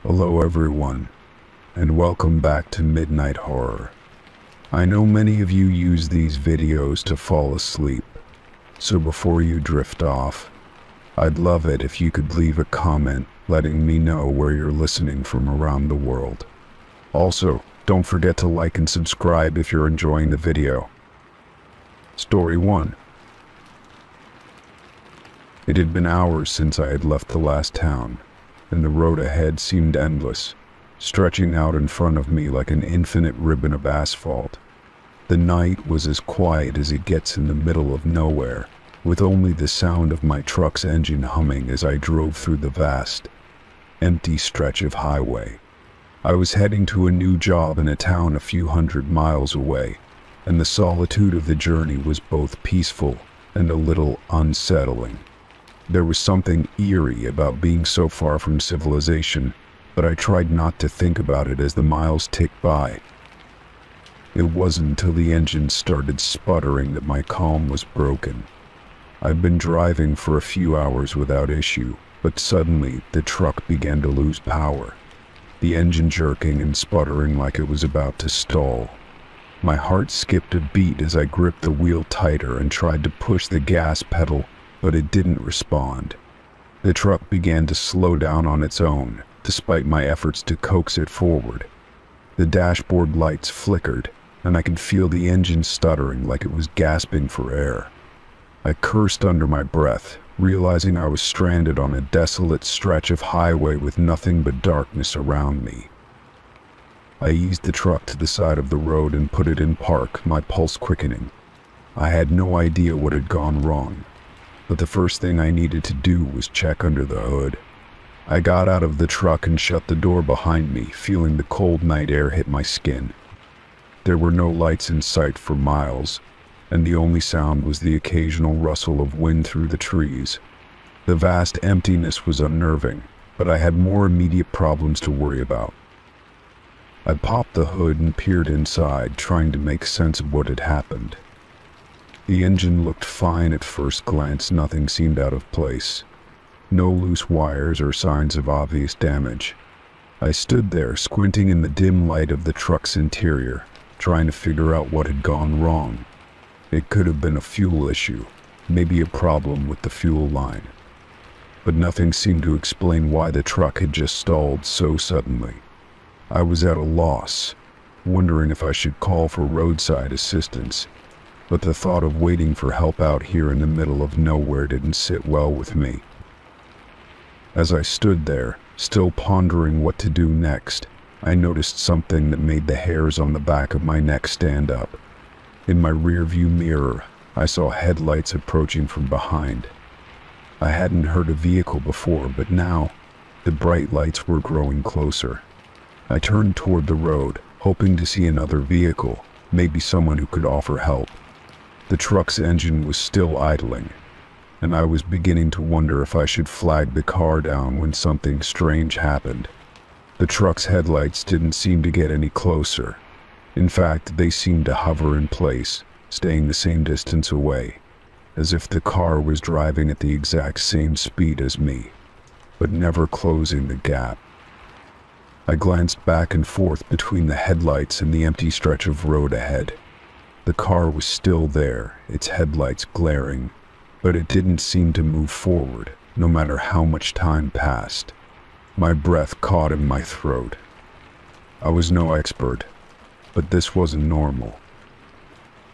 Hello everyone, and welcome back to Midnight Horror. I know many of you use these videos to fall asleep, so before you drift off, I'd love it if you could leave a comment letting me know where you're listening from around the world. Also, don't forget to like and subscribe if you're enjoying the video. Story 1. It had been hours since I had left the last town, and the road ahead seemed endless, stretching out in front of me like an infinite ribbon of asphalt. The night was as quiet as it gets in the middle of nowhere, with only the sound of my truck's engine humming as I drove through the vast, empty stretch of highway. I was heading to a new job in a town a few hundred miles away, and the solitude of the journey was both peaceful and a little unsettling. There was something eerie about being so far from civilization, but I tried not to think about it as the miles ticked by. It wasn't until the engine started sputtering that my calm was broken. I'd been driving for a few hours without issue, but suddenly the truck began to lose power, the engine jerking and sputtering like it was about to stall. My heart skipped a beat as I gripped the wheel tighter and tried to push the gas pedal, but it didn't respond. The truck began to slow down on its own, despite my efforts to coax it forward. The dashboard lights flickered, and I could feel the engine stuttering like it was gasping for air. I cursed under my breath, realizing I was stranded on a desolate stretch of highway with nothing but darkness around me. I eased the truck to the side of the road and put it in park, my pulse quickening. I had no idea what had gone wrong, but the first thing I needed to do was check under the hood. I got out of the truck and shut the door behind me, feeling the cold night air hit my skin. There were no lights in sight for miles, and the only sound was the occasional rustle of wind through the trees. The vast emptiness was unnerving, but I had more immediate problems to worry about. I popped the hood and peered inside, trying to make sense of what had happened. The engine looked fine at first glance, nothing seemed out of place. No loose wires or signs of obvious damage. I stood there, squinting in the dim light of the truck's interior, trying to figure out what had gone wrong. It could have been a fuel issue, maybe a problem with the fuel line. But nothing seemed to explain why the truck had just stalled so suddenly. I was at a loss, wondering if I should call for roadside assistance, but the thought of waiting for help out here in the middle of nowhere didn't sit well with me. As I stood there, still pondering what to do next, I noticed something that made the hairs on the back of my neck stand up. In my rearview mirror, I saw headlights approaching from behind. I hadn't heard a vehicle before, but now, the bright lights were growing closer. I turned toward the road, hoping to see another vehicle, maybe someone who could offer help. The truck's engine was still idling, and I was beginning to wonder if I should flag the car down when something strange happened. The truck's headlights didn't seem to get any closer. In fact, they seemed to hover in place, staying the same distance away, as if the car was driving at the exact same speed as me, but never closing the gap. I glanced back and forth between the headlights and the empty stretch of road ahead. The car was still there, its headlights glaring, but it didn't seem to move forward, no matter how much time passed. My breath caught in my throat. I was no expert, but this wasn't normal.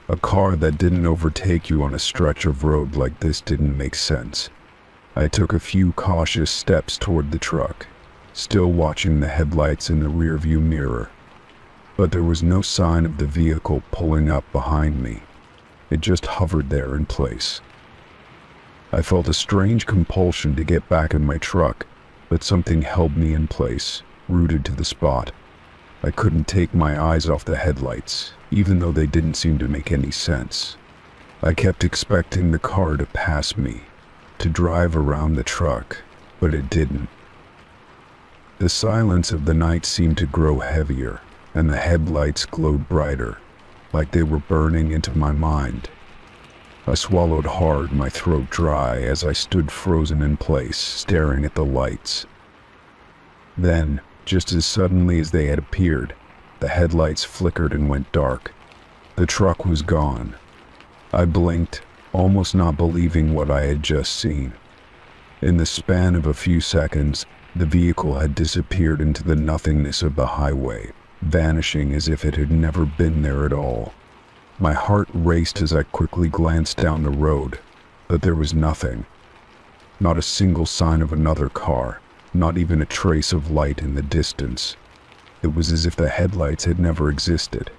A car that didn't overtake you on a stretch of road like this didn't make sense. I took a few cautious steps toward the truck, still watching the headlights in the rearview mirror. But there was no sign of the vehicle pulling up behind me. It just hovered there in place. I felt a strange compulsion to get back in my truck, but something held me in place, rooted to the spot. I couldn't take my eyes off the headlights, even though they didn't seem to make any sense. I kept expecting the car to pass me, to drive around the truck, but it didn't. The silence of the night seemed to grow heavier, and the headlights glowed brighter, like they were burning into my mind. I swallowed hard, my throat dry, as I stood frozen in place, staring at the lights. Then, Just as suddenly as they had appeared, the headlights flickered and went dark. The truck was gone. I blinked, almost not believing what I had just seen. In the span of a few seconds, the vehicle had disappeared into the nothingness of the highway, vanishing as if it had never been there at all. My heart raced as I quickly glanced down the road, but there was nothing. Not a single sign of another car, not even a trace of light in the distance. It was as if the headlights had never existed.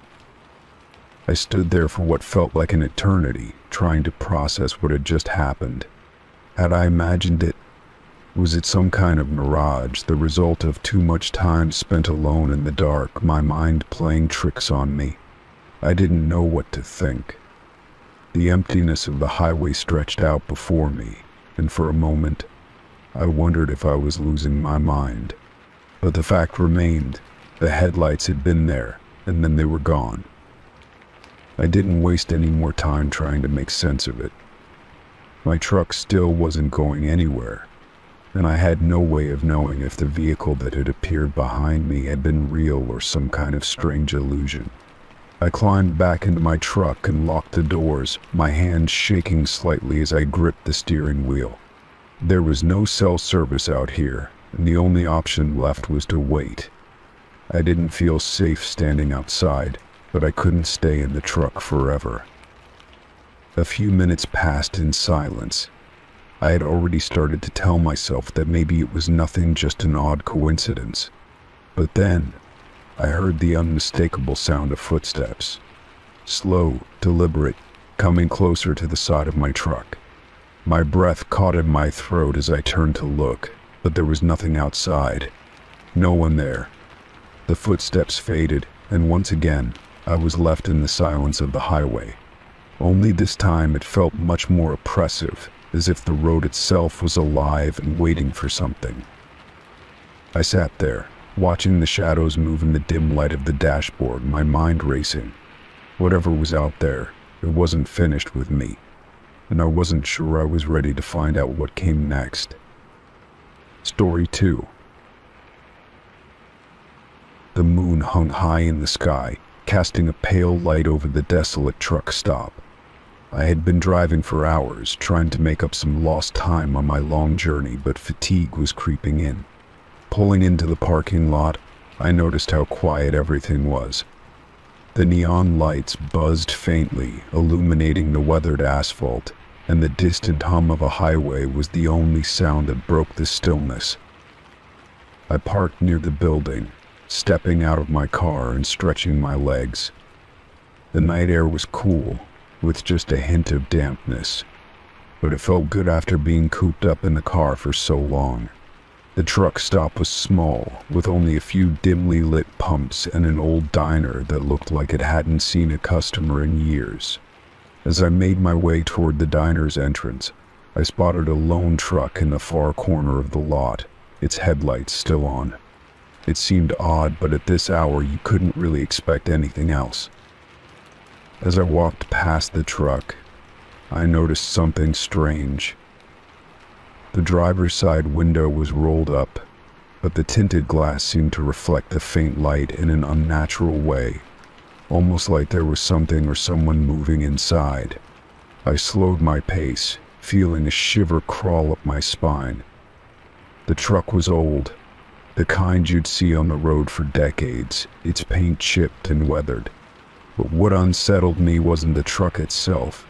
I stood there for what felt like an eternity, trying to process what had just happened. Had I imagined it? Was it some kind of mirage, the result of too much time spent alone in the dark, my mind playing tricks on me? I didn't know what to think. The emptiness of the highway stretched out before me, and for a moment, I wondered if I was losing my mind. But the fact remained, the headlights had been there, and then they were gone. I didn't waste any more time trying to make sense of it. My truck still wasn't going anywhere, and I had no way of knowing if the vehicle that had appeared behind me had been real or some kind of strange illusion. I climbed back into my truck and locked the doors, my hands shaking slightly as I gripped the steering wheel. There was no cell service out here, and the only option left was to wait. I didn't feel safe standing outside, but I couldn't stay in the truck forever. A few minutes passed in silence. I had already started to tell myself that maybe it was nothing, just an odd coincidence. But then, I heard the unmistakable sound of footsteps. Slow, deliberate, coming closer to the side of my truck. My breath caught in my throat as I turned to look, but there was nothing outside. No one there. The footsteps faded, and once again, I was left in the silence of the highway. Only this time it felt much more oppressive, as if the road itself was alive and waiting for something. I sat there, watching the shadows move in the dim light of the dashboard, my mind racing. Whatever was out there, it wasn't finished with me, and I wasn't sure I was ready to find out what came next. Story 2. The moon hung high in the sky, casting a pale light over the desolate truck stop. I had been driving for hours, trying to make up some lost time on my long journey, but fatigue was creeping in. Pulling into the parking lot, I noticed how quiet everything was. The neon lights buzzed faintly, illuminating the weathered asphalt, and the distant hum of a highway was the only sound that broke the stillness. I parked near the building, stepping out of my car and stretching my legs. The night air was cool, with just a hint of dampness, but it felt good after being cooped up in the car for so long. The truck stop was small, with only a few dimly lit pumps and an old diner that looked like it hadn't seen a customer in years. As I made my way toward the diner's entrance, I spotted a lone truck in the far corner of the lot, its headlights still on. It seemed odd, but at this hour you couldn't really expect anything else. As I walked past the truck, I noticed something strange. The driver's side window was rolled up, but the tinted glass seemed to reflect the faint light in an unnatural way, almost like there was something or someone moving inside. I slowed my pace, feeling a shiver crawl up my spine. The truck was old, the kind you'd see on the road for decades, its paint chipped and weathered. But what unsettled me wasn't the truck itself,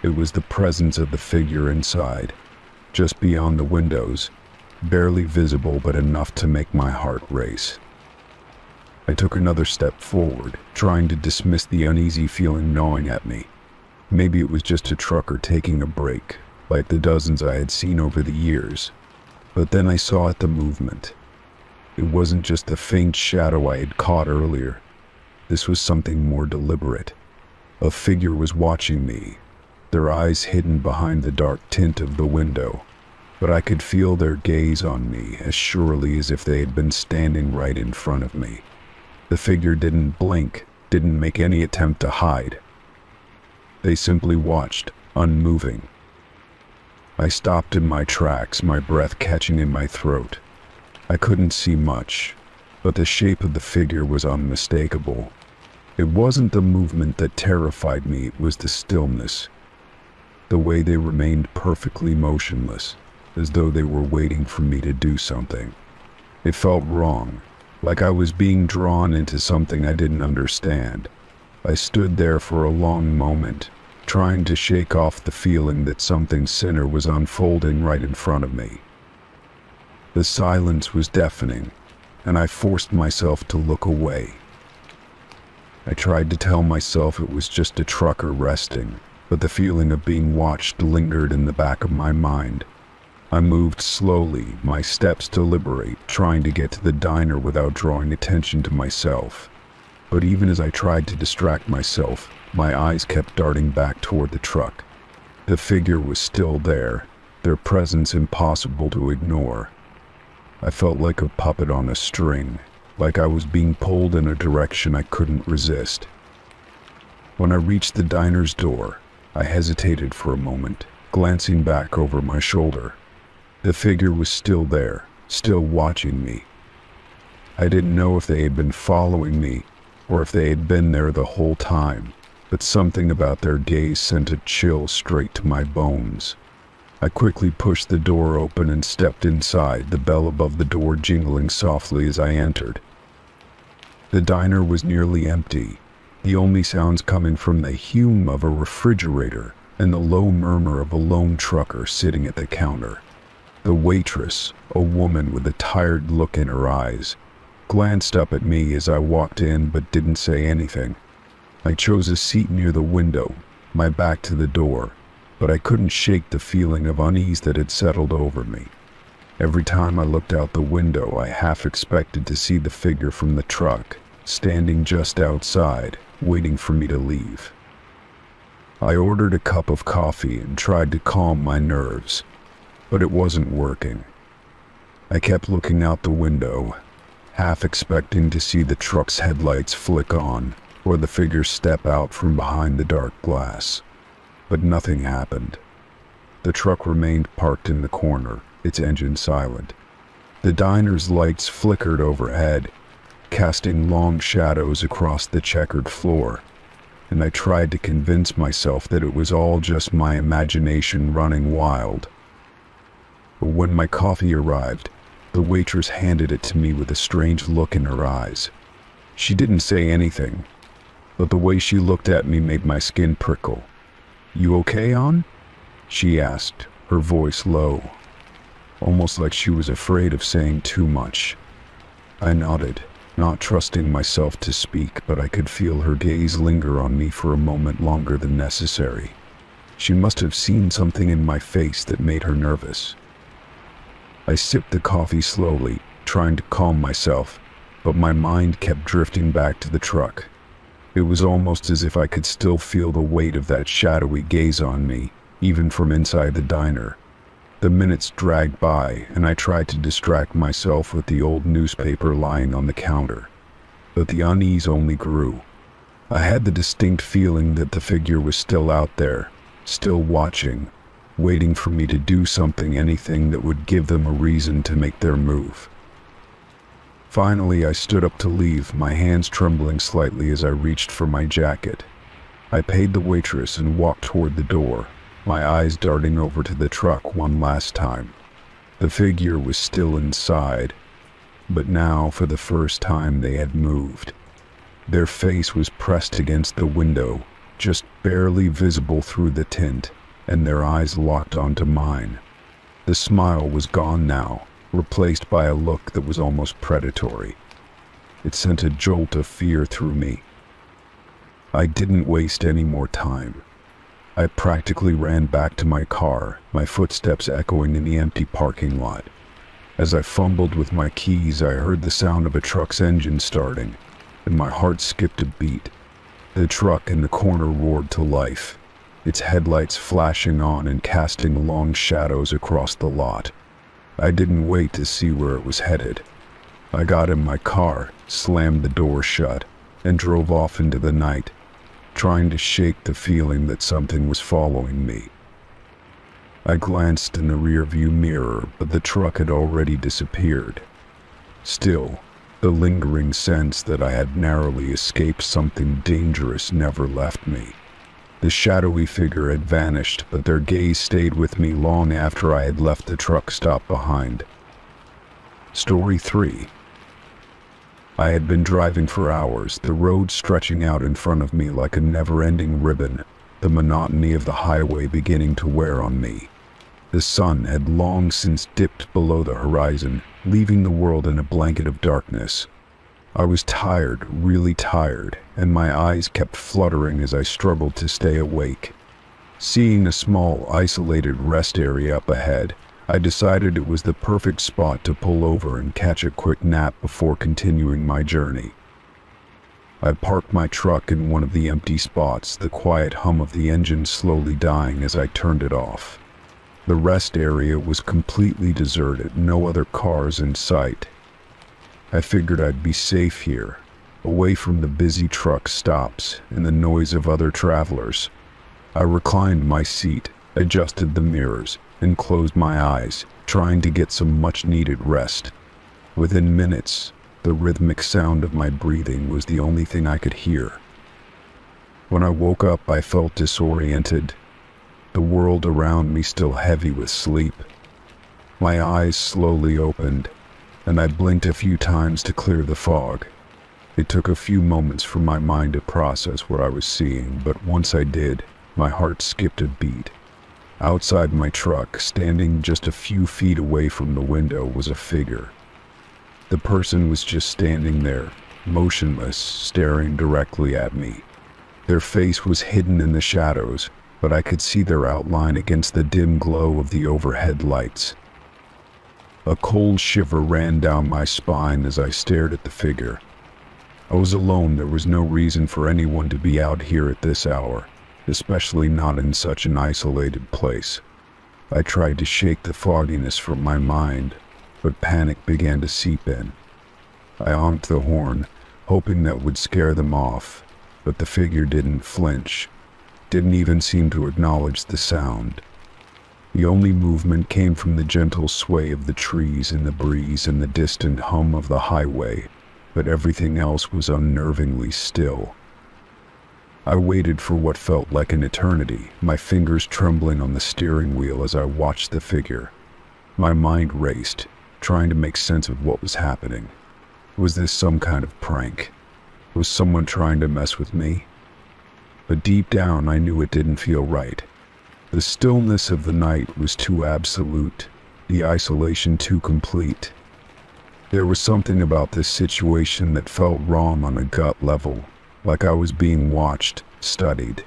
it was the presence of the figure inside, just beyond the windows, barely visible but enough to make my heart race. I took another step forward, trying to dismiss the uneasy feeling gnawing at me. Maybe it was just a trucker taking a break, like the dozens I had seen over the years. But then I saw the movement. It wasn't just the faint shadow I had caught earlier. This was something more deliberate. A figure was watching me, their eyes hidden behind the dark tint of the window, but I could feel their gaze on me as surely as if they had been standing right in front of me. The figure didn't blink, didn't make any attempt to hide. They simply watched, unmoving. I stopped in my tracks, my breath catching in my throat. I couldn't see much, but the shape of the figure was unmistakable. It wasn't the movement that terrified me, it was the stillness. The way they remained perfectly motionless, as though they were waiting for me to do something. It felt wrong, like I was being drawn into something I didn't understand. I stood there for a long moment, trying to shake off the feeling that something sinister was unfolding right in front of me. The silence was deafening, and I forced myself to look away. I tried to tell myself it was just a trucker resting, but the feeling of being watched lingered in the back of my mind. I moved slowly, my steps deliberate, trying to get to the diner without drawing attention to myself. But even as I tried to distract myself, my eyes kept darting back toward the truck. The figure was still there, their presence impossible to ignore. I felt like a puppet on a string, like I was being pulled in a direction I couldn't resist. When I reached the diner's door, I hesitated for a moment, glancing back over my shoulder. The figure was still there, still watching me. I didn't know if they had been following me, or if they had been there the whole time, but something about their gaze sent a chill straight to my bones. I quickly pushed the door open and stepped inside, the bell above the door jingling softly as I entered. The diner was nearly empty, the only sounds coming from the hum of a refrigerator and the low murmur of a lone trucker sitting at the counter. The waitress, a woman with a tired look in her eyes, glanced up at me as I walked in but didn't say anything. I chose a seat near the window, my back to the door, but I couldn't shake the feeling of unease that had settled over me. Every time I looked out the window, I half expected to see the figure from the truck, standing just outside, waiting for me to leave. I ordered a cup of coffee and tried to calm my nerves, but it wasn't working. I kept looking out the window, half expecting to see the truck's headlights flick on, or the figure step out from behind the dark glass. But nothing happened. The truck remained parked in the corner, its engine silent. The diner's lights flickered overhead, casting long shadows across the checkered floor, and I tried to convince myself that it was all just my imagination running wild. But when my coffee arrived, the waitress handed it to me with a strange look in her eyes. She didn't say anything, but the way she looked at me made my skin prickle. "You okay, An?" she asked, her voice low, almost like she was afraid of saying too much. I nodded, not trusting myself to speak, but I could feel her gaze linger on me for a moment longer than necessary. She must have seen something in my face that made her nervous. I sipped the coffee slowly, trying to calm myself, but my mind kept drifting back to the truck. It was almost as if I could still feel the weight of that shadowy gaze on me, even from inside the diner. The minutes dragged by, and I tried to distract myself with the old newspaper lying on the counter. But the unease only grew. I had the distinct feeling that the figure was still out there, still watching, waiting for me to do something, anything that would give them a reason to make their move. Finally, I stood up to leave, my hands trembling slightly as I reached for my jacket. I paid the waitress and walked toward the door, my eyes darting over to the truck one last time. The figure was still inside, but now, for the first time, they had moved. Their face was pressed against the window, just barely visible through the tint, and their eyes locked onto mine. The smile was gone now, replaced by a look that was almost predatory. It sent a jolt of fear through me. I didn't waste any more time. I practically ran back to my car, my footsteps echoing in the empty parking lot. As I fumbled with my keys, I heard the sound of a truck's engine starting, and my heart skipped a beat. The truck in the corner roared to life, its headlights flashing on and casting long shadows across the lot. I didn't wait to see where it was headed. I got in my car, slammed the door shut, and drove off into the night, trying to shake the feeling that something was following me. I glanced in the rearview mirror, but the truck had already disappeared. Still, The lingering sense that I had narrowly escaped something dangerous never left me. The shadowy figure had vanished, but their gaze stayed with me long after I had left the truck stop behind. Story 3. I had been driving for hours, the road stretching out in front of me like a never-ending ribbon, the monotony of the highway beginning to wear on me. The sun had long since dipped below the horizon, leaving the world in a blanket of darkness. I was tired, really tired, and my eyes kept fluttering as I struggled to stay awake. Seeing a small, isolated rest area up ahead, I decided it was the perfect spot to pull over and catch a quick nap before continuing my journey. I parked my truck in one of the empty spots, the quiet hum of the engine slowly dying as I turned it off. The rest area was completely deserted, no other cars in sight. I figured I'd be safe here, away from the busy truck stops and the noise of other travelers. I reclined my seat, adjusted the mirrors, and closed my eyes, trying to get some much-needed rest. Within minutes, the rhythmic sound of my breathing was the only thing I could hear. When I woke up, I felt disoriented, the world around me still heavy with sleep. My eyes slowly opened, and I blinked a few times to clear the fog. It took a few moments for my mind to process what I was seeing, but once I did, my heart skipped a beat. Outside my truck, standing just a few feet away from the window, was a figure. The person was just standing there, motionless, staring directly at me. Their face was hidden in the shadows, but I could see their outline against the dim glow of the overhead lights. A cold shiver ran down my spine as I stared at the figure. I was alone. There was no reason for anyone to be out here at this hour, especially not in such an isolated place. I tried to shake the fogginess from my mind, but panic began to seep in. I honked the horn, hoping that would scare them off, but the figure didn't flinch, didn't even seem to acknowledge the sound. The only movement came from the gentle sway of the trees in the breeze and the distant hum of the highway, but everything else was unnervingly still. I waited for what felt like an eternity, my fingers trembling on the steering wheel as I watched the figure. My mind raced, trying to make sense of what was happening. Was this some kind of prank? Was someone trying to mess with me? But deep down I knew it didn't feel right. The stillness of the night was too absolute, the isolation too complete. There was something about this situation that felt wrong on a gut level, like I was being watched, studied.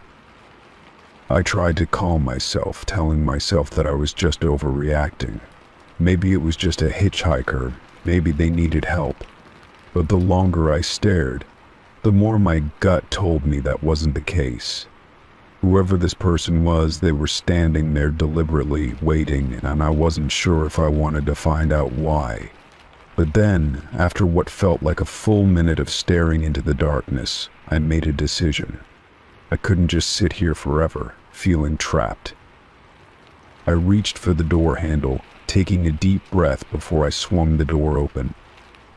I tried to calm myself, telling myself that I was just overreacting. Maybe it was just a hitchhiker, maybe they needed help. But the longer I stared, the more my gut told me that wasn't the case. Whoever this person was, they were standing there deliberately waiting, and I wasn't sure if I wanted to find out why. But then, after what felt like a full minute of staring into the darkness, I made a decision. I couldn't just sit here forever, feeling trapped. I reached for the door handle, taking a deep breath before I swung the door open.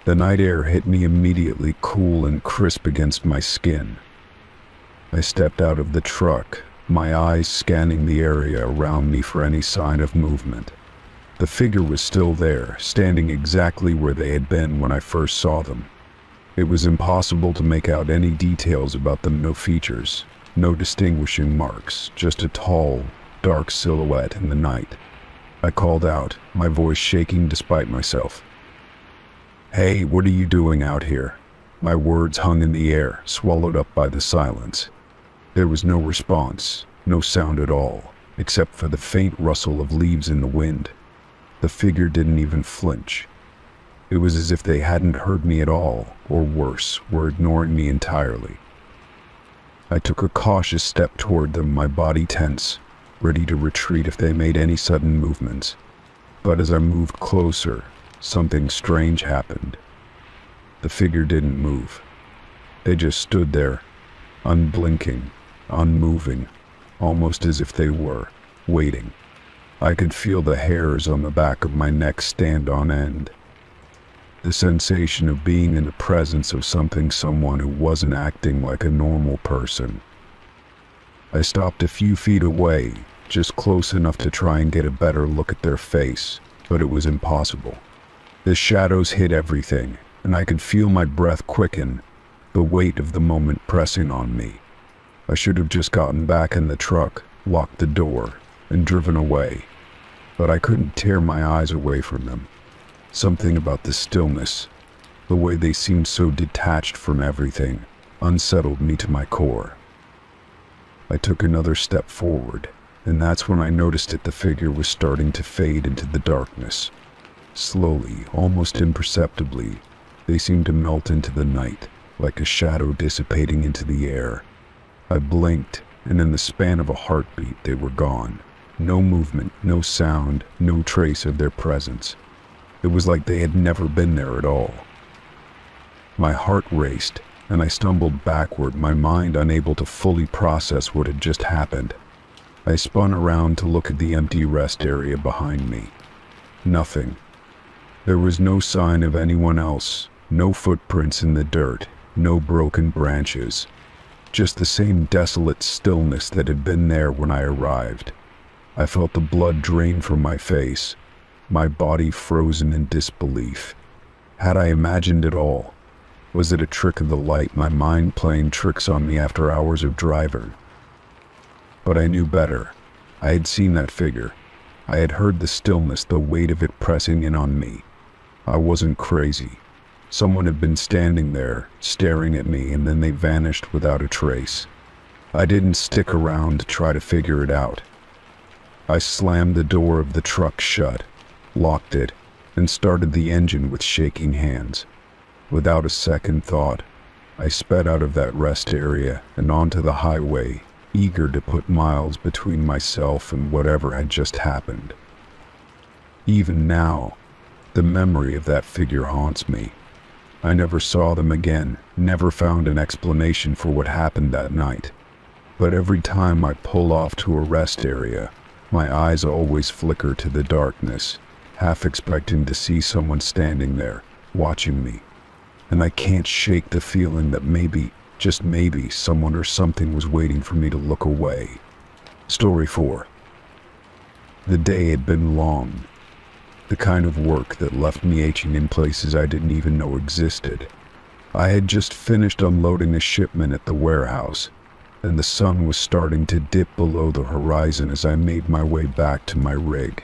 The night air hit me immediately, cool and crisp against my skin. I stepped out of the truck, my eyes scanning the area around me for any sign of movement. The figure was still there, standing exactly where they had been when I first saw them. It was impossible to make out any details about them, no features, no distinguishing marks, just a tall, dark silhouette in the night. I called out, my voice shaking despite myself. "Hey, what are you doing out here?" My words hung in the air, swallowed up by the silence. There was no response, no sound at all, except for the faint rustle of leaves in the wind. The figure didn't even flinch. It was as if they hadn't heard me at all, or worse, were ignoring me entirely. I took a cautious step toward them, my body tense, ready to retreat if they made any sudden movements. But as I moved closer, something strange happened. The figure didn't move. They just stood there, unblinking, unmoving, almost as if they were waiting. I could feel the hairs on the back of my neck stand on end. The sensation of being in the presence of someone who wasn't acting like a normal person. I stopped a few feet away, just close enough to try and get a better look at their face, but it was impossible. The shadows hid everything, and I could feel my breath quicken, the weight of the moment pressing on me. I should have just gotten back in the truck, locked the door, and driven away, but I couldn't tear my eyes away from them. Something about the stillness, the way they seemed so detached from everything, unsettled me to my core. I took another step forward, and that's when I noticed that the figure was starting to fade into the darkness. Slowly, almost imperceptibly, they seemed to melt into the night, like a shadow dissipating into the air. I blinked, and in the span of a heartbeat they were gone. No movement, no sound, no trace of their presence. It was like they had never been there at all. My heart raced, and I stumbled backward, my mind unable to fully process what had just happened. I spun around to look at the empty rest area behind me. Nothing. There was no sign of anyone else, no footprints in the dirt, no broken branches. Just the same desolate stillness that had been there when I arrived. I felt the blood drain from my face, my body frozen in disbelief. Had I imagined it all? Was it a trick of the light, my mind playing tricks on me after hours of driving? But I knew better. I had seen that figure. I had heard the stillness, the weight of it pressing in on me. I wasn't crazy. Someone had been standing there, staring at me, and then they vanished without a trace. I didn't stick around to try to figure it out. I slammed the door of the truck shut, locked it, and started the engine with shaking hands. Without a second thought, I sped out of that rest area and onto the highway, eager to put miles between myself and whatever had just happened. Even now, the memory of that figure haunts me. I never saw them again, never found an explanation for what happened that night. But every time I pull off to a rest area, my eyes always flicker to the darkness, half expecting to see someone standing there, watching me. And I can't shake the feeling that maybe, just maybe, someone or something was waiting for me to look away. Story 4. The day had been long. The kind of work that left me aching in places I didn't even know existed. I had just finished unloading a shipment at the warehouse, and the sun was starting to dip below the horizon as I made my way back to my rig.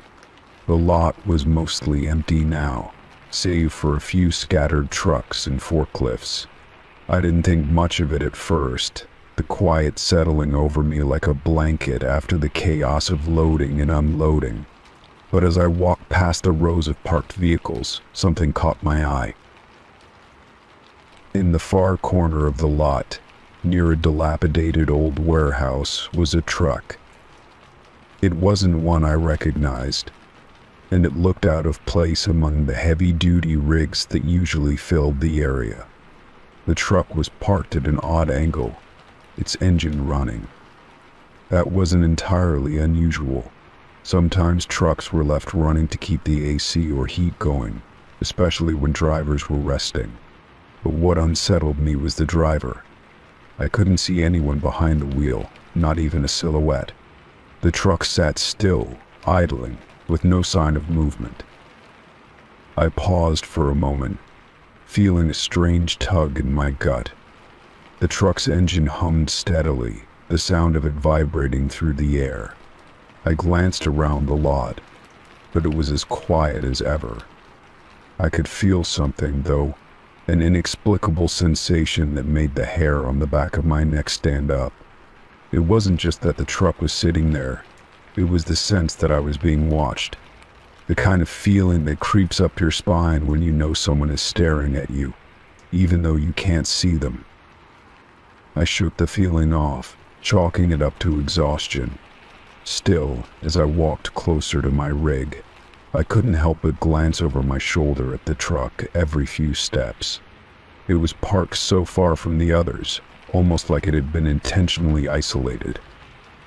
The lot was mostly empty now, save for a few scattered trucks and forklifts. I didn't think much of it at first, the quiet settling over me like a blanket after the chaos of loading and unloading. But as I walked past the rows of parked vehicles, something caught my eye. In the far corner of the lot, near a dilapidated old warehouse, was a truck. It wasn't one I recognized, and it looked out of place among the heavy-duty rigs that usually filled the area. The truck was parked at an odd angle, its engine running. That wasn't entirely unusual. Sometimes trucks were left running to keep the AC or heat going, especially when drivers were resting. But what unsettled me was the driver. I couldn't see anyone behind the wheel, not even a silhouette. The truck sat still, idling, with no sign of movement. I paused for a moment, feeling a strange tug in my gut. The truck's engine hummed steadily, the sound of it vibrating through the air. I glanced around the lot, but it was as quiet as ever. I could feel something, though, an inexplicable sensation that made the hair on the back of my neck stand up. It wasn't just that the truck was sitting there. It was the sense that I was being watched. The kind of feeling that creeps up your spine when you know someone is staring at you, even though you can't see them. I shook the feeling off, chalking it up to exhaustion. Still, as I walked closer to my rig, I couldn't help but glance over my shoulder at the truck every few steps. It was parked so far from the others, almost like it had been intentionally isolated.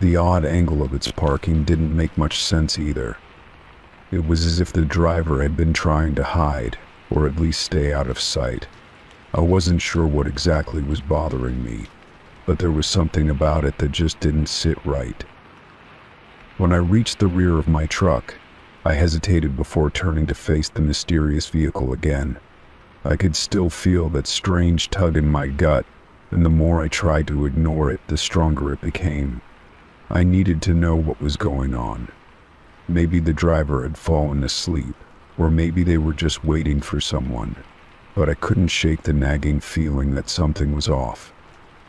The odd angle of its parking didn't make much sense either. It was as if the driver had been trying to hide, or at least stay out of sight. I wasn't sure what exactly was bothering me, but there was something about it that just didn't sit right. When I reached the rear of my truck, I hesitated before turning to face the mysterious vehicle again. I could still feel that strange tug in my gut, and the more I tried to ignore it, the stronger it became. I needed to know what was going on. Maybe the driver had fallen asleep, or maybe they were just waiting for someone, but I couldn't shake the nagging feeling that something was off.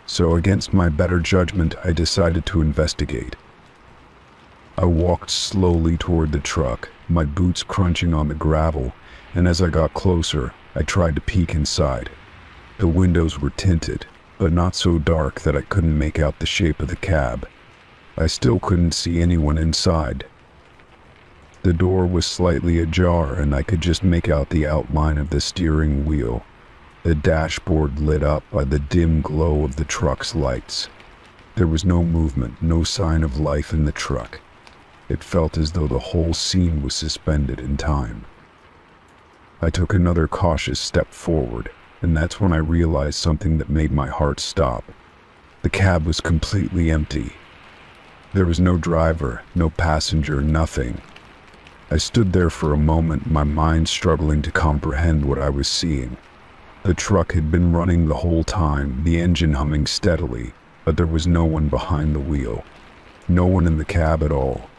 So against my better judgment, I decided to investigate. I walked slowly toward the truck, my boots crunching on the gravel, and as I got closer, I tried to peek inside. The windows were tinted, but not so dark that I couldn't make out the shape of the cab. I still couldn't see anyone inside. The door was slightly ajar, and I could just make out the outline of the steering wheel, the dashboard lit up by the dim glow of the truck's lights. There was no movement, no sign of life in the truck. It felt as though the whole scene was suspended in time. I took another cautious step forward, and that's when I realized something that made my heart stop. The cab was completely empty. There was no driver, no passenger, nothing. I stood there for a moment, my mind struggling to comprehend what I was seeing. The truck had been running the whole time, the engine humming steadily, but there was no one behind the wheel. No one in the cab at all.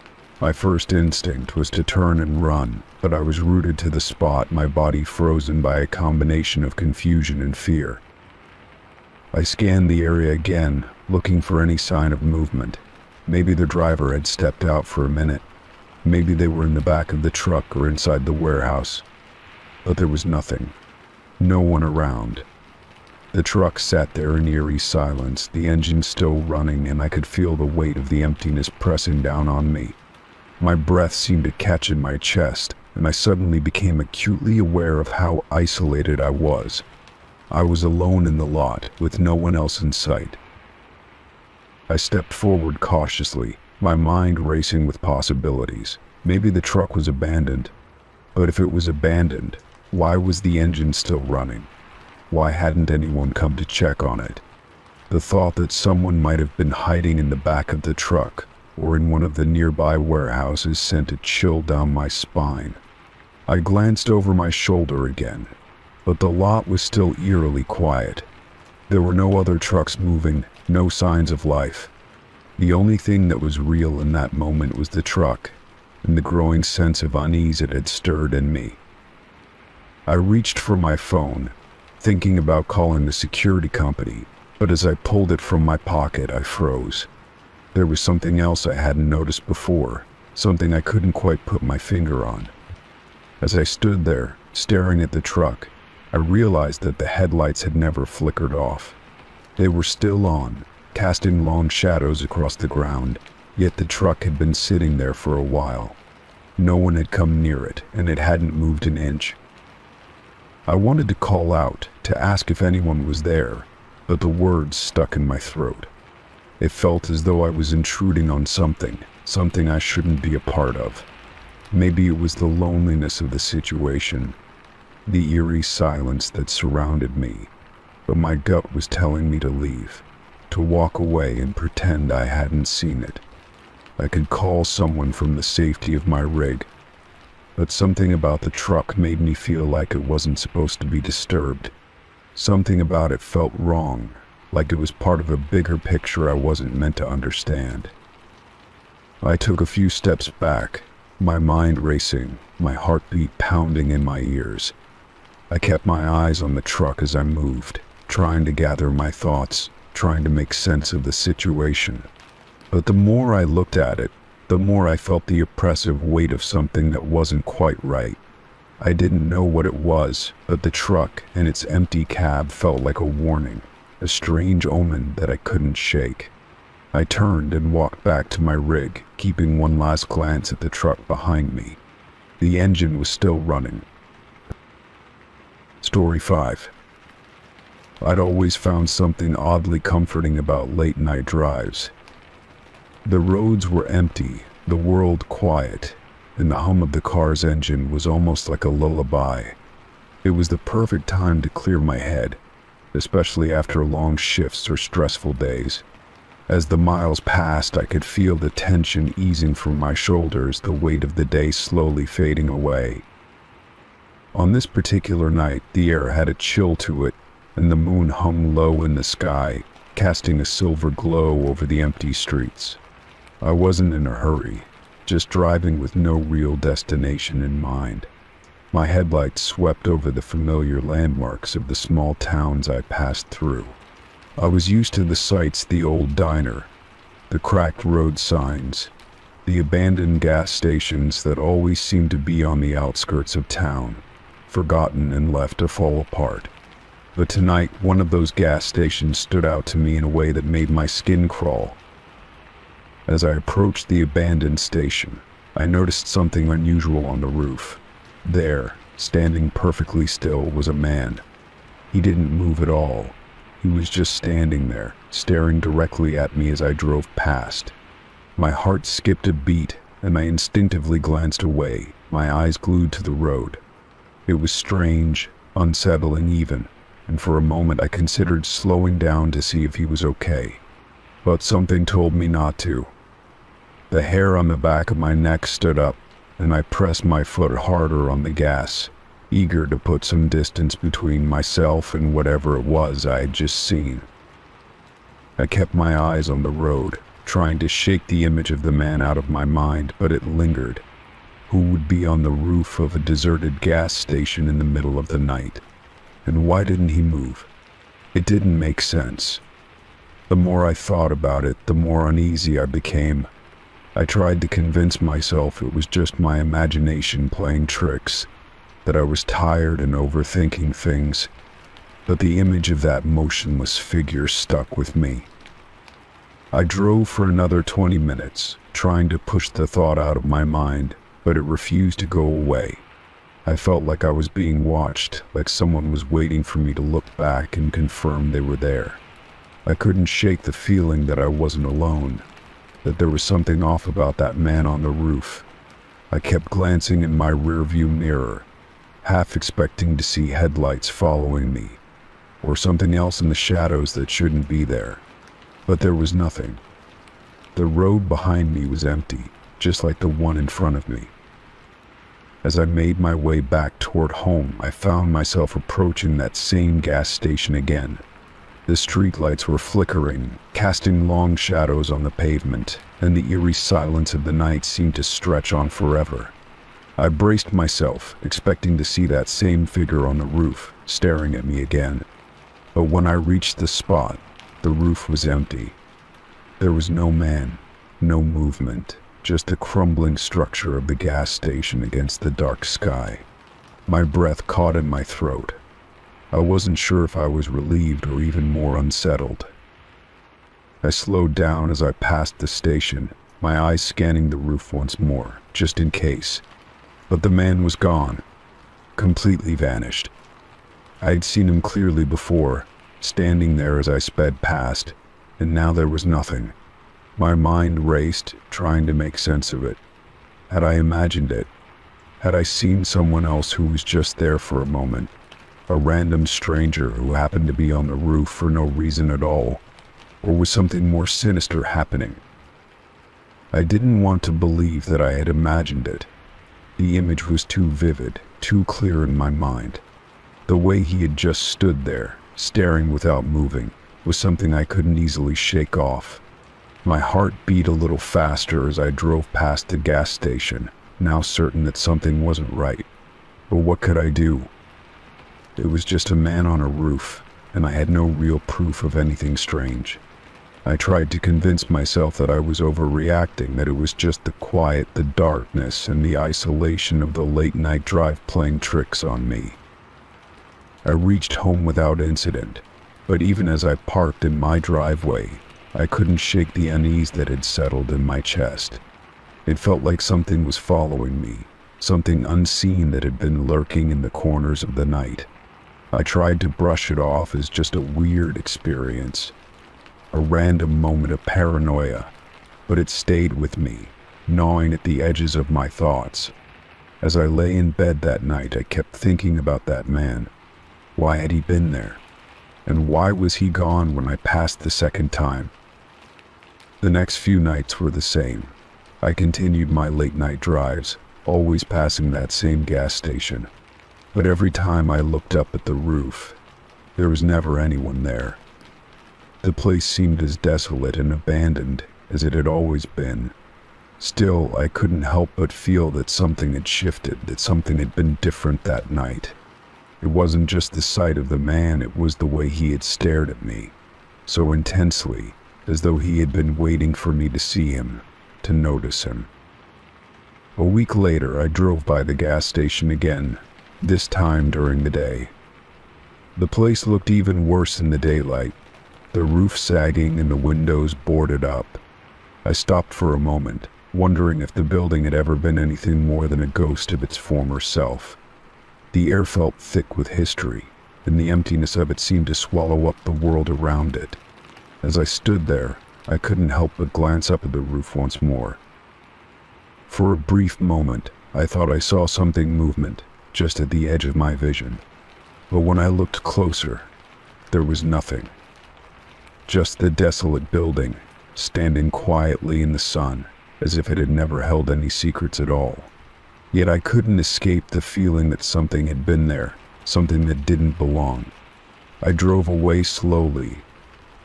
My first instinct was to turn and run, but I was rooted to the spot, my body frozen by a combination of confusion and fear. I scanned the area again, looking for any sign of movement. Maybe the driver had stepped out for a minute. Maybe they were in the back of the truck or inside the warehouse. But there was nothing. No one around. The truck sat there in eerie silence, the engine still running, and I could feel the weight of the emptiness pressing down on me. My breath seemed to catch in my chest, and I suddenly became acutely aware of how isolated I was. I was alone in the lot, with no one else in sight. I stepped forward cautiously, my mind racing with possibilities. Maybe the truck was abandoned. But if it was abandoned, why was the engine still running? Why hadn't anyone come to check on it? The thought that someone might have been hiding in the back of the truck or in one of the nearby warehouses sent a chill down my spine. I glanced over my shoulder again, but the lot was still eerily quiet. There were no other trucks moving, no signs of life. The only thing that was real in that moment was the truck, and the growing sense of unease it had stirred in me. I reached for my phone, thinking about calling the security company, but as I pulled it from my pocket, I froze. There was something else I hadn't noticed before, something I couldn't quite put my finger on. As I stood there, staring at the truck, I realized that the headlights had never flickered off. They were still on, casting long shadows across the ground, yet the truck had been sitting there for a while. No one had come near it, and it hadn't moved an inch. I wanted to call out, to ask if anyone was there, but the words stuck in my throat. It felt as though I was intruding on something I shouldn't be a part of. Maybe it was the loneliness of the situation, the eerie silence that surrounded me, but my gut was telling me to leave, to walk away and pretend I hadn't seen it. I could call someone from the safety of my rig, but something about the truck made me feel like it wasn't supposed to be disturbed. Something about it felt wrong, like it was part of a bigger picture I wasn't meant to understand. I took a few steps back, my mind racing, my heartbeat pounding in my ears. I kept my eyes on the truck as I moved, trying to gather my thoughts, trying to make sense of the situation. But the more I looked at it, the more I felt the oppressive weight of something that wasn't quite right. I didn't know what it was, but the truck and its empty cab felt like a warning, a strange omen that I couldn't shake. I turned and walked back to my rig, keeping one last glance at the truck behind me. The engine was still running. Story 5. I'd always found something oddly comforting about late-night drives. The roads were empty, the world quiet, and the hum of the car's engine was almost like a lullaby. It was the perfect time to clear my head, especially after long shifts or stressful days. As the miles passed, I could feel the tension easing from my shoulders, the weight of the day slowly fading away. On this particular night, the air had a chill to it, and the moon hung low in the sky, casting a silver glow over the empty streets. I wasn't in a hurry, just driving with no real destination in mind. My headlights swept over the familiar landmarks of the small towns I passed through. I was used to the sights: the old diner, the cracked road signs, the abandoned gas stations that always seemed to be on the outskirts of town, forgotten and left to fall apart. But tonight, one of those gas stations stood out to me in a way that made my skin crawl. As I approached the abandoned station, I noticed something unusual on the roof. There, standing perfectly still, was a man. He didn't move at all. He was just standing there, staring directly at me as I drove past. My heart skipped a beat, and I instinctively glanced away, my eyes glued to the road. It was strange, unsettling even, and for a moment I considered slowing down to see if he was okay. But something told me not to. The hair on the back of my neck stood up, and I pressed my foot harder on the gas, eager to put some distance between myself and whatever it was I had just seen. I kept my eyes on the road, trying to shake the image of the man out of my mind, but it lingered. Who would be on the roof of a deserted gas station in the middle of the night? And why didn't he move? It didn't make sense. The more I thought about it, the more uneasy I became. I tried to convince myself it was just my imagination playing tricks, that I was tired and overthinking things, but the image of that motionless figure stuck with me. I drove for another 20 minutes, trying to push the thought out of my mind, but it refused to go away. I felt like I was being watched, like someone was waiting for me to look back and confirm they were there. I couldn't shake the feeling that I wasn't alone, that there was something off about that man on the roof. I kept glancing in my rearview mirror, half expecting to see headlights following me, or something else in the shadows that shouldn't be there. But there was nothing. The road behind me was empty, just like the one in front of me. As I made my way back toward home, I found myself approaching that same gas station again. The streetlights were flickering, casting long shadows on the pavement, and the eerie silence of the night seemed to stretch on forever. I braced myself, expecting to see that same figure on the roof, staring at me again. But when I reached the spot, the roof was empty. There was no man, no movement, just the crumbling structure of the gas station against the dark sky. My breath caught in my throat. I wasn't sure if I was relieved or even more unsettled. I slowed down as I passed the station, my eyes scanning the roof once more, just in case. But the man was gone, completely vanished. I had seen him clearly before, standing there as I sped past, and now there was nothing. My mind raced, trying to make sense of it. Had I imagined it? Had I seen someone else who was just there for a moment? A random stranger who happened to be on the roof for no reason at all? Or was something more sinister happening? I didn't want to believe that I had imagined it. The image was too vivid, too clear in my mind. The way he had just stood there, staring without moving, was something I couldn't easily shake off. My heart beat a little faster as I drove past the gas station, now certain that something wasn't right. But what could I do? It was just a man on a roof, and I had no real proof of anything strange. I tried to convince myself that I was overreacting, that it was just the quiet, the darkness, and the isolation of the late-night drive playing tricks on me. I reached home without incident, but even as I parked in my driveway, I couldn't shake the unease that had settled in my chest. It felt like something was following me, something unseen that had been lurking in the corners of the night. I tried to brush it off as just a weird experience, a random moment of paranoia, but it stayed with me, gnawing at the edges of my thoughts. As I lay in bed that night, I kept thinking about that man. Why had he been there? And why was he gone when I passed the second time? The next few nights were the same. I continued my late-night drives, always passing that same gas station. But every time I looked up at the roof, there was never anyone there. The place seemed as desolate and abandoned as it had always been. Still, I couldn't help but feel that something had shifted, that something had been different that night. It wasn't just the sight of the man, it was the way he had stared at me, so intensely, as though he had been waiting for me to see him, to notice him. A week later, I drove by the gas station again, this time during the day. The place looked even worse in the daylight, the roof sagging and the windows boarded up. I stopped for a moment, wondering if the building had ever been anything more than a ghost of its former self. The air felt thick with history, and the emptiness of it seemed to swallow up the world around it. As I stood there, I couldn't help but glance up at the roof once more. For a brief moment, I thought I saw something movement, just at the edge of my vision. But when I looked closer, there was nothing. Just the desolate building, standing quietly in the sun, as if it had never held any secrets at all. Yet I couldn't escape the feeling that something had been there, something that didn't belong. I drove away slowly,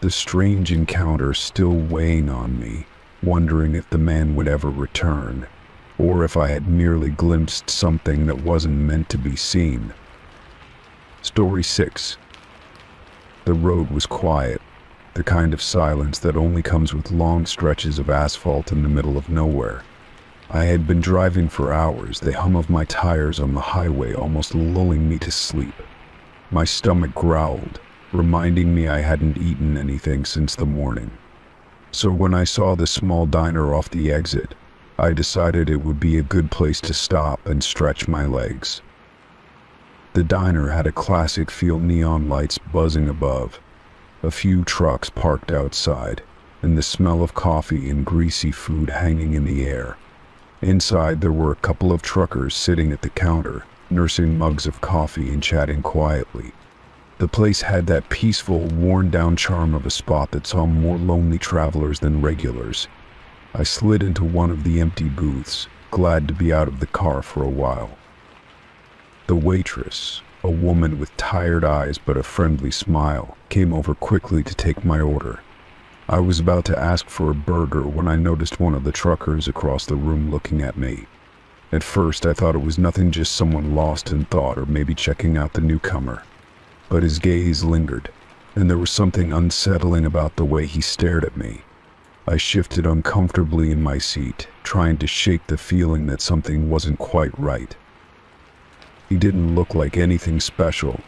the strange encounter still weighing on me, wondering if the man would ever return, or if I had merely glimpsed something that wasn't meant to be seen. Story 6. The road was quiet, the kind of silence that only comes with long stretches of asphalt in the middle of nowhere. I had been driving for hours, the hum of my tires on the highway almost lulling me to sleep. My stomach growled, reminding me I hadn't eaten anything since the morning. So when I saw the small diner off the exit, I decided it would be a good place to stop and stretch my legs. The diner had a classic feel, neon lights buzzing above, a few trucks parked outside, and the smell of coffee and greasy food hanging in the air. Inside, there were a couple of truckers sitting at the counter, nursing mugs of coffee and chatting quietly. The place had that peaceful, worn-down charm of a spot that saw more lonely travelers than regulars. I slid into one of the empty booths, glad to be out of the car for a while. The waitress, a woman with tired eyes but a friendly smile, came over quickly to take my order. I was about to ask for a burger when I noticed one of the truckers across the room looking at me. At first, I thought it was nothing, just someone lost in thought or maybe checking out the newcomer. But his gaze lingered, and there was something unsettling about the way he stared at me. I shifted uncomfortably in my seat, trying to shake the feeling that something wasn't quite right. He didn't look like anything special,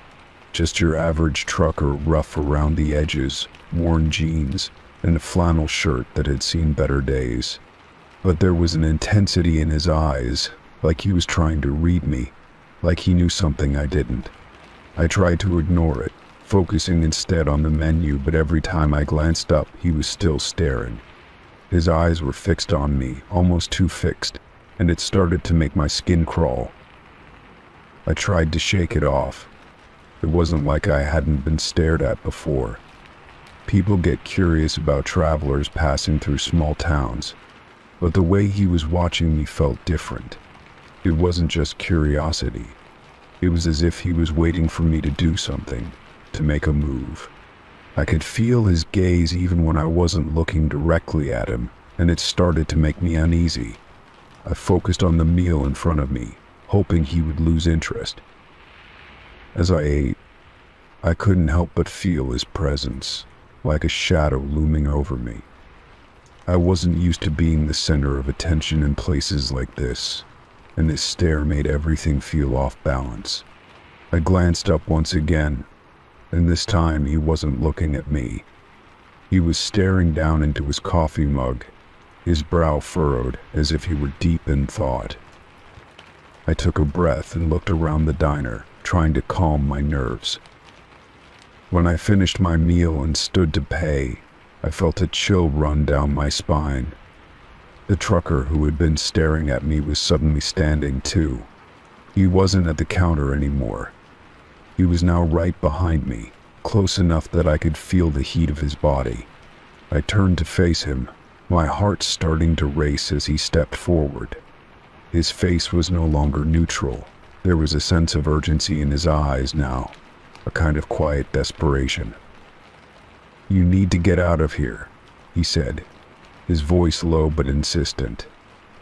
just your average trucker, rough around the edges, worn jeans, and a flannel shirt that had seen better days. But there was an intensity in his eyes, like he was trying to read me, like he knew something I didn't. I tried to ignore it, focusing instead on the menu, but every time I glanced up, he was still staring. His eyes were fixed on me, almost too fixed, and it started to make my skin crawl. I tried to shake it off. It wasn't like I hadn't been stared at before. People get curious about travelers passing through small towns, but the way he was watching me felt different. It wasn't just curiosity. It was as if he was waiting for me to do something, to make a move. I could feel his gaze even when I wasn't looking directly at him, and it started to make me uneasy. I focused on the meal in front of me, hoping he would lose interest. As I ate, I couldn't help but feel his presence, like a shadow looming over me. I wasn't used to being the center of attention in places like this, and his stare made everything feel off balance. I glanced up once again, and this time he wasn't looking at me. He was staring down into his coffee mug, his brow furrowed as if he were deep in thought. I took a breath and looked around the diner, trying to calm my nerves. When I finished my meal and stood to pay, I felt a chill run down my spine. The trucker who had been staring at me was suddenly standing too, He wasn't at the counter anymore. He was now right behind me, close enough that I could feel the heat of his body. I turned to face him, my heart starting to race as he stepped forward. His face was no longer neutral. There was a sense of urgency in his eyes now, a kind of quiet desperation. "You need to get out of here," he said, his voice low but insistent.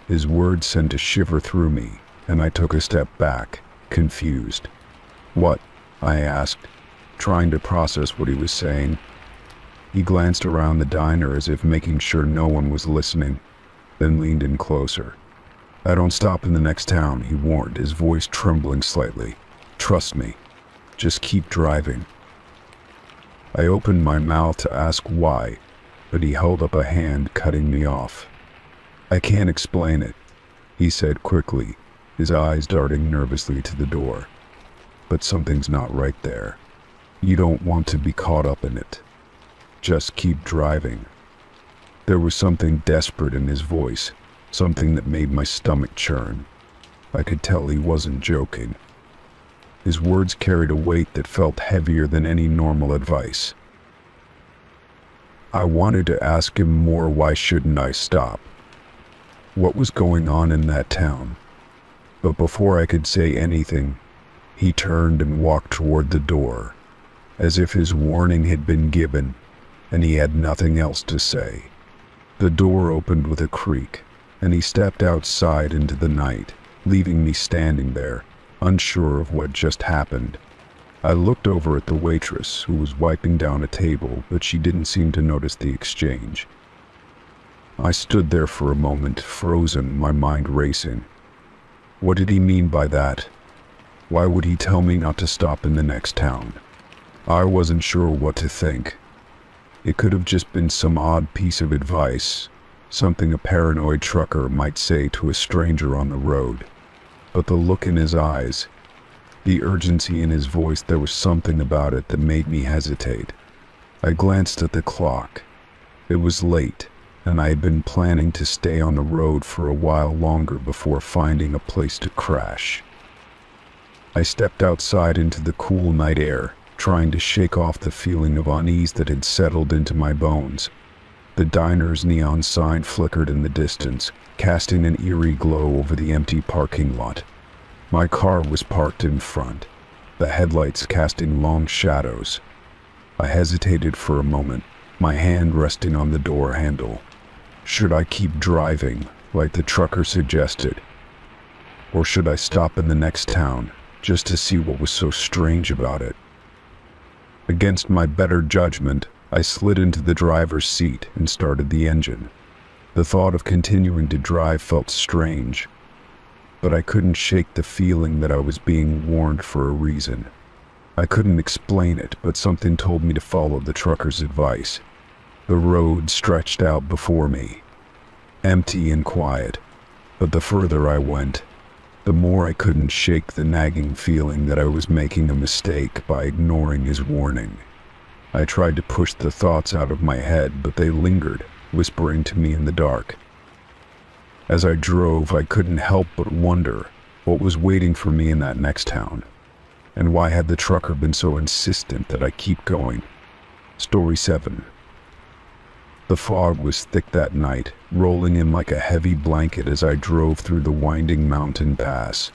His words sent a shiver through me, and I took a step back, confused. "What?" I asked, trying to process what he was saying. He glanced around the diner as if making sure no one was listening, then leaned in closer. "I don't stop in the next town," he warned, his voice trembling slightly. "Trust me. Just keep driving." I opened my mouth to ask why, but he held up a hand, cutting me off. "I can't explain it," he said quickly, his eyes darting nervously to the door. "But something's not right there. You don't want to be caught up in it. Just keep driving." There was something desperate in his voice, something that made my stomach churn. I could tell he wasn't joking. His words carried a weight that felt heavier than any normal advice. I wanted to ask him more. Why shouldn't I stop? What was going on in that town? But before I could say anything, he turned and walked toward the door, as if his warning had been given, and he had nothing else to say. The door opened with a creak, and he stepped outside into the night, leaving me standing there, unsure of what just happened. I looked over at the waitress, who was wiping down a table, but she didn't seem to notice the exchange. I stood there for a moment, frozen, my mind racing. What did he mean by that? Why would he tell me not to stop in the next town? I wasn't sure what to think. It could have just been some odd piece of advice, something a paranoid trucker might say to a stranger on the road. But the look in his eyes, the urgency in his voice, there was something about it that made me hesitate. I glanced at the clock. It was late, and I had been planning to stay on the road for a while longer before finding a place to crash. I stepped outside into the cool night air, trying to shake off the feeling of unease that had settled into my bones. The diner's neon sign flickered in the distance, casting an eerie glow over the empty parking lot. My car was parked in front, the headlights casting long shadows. I hesitated for a moment, my hand resting on the door handle. Should I keep driving, like the trucker suggested? Or should I stop in the next town, just to see what was so strange about it? Against my better judgment, I slid into the driver's seat and started the engine. The thought of continuing to drive felt strange, but I couldn't shake the feeling that I was being warned for a reason. I couldn't explain it, but something told me to follow the trucker's advice. The road stretched out before me, empty and quiet, but the further I went, the more I couldn't shake the nagging feeling that I was making a mistake by ignoring his warning. I tried to push the thoughts out of my head, but they lingered, whispering to me in the dark. As I drove, I couldn't help but wonder what was waiting for me in that next town, and why had the trucker been so insistent that I keep going. Story 7. The fog was thick that night, rolling in like a heavy blanket as I drove through the winding mountain pass.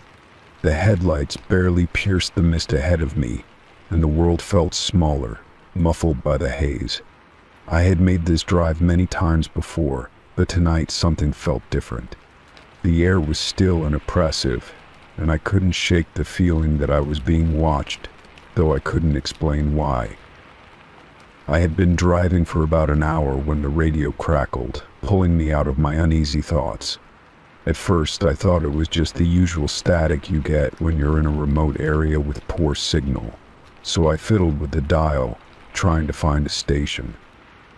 The headlights barely pierced the mist ahead of me, and the world felt smaller, muffled by the haze. I had made this drive many times before, but tonight something felt different. The air was still and oppressive, and I couldn't shake the feeling that I was being watched, though I couldn't explain why. I had been driving for about an hour when the radio crackled, pulling me out of my uneasy thoughts. At first, I thought it was just the usual static you get when you're in a remote area with poor signal, so I fiddled with the dial, trying to find a station.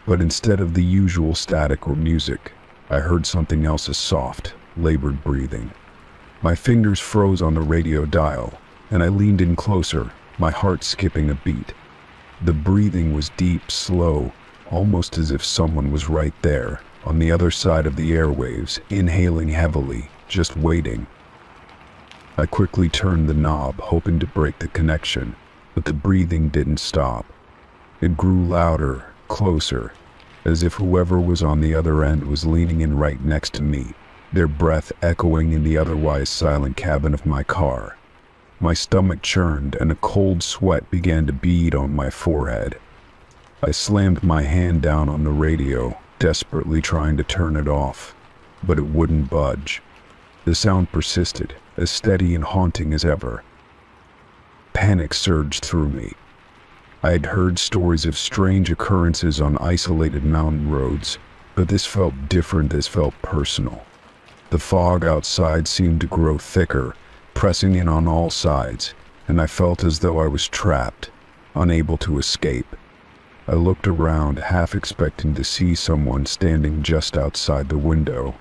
But instead of the usual static or music, I heard something else, a soft, labored breathing. My fingers froze on the radio dial, and I leaned in closer, my heart skipping a beat. The breathing was deep, slow, almost as if someone was right there, on the other side of the airwaves, inhaling heavily, just waiting. I quickly turned the knob, hoping to break the connection, but the breathing didn't stop. It grew louder, closer, as if whoever was on the other end was leaning in right next to me, their breath echoing in the otherwise silent cabin of my car. My stomach churned and a cold sweat began to bead on my forehead. I slammed my hand down on the radio, desperately trying to turn it off, but it wouldn't budge. The sound persisted, as steady and haunting as ever. Panic surged through me. I had heard stories of strange occurrences on isolated mountain roads, but this felt different. This felt personal. The fog outside seemed to grow thicker, pressing in on all sides, and I felt as though I was trapped, unable to escape. I looked around, half expecting to see someone standing just outside the window,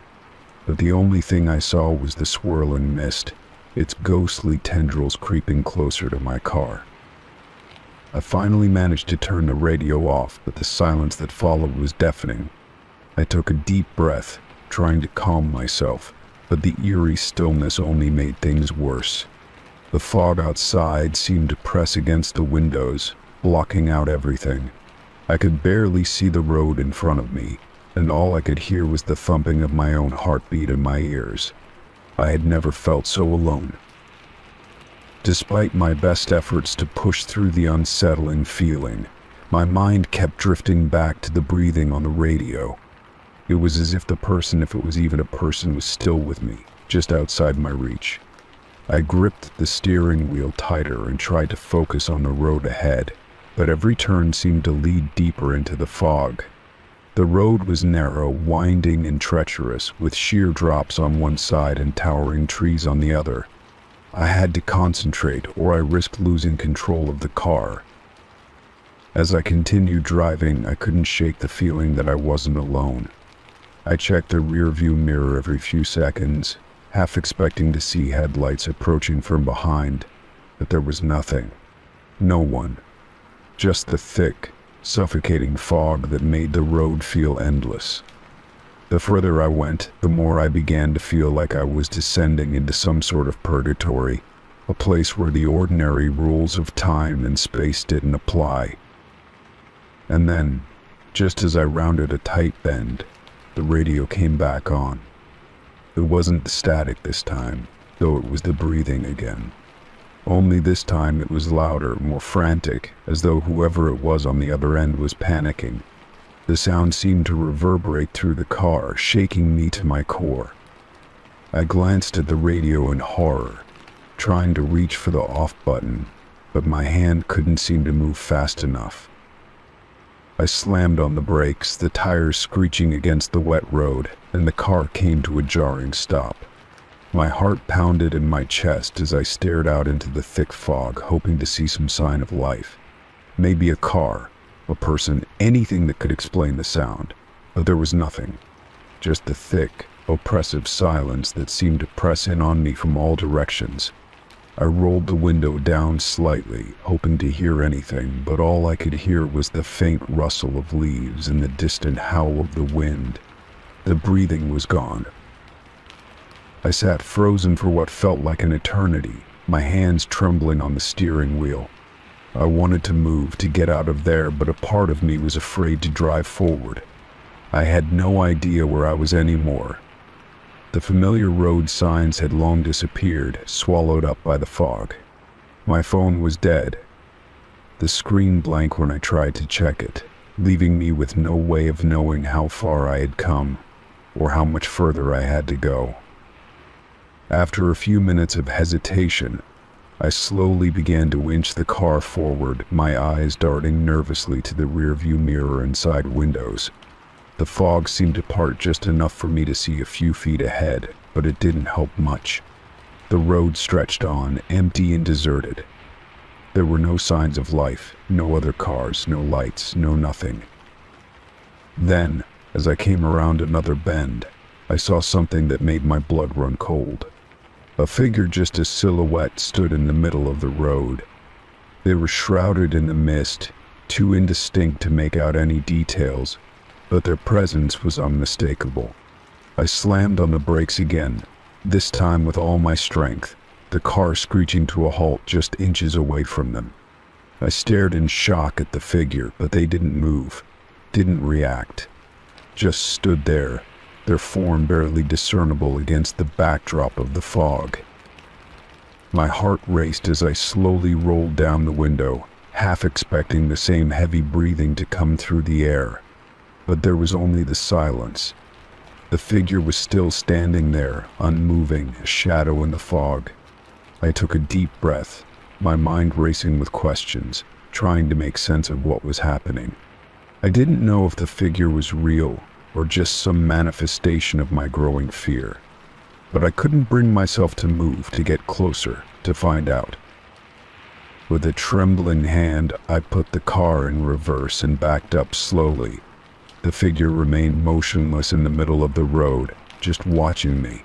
but the only thing I saw was the swirling mist, its ghostly tendrils creeping closer to my car. I finally managed to turn the radio off, but the silence that followed was deafening. I took a deep breath, trying to calm myself, but the eerie stillness only made things worse. The fog outside seemed to press against the windows, blocking out everything. I could barely see the road in front of me, and all I could hear was the thumping of my own heartbeat in my ears. I had never felt so alone. Despite my best efforts to push through the unsettling feeling, my mind kept drifting back to the breathing on the radio. It was as if the person, if it was even a person, was still with me, just outside my reach. I gripped the steering wheel tighter and tried to focus on the road ahead, but every turn seemed to lead deeper into the fog. The road was narrow, winding and treacherous, with sheer drops on one side and towering trees on the other. I had to concentrate, or I risked losing control of the car. As I continued driving, I couldn't shake the feeling that I wasn't alone. I checked the rearview mirror every few seconds, half expecting to see headlights approaching from behind, but there was nothing. No one. Just the thick, suffocating fog that made the road feel endless. The further I went, the more I began to feel like I was descending into some sort of purgatory, a place where the ordinary rules of time and space didn't apply. And then, just as I rounded a tight bend, the radio came back on. It wasn't the static this time, though it was the breathing again. Only this time it was louder, more frantic, as though whoever it was on the other end was panicking. The sound seemed to reverberate through the car, shaking me to my core. I glanced at the radio in horror, trying to reach for the off button, but my hand couldn't seem to move fast enough. I slammed on the brakes, the tires screeching against the wet road, and the car came to a jarring stop. My heart pounded in my chest as I stared out into the thick fog, hoping to see some sign of life. Maybe a car, a person, anything that could explain the sound, but there was nothing. Just the thick, oppressive silence that seemed to press in on me from all directions. I rolled the window down slightly, hoping to hear anything, but all I could hear was the faint rustle of leaves and the distant howl of the wind. The breathing was gone. I sat frozen for what felt like an eternity, my hands trembling on the steering wheel. I wanted to move, to get out of there, but a part of me was afraid to drive forward. I had no idea where I was anymore. The familiar road signs had long disappeared, swallowed up by the fog. My phone was dead, the screen blank when I tried to check it, leaving me with no way of knowing how far I had come, or how much further I had to go. After a few minutes of hesitation, I slowly began to inch the car forward, my eyes darting nervously to the rearview mirror and side windows. The fog seemed to part just enough for me to see a few feet ahead, but it didn't help much. The road stretched on, empty and deserted. There were no signs of life, no other cars, no lights, no nothing. Then, as I came around another bend, I saw something that made my blood run cold. A figure, just a silhouette, stood in the middle of the road. They were shrouded in the mist, too indistinct to make out any details, but their presence was unmistakable. I slammed on the brakes again, this time with all my strength, the car screeching to a halt just inches away from them. I stared in shock at the figure, but they didn't move, didn't react, just stood there, their form barely discernible against the backdrop of the fog. My heart raced as I slowly rolled down the window, half expecting the same heavy breathing to come through the air. But there was only the silence. The figure was still standing there, unmoving, a shadow in the fog. I took a deep breath, my mind racing with questions, trying to make sense of what was happening. I didn't know if the figure was real or just some manifestation of my growing fear. But I couldn't bring myself to move, to get closer, to find out. With a trembling hand, I put the car in reverse and backed up slowly. The figure remained motionless in the middle of the road, just watching me.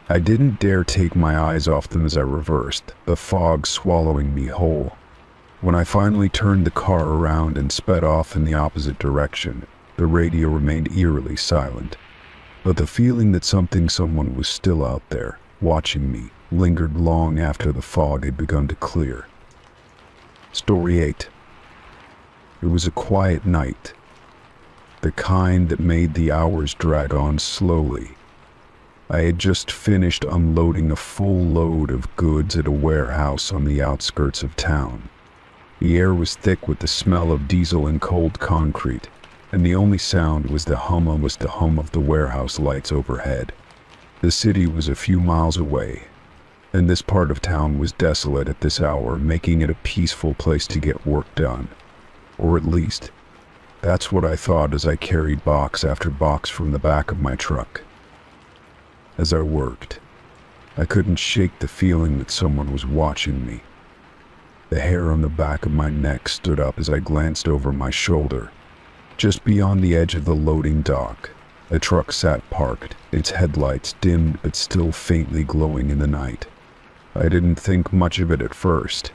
I didn't dare take my eyes off them as I reversed, the fog swallowing me whole. When I finally turned the car around and sped off in the opposite direction, the radio remained eerily silent. But the feeling that someone was still out there, watching me, lingered long after the fog had begun to clear. Story 8. It was a quiet night. The kind that made the hours drag on slowly. I had just finished unloading a full load of goods at a warehouse on the outskirts of town. The air was thick with the smell of diesel and cold concrete, and the only sound was the hum of the warehouse lights overhead. The city was a few miles away, and this part of town was desolate at this hour, making it a peaceful place to get work done. Or at least, that's what I thought as I carried box after box from the back of my truck. As I worked, I couldn't shake the feeling that someone was watching me. The hair on the back of my neck stood up as I glanced over my shoulder. Just beyond the edge of the loading dock, a truck sat parked, its headlights dimmed but still faintly glowing in the night. I didn't think much of it at first.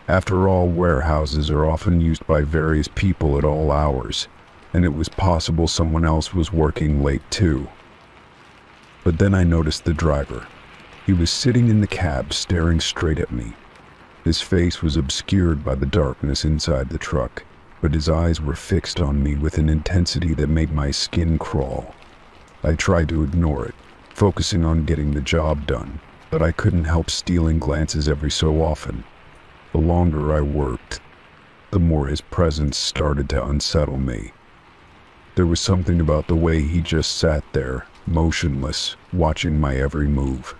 After all, warehouses are often used by various people at all hours, and it was possible someone else was working late too. But then I noticed the driver. He was sitting in the cab staring straight at me. His face was obscured by the darkness inside the truck, but his eyes were fixed on me with an intensity that made my skin crawl. I tried to ignore it, focusing on getting the job done, but I couldn't help stealing glances every so often. The longer I worked, the more his presence started to unsettle me. There was something about the way he just sat there, motionless, watching my every move.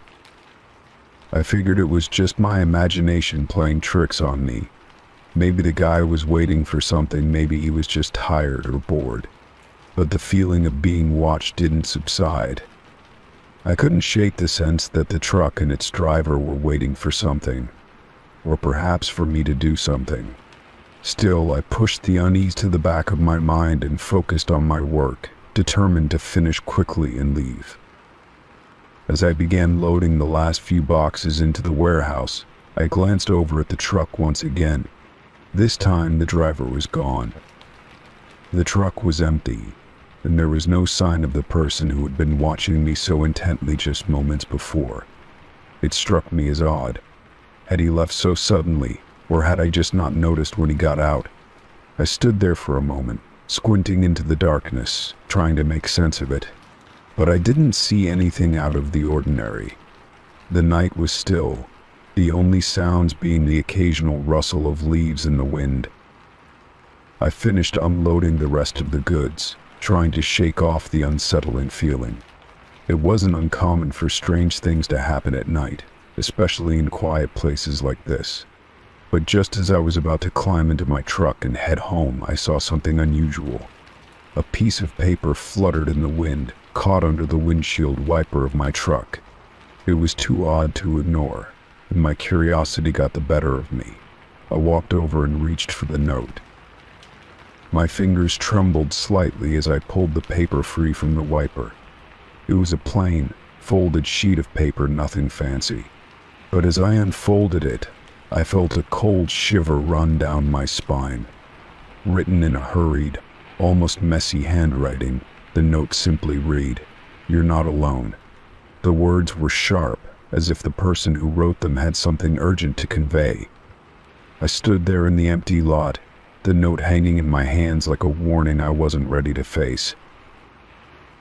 I figured it was just my imagination playing tricks on me. Maybe the guy was waiting for something, maybe he was just tired or bored. But the feeling of being watched didn't subside. I couldn't shake the sense that the truck and its driver were waiting for something, or perhaps for me to do something. Still, I pushed the unease to the back of my mind and focused on my work, determined to finish quickly and leave. As I began loading the last few boxes into the warehouse, I glanced over at the truck once again. This time the driver was gone. The truck was empty, and there was no sign of the person who had been watching me so intently just moments before. It struck me as odd. Had he left so suddenly, or had I just not noticed when he got out? I stood there for a moment, squinting into the darkness, trying to make sense of it. But I didn't see anything out of the ordinary. The night was still, the only sounds being the occasional rustle of leaves in the wind. I finished unloading the rest of the goods, trying to shake off the unsettling feeling. It wasn't uncommon for strange things to happen at night, especially in quiet places like this. But just as I was about to climb into my truck and head home, I saw something unusual. A piece of paper fluttered in the wind, caught under the windshield wiper of my truck. It was too odd to ignore, and my curiosity got the better of me. I walked over and reached for the note. My fingers trembled slightly as I pulled the paper free from the wiper. It was a plain, folded sheet of paper, nothing fancy. But as I unfolded it, I felt a cold shiver run down my spine. Written in a hurried, almost messy handwriting, the note simply read, "You're not alone." The words were sharp, as if the person who wrote them had something urgent to convey. I stood there in the empty lot, the note hanging in my hands like a warning I wasn't ready to face.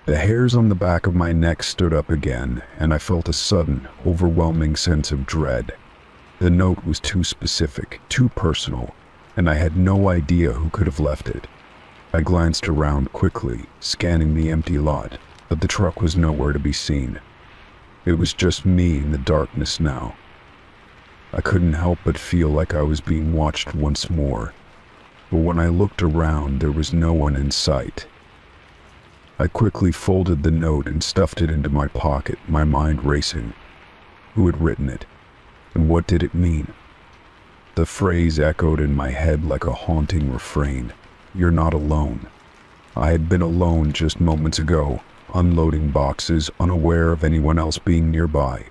The hairs on the back of my neck stood up again, and I felt a sudden, overwhelming sense of dread. The note was too specific, too personal, and I had no idea who could have left it. I glanced around quickly, scanning the empty lot, but the truck was nowhere to be seen. It was just me in the darkness now. I couldn't help but feel like I was being watched once more, but when I looked around, there was no one in sight. I quickly folded the note and stuffed it into my pocket, my mind racing. Who had written it? And what did it mean? The phrase echoed in my head like a haunting refrain. You're not alone. I had been alone just moments ago, unloading boxes, unaware of anyone else being nearby.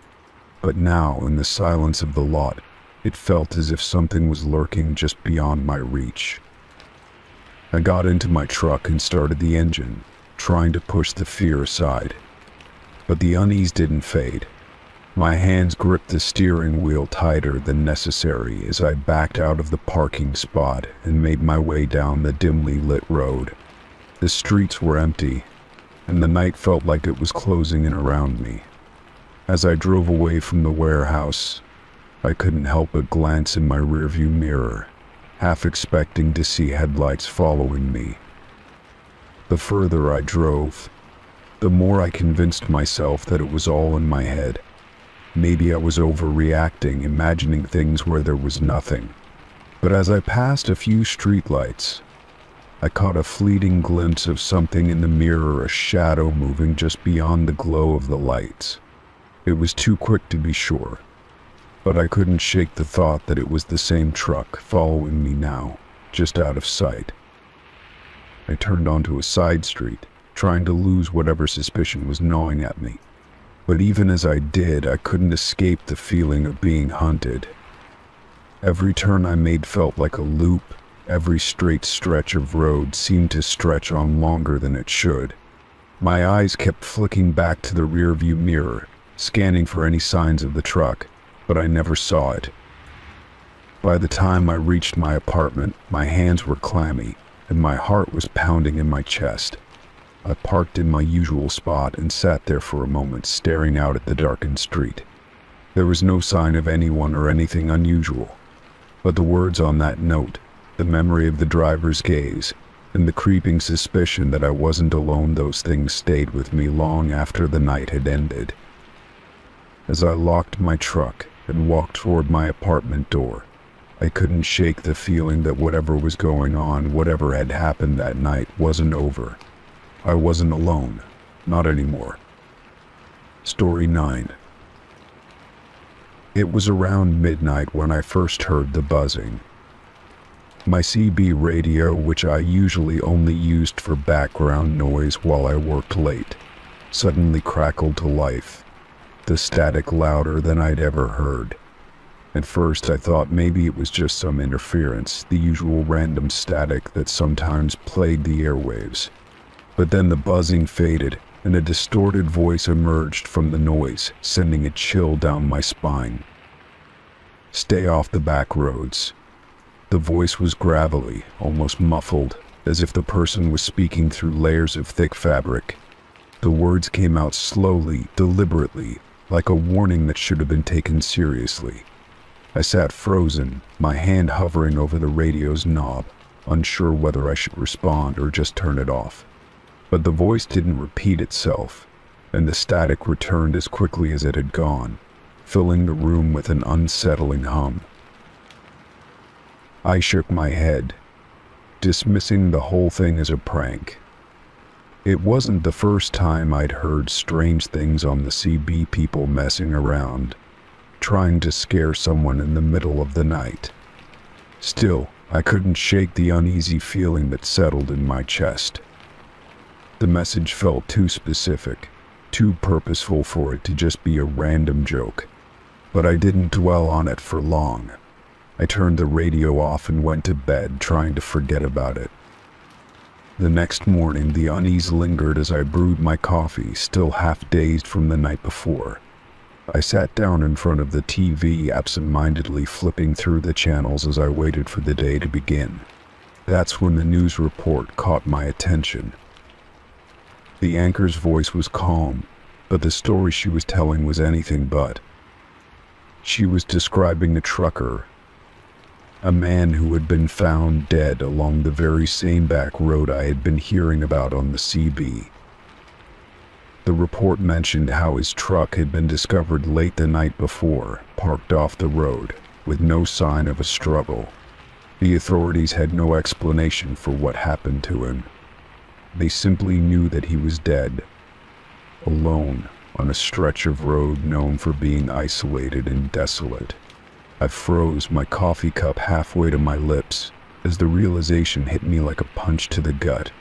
But now, in the silence of the lot, it felt as if something was lurking just beyond my reach. I got into my truck and started the engine, trying to push the fear aside. But the unease didn't fade. My hands gripped the steering wheel tighter than necessary as I backed out of the parking spot and made my way down the dimly lit road. The streets were empty, and the night felt like it was closing in around me. As I drove away from the warehouse, I couldn't help but glance in my rearview mirror, half expecting to see headlights following me. The further I drove, the more I convinced myself that it was all in my head. Maybe I was overreacting, imagining things where there was nothing. But as I passed a few streetlights, I caught a fleeting glimpse of something in the mirror, a shadow moving just beyond the glow of the lights. It was too quick to be sure, but I couldn't shake the thought that it was the same truck following me now, just out of sight. I turned onto a side street, trying to lose whatever suspicion was gnawing at me. But even as I did, I couldn't escape the feeling of being hunted. Every turn I made felt like a loop. Every straight stretch of road seemed to stretch on longer than it should. My eyes kept flicking back to the rearview mirror, scanning for any signs of the truck, but I never saw it. By the time I reached my apartment, my hands were clammy, and my heart was pounding in my chest. I parked in my usual spot and sat there for a moment, staring out at the darkened street. There was no sign of anyone or anything unusual, but the words on that note, the memory of the driver's gaze, and the creeping suspicion that I wasn't alone, those things stayed with me long after the night had ended. As I locked my truck and walked toward my apartment door, I couldn't shake the feeling that whatever was going on, whatever had happened that night, wasn't over. I wasn't alone. Not anymore. Story 9. It was around midnight when I first heard the buzzing. My CB radio, which I usually only used for background noise while I worked late, suddenly crackled to life, the static louder than I'd ever heard. At first I thought maybe it was just some interference, the usual random static that sometimes plagued the airwaves. But then the buzzing faded, and a distorted voice emerged from the noise, sending a chill down my spine. Stay off the back roads. The voice was gravelly, almost muffled, as if the person was speaking through layers of thick fabric. The words came out slowly, deliberately, like a warning that should have been taken seriously. I sat frozen, my hand hovering over the radio's knob, unsure whether I should respond or just turn it off. But the voice didn't repeat itself, and the static returned as quickly as it had gone, filling the room with an unsettling hum. I shook my head, dismissing the whole thing as a prank. It wasn't the first time I'd heard strange things on the CB, people messing around, trying to scare someone in the middle of the night. Still, I couldn't shake the uneasy feeling that settled in my chest. The message felt too specific, too purposeful for it to just be a random joke. But I didn't dwell on it for long. I turned the radio off and went to bed, trying to forget about it. The next morning, the unease lingered as I brewed my coffee, still half dazed from the night before. I sat down in front of the TV, absent-mindedly flipping through the channels as I waited for the day to begin. That's when the news report caught my attention. The anchor's voice was calm, but the story she was telling was anything but. She was describing a trucker, a man who had been found dead along the very same back road I had been hearing about on the CB. The report mentioned how his truck had been discovered late the night before, parked off the road, with no sign of a struggle. The authorities had no explanation for what happened to him. They simply knew that he was dead, alone, on a stretch of road known for being isolated and desolate. I froze, my coffee cup halfway to my lips, as the realization hit me like a punch to the gut.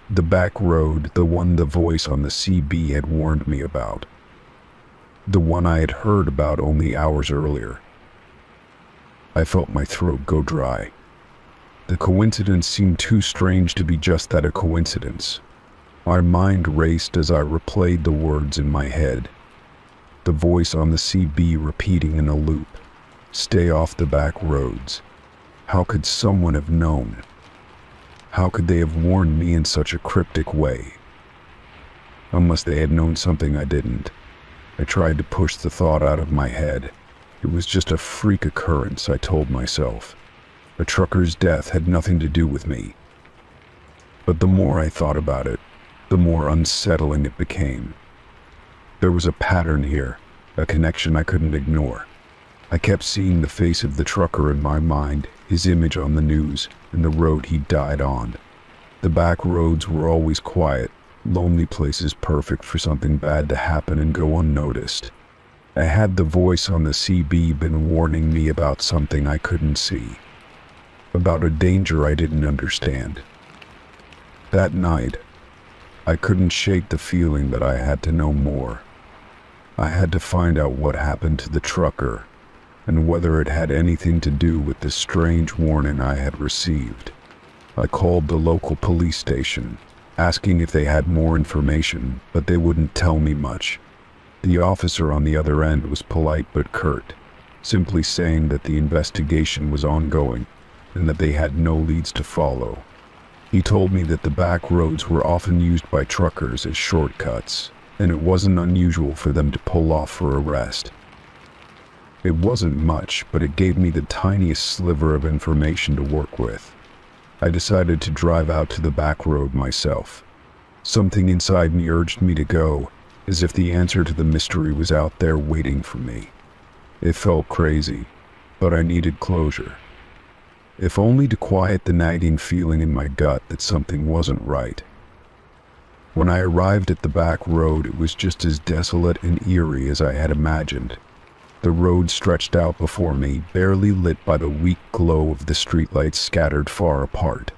The back road, the one the voice on the CB had warned me about. The one I had heard about only hours earlier. I felt my throat go dry. The coincidence seemed too strange to be just that, a coincidence. My mind raced as I replayed the words in my head. The voice on the CB repeating in a loop, "Stay off the back roads." How could someone have known? How could they have warned me in such a cryptic way? Unless they had known something I didn't. I tried to push the thought out of my head. It was just a freak occurrence, I told myself. A trucker's death had nothing to do with me. But the more I thought about it, the more unsettling it became. There was a pattern here, a connection I couldn't ignore. I kept seeing the face of the trucker in my mind, his image on the news, and the road he died on. The back roads were always quiet, lonely places perfect for something bad to happen and go unnoticed. I had the voice on the CB been warning me about something I couldn't see, about a danger I didn't understand. That night, I couldn't shake the feeling that I had to know more. I had to find out what happened to the trucker, and whether it had anything to do with the strange warning I had received. I called the local police station, asking if they had more information, but they wouldn't tell me much. The officer on the other end was polite but curt, simply saying that the investigation was ongoing and that they had no leads to follow. He told me that the back roads were often used by truckers as shortcuts, and it wasn't unusual for them to pull off for a rest. It wasn't much, but it gave me the tiniest sliver of information to work with. I decided to drive out to the back road myself. Something inside me urged me to go, as if the answer to the mystery was out there waiting for me. It felt crazy, but I needed closure. If only to quiet the nagging feeling in my gut that something wasn't right. When I arrived at the back road, it was just as desolate and eerie as I had imagined. The road stretched out before me, barely lit by the weak glow of the streetlights scattered far apart.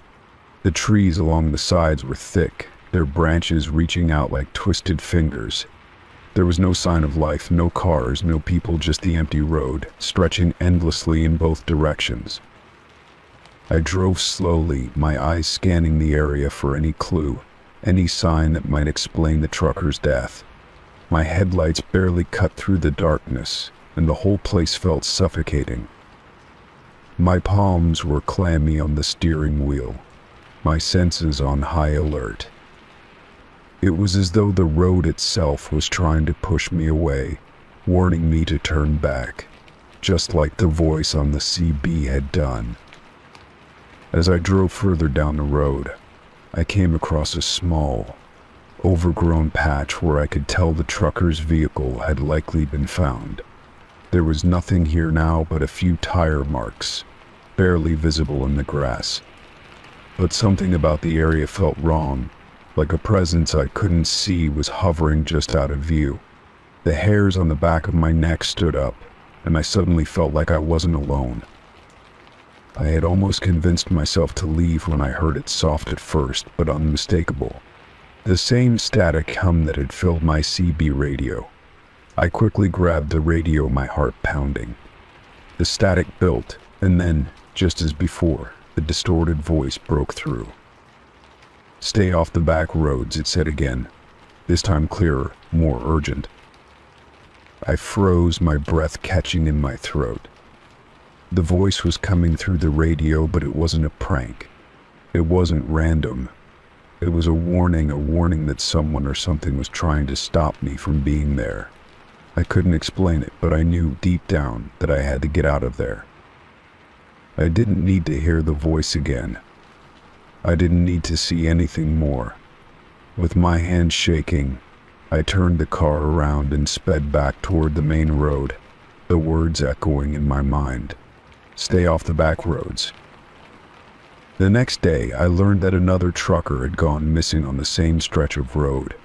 The trees along the sides were thick, their branches reaching out like twisted fingers. There was no sign of life, no cars, no people, just the empty road, stretching endlessly in both directions. I drove slowly, my eyes scanning the area for any clue, any sign that might explain the trucker's death. My headlights barely cut through the darkness, and the whole place felt suffocating. My palms were clammy on the steering wheel, my senses on high alert. It was as though the road itself was trying to push me away, warning me to turn back, just like the voice on the CB had done. As I drove further down the road, I came across a small, overgrown patch where I could tell the trucker's vehicle had likely been found. There was nothing here now but a few tire marks, barely visible in the grass. But something about the area felt wrong, like a presence I couldn't see was hovering just out of view. The hairs on the back of my neck stood up, and I suddenly felt like I wasn't alone. I had almost convinced myself to leave when I heard it, soft at first, but unmistakable. The same static hum that had filled my CB radio. I quickly grabbed the radio, my heart pounding. The static built, and then, just as before, the distorted voice broke through. "Stay off the back roads," it said again, this time clearer, more urgent. I froze, my breath catching in my throat. The voice was coming through the radio, but it wasn't a prank. It wasn't random. It was a warning that someone or something was trying to stop me from being there. I couldn't explain it, but I knew deep down that I had to get out of there. I didn't need to hear the voice again. I didn't need to see anything more. With my hands shaking, I turned the car around and sped back toward the main road, the words echoing in my mind. Stay off the back roads. The next day, I learned that another trucker had gone missing on the same stretch of road.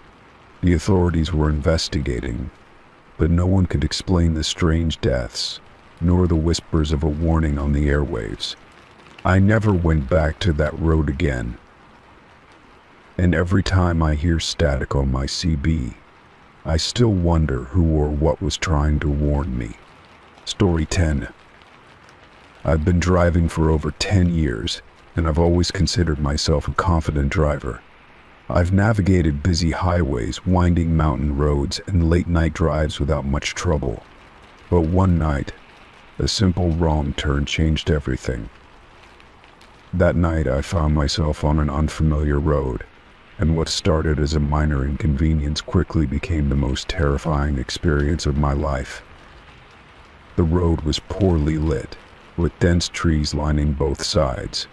The authorities were investigating, but no one could explain the strange deaths, nor the whispers of a warning on the airwaves. I never went back to that road again. And every time I hear static on my CB, I still wonder who or what was trying to warn me. Story 10. I've been driving for over 10 years, and I've always considered myself a confident driver. I've navigated busy highways, winding mountain roads, and late-night drives without much trouble. But one night, a simple wrong turn changed everything. That night, I found myself on an unfamiliar road, and what started as a minor inconvenience quickly became the most terrifying experience of my life. The road was poorly lit, with dense trees lining both sides.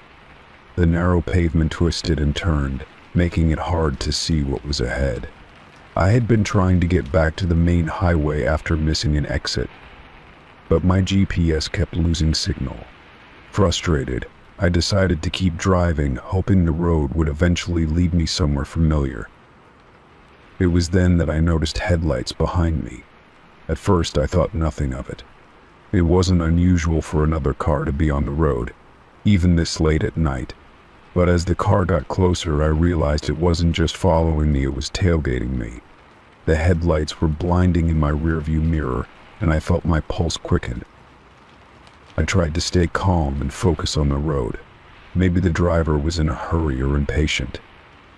The narrow pavement twisted and turned, making it hard to see what was ahead. I had been trying to get back to the main highway after missing an exit, but my GPS kept losing signal. Frustrated, I decided to keep driving, hoping the road would eventually lead me somewhere familiar. It was then that I noticed headlights behind me. At first, I thought nothing of it. It wasn't unusual for another car to be on the road, even this late at night. But as the car got closer, I realized it wasn't just following me, it was tailgating me. The headlights were blinding in my rearview mirror, and I felt my pulse quicken. I tried to stay calm and focus on the road. Maybe the driver was in a hurry or impatient.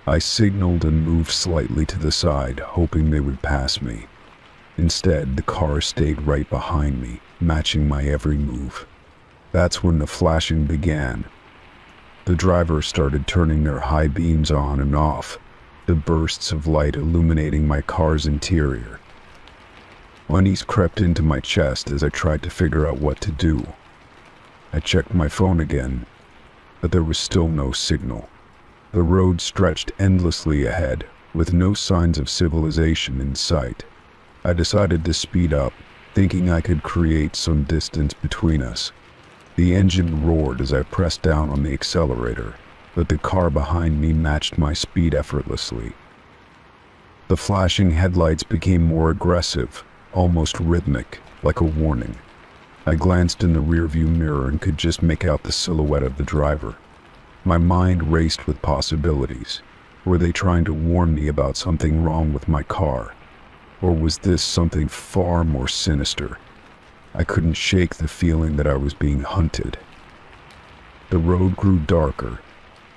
I signaled and moved slightly to the side, hoping they would pass me. Instead, the car stayed right behind me, matching my every move. That's when the flashing began. The driver started turning their high beams on and off, the bursts of light illuminating my car's interior. Unease crept into my chest as I tried to figure out what to do. I checked my phone again, but there was still no signal. The road stretched endlessly ahead, with no signs of civilization in sight. I decided to speed up, thinking I could create some distance between us. The engine roared as I pressed down on the accelerator, but the car behind me matched my speed effortlessly. The flashing headlights became more aggressive, almost rhythmic, like a warning. I glanced in the rearview mirror and could just make out the silhouette of the driver. My mind raced with possibilities. Were they trying to warn me about something wrong with my car? Or was this something far more sinister? I couldn't shake the feeling that I was being hunted. The road grew darker,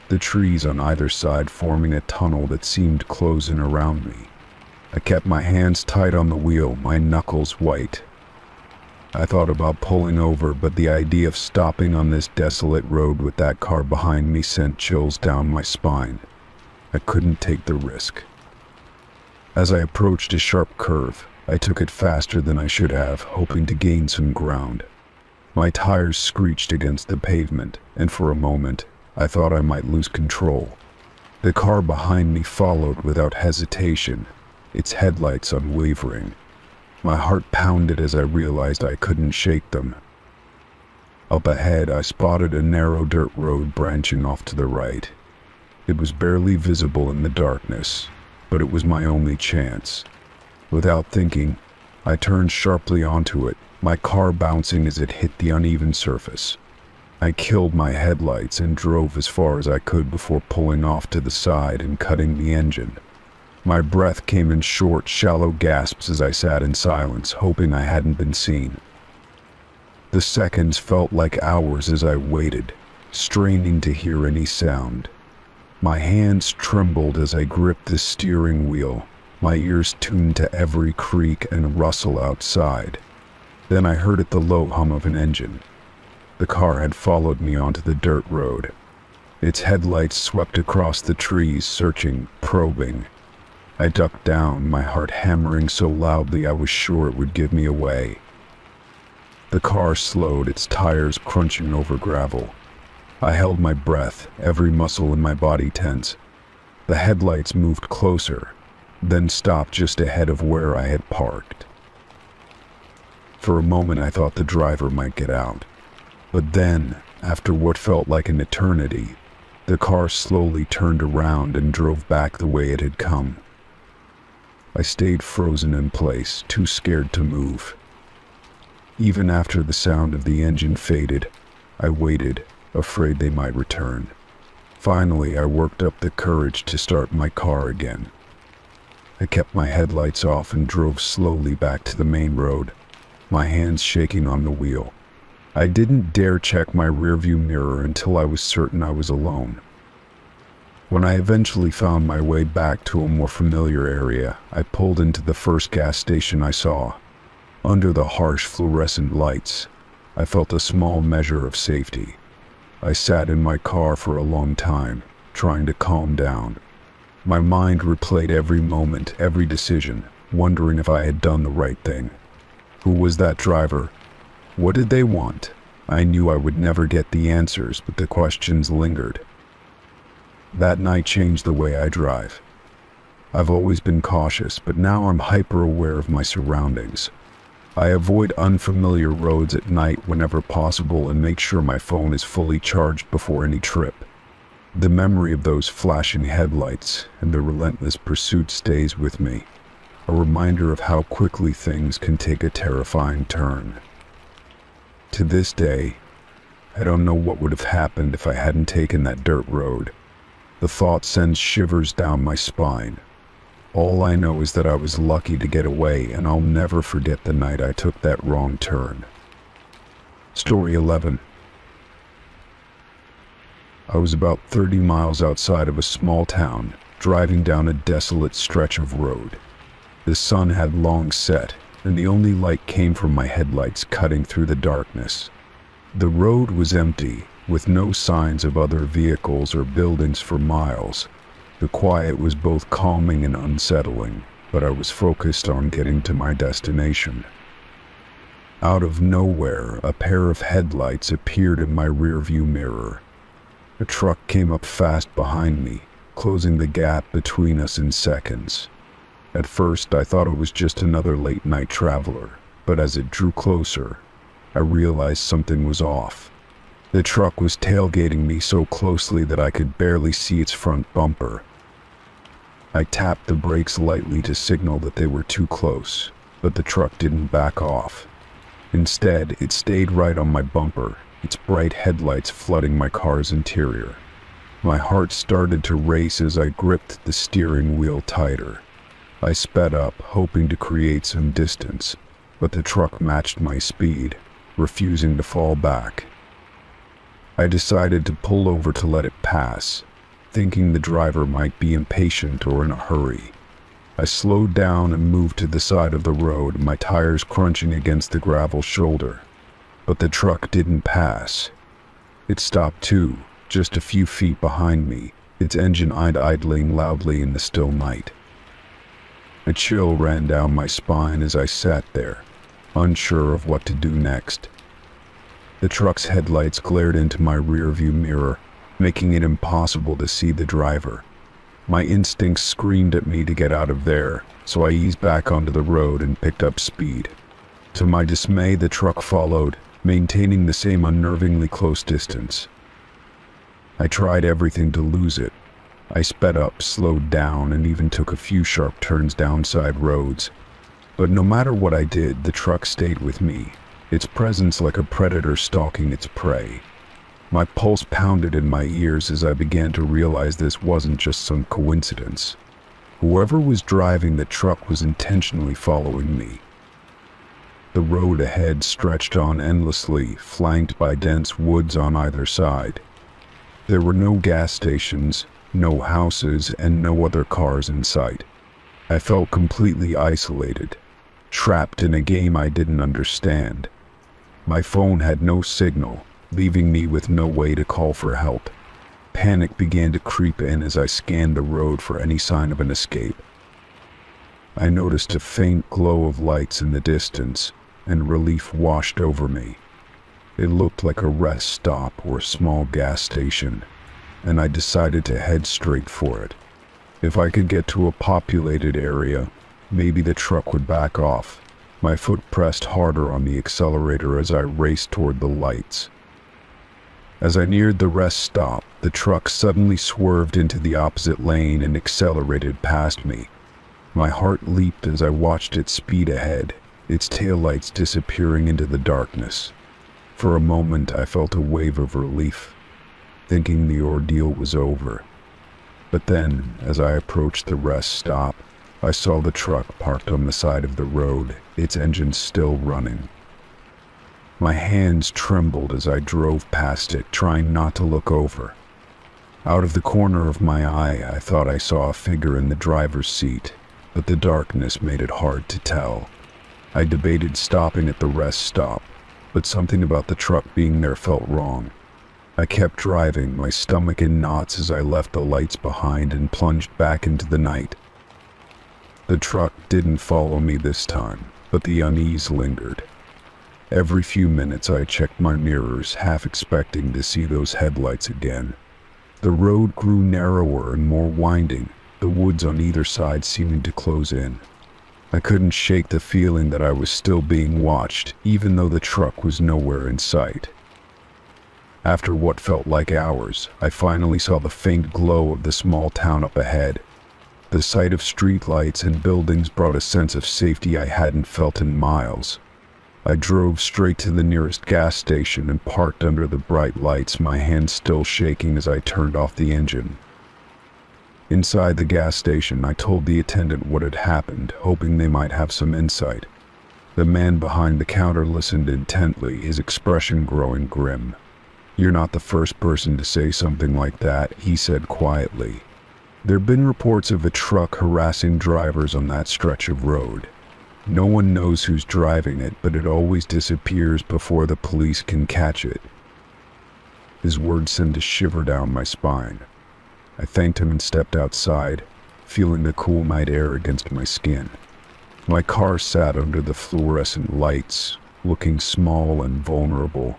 the trees on either side forming a tunnel that seemed closing around me. I kept my hands tight on the wheel, my knuckles white. I thought about pulling over, but the idea of stopping on this desolate road with that car behind me sent chills down my spine. I couldn't take the risk. As I approached a sharp curve, I took it faster than I should have, hoping to gain some ground. My tires screeched against the pavement, and for a moment, I thought I might lose control. The car behind me followed without hesitation, its headlights unwavering. My heart pounded as I realized I couldn't shake them. Up ahead, I spotted a narrow dirt road branching off to the right. It was barely visible in the darkness, but it was my only chance. Without thinking, I turned sharply onto it, my car bouncing as it hit the uneven surface. I killed my headlights and drove as far as I could before pulling off to the side and cutting the engine. My breath came in short, shallow gasps as I sat in silence, hoping I hadn't been seen. The seconds felt like hours as I waited, straining to hear any sound. My hands trembled as I gripped the steering wheel, my ears tuned to every creak and rustle outside. Then I heard the low hum of an engine. The car had followed me onto the dirt road. Its headlights swept across the trees, searching, probing. I ducked down, my heart hammering so loudly I was sure it would give me away. The car slowed, its tires crunching over gravel. I held my breath, every muscle in my body tense. The headlights moved closer, then stopped just ahead of where I had parked. For a moment I thought the driver might get out. But then, after what felt like an eternity, the car slowly turned around and drove back the way it had come. I stayed frozen in place, too scared to move. Even after the sound of the engine faded, I waited, afraid they might return. Finally, I worked up the courage to start my car again. I kept my headlights off and drove slowly back to the main road, my hands shaking on the wheel. I didn't dare check my rearview mirror until I was certain I was alone. When I eventually found my way back to a more familiar area, I pulled into the first gas station I saw. Under the harsh fluorescent lights, I felt a small measure of safety. I sat in my car for a long time, trying to calm down. My mind replayed every moment, every decision, wondering if I had done the right thing. Who was that driver? What did they want? I knew I would never get the answers, but the questions lingered. That night changed the way I drive. I've always been cautious, but now I'm hyper-aware of my surroundings. I avoid unfamiliar roads at night whenever possible and make sure my phone is fully charged before any trip. The memory of those flashing headlights and the relentless pursuit stays with me, a reminder of how quickly things can take a terrifying turn. To this day, I don't know what would have happened if I hadn't taken that dirt road. The thought sends shivers down my spine. All I know is that I was lucky to get away, and I'll never forget the night I took that wrong turn. Story 11. I was about 30 miles outside of a small town, driving down a desolate stretch of road. The sun had long set, and the only light came from my headlights cutting through the darkness. The road was empty, with no signs of other vehicles or buildings for miles. The quiet was both calming and unsettling, but I was focused on getting to my destination. Out of nowhere, a pair of headlights appeared in my rearview mirror. A truck came up fast behind me, closing the gap between us in seconds. At first, I thought it was just another late-night traveler, but as it drew closer, I realized something was off. The truck was tailgating me so closely that I could barely see its front bumper. I tapped the brakes lightly to signal that they were too close, but the truck didn't back off. Instead, it stayed right on my bumper, its bright headlights flooding my car's interior. My heart started to race as I gripped the steering wheel tighter. I sped up, hoping to create some distance, but the truck matched my speed, refusing to fall back. I decided to pull over to let it pass, thinking the driver might be impatient or in a hurry. I slowed down and moved to the side of the road, my tires crunching against the gravel shoulder. But the truck didn't pass. It stopped too, just a few feet behind me, its engine idling loudly in the still night. A chill ran down my spine as I sat there, unsure of what to do next. The truck's headlights glared into my rearview mirror, making it impossible to see the driver. My instincts screamed at me to get out of there, so I eased back onto the road and picked up speed. To my dismay, the truck followed, maintaining the same unnervingly close distance. I tried everything to lose it. I sped up, slowed down, and even took a few sharp turns down side roads. But no matter what I did, the truck stayed with me, its presence like a predator stalking its prey. My pulse pounded in my ears as I began to realize this wasn't just some coincidence. Whoever was driving the truck was intentionally following me. The road ahead stretched on endlessly, flanked by dense woods on either side. There were no gas stations, no houses, and no other cars in sight. I felt completely isolated, trapped in a game I didn't understand. My phone had no signal, leaving me with no way to call for help. Panic began to creep in as I scanned the road for any sign of an escape. I noticed a faint glow of lights in the distance, and relief washed over me. It looked like a rest stop or a small gas station, and I decided to head straight for it. If I could get to a populated area, maybe the truck would back off. My foot pressed harder on the accelerator as I raced toward the lights. As I neared the rest stop, the truck suddenly swerved into the opposite lane and accelerated past me. My heart leaped as I watched it speed ahead, its taillights disappearing into the darkness. For a moment, I felt a wave of relief, thinking the ordeal was over. But then, as I approached the rest stop, I saw the truck parked on the side of the road, its engine still running. My hands trembled as I drove past it, trying not to look over. Out of the corner of my eye, I thought I saw a figure in the driver's seat, but the darkness made it hard to tell. I debated stopping at the rest stop, but something about the truck being there felt wrong. I kept driving, my stomach in knots as I left the lights behind and plunged back into the night. The truck didn't follow me this time, but the unease lingered. Every few minutes I checked my mirrors, half expecting to see those headlights again. The road grew narrower and more winding, the woods on either side seeming to close in. I couldn't shake the feeling that I was still being watched, even though the truck was nowhere in sight. After what felt like hours, I finally saw the faint glow of the small town up ahead. The sight of streetlights and buildings brought a sense of safety I hadn't felt in miles. I drove straight to the nearest gas station and parked under the bright lights, my hands still shaking as I turned off the engine. Inside the gas station, I told the attendant what had happened, hoping they might have some insight. The man behind the counter listened intently, his expression growing grim. "You're not the first person to say something like that," he said quietly. "There've been reports of a truck harassing drivers on that stretch of road. No one knows who's driving it, but it always disappears before the police can catch it." His words sent a shiver down my spine. I thanked him and stepped outside, feeling the cool night air against my skin. My car sat under the fluorescent lights, looking small and vulnerable.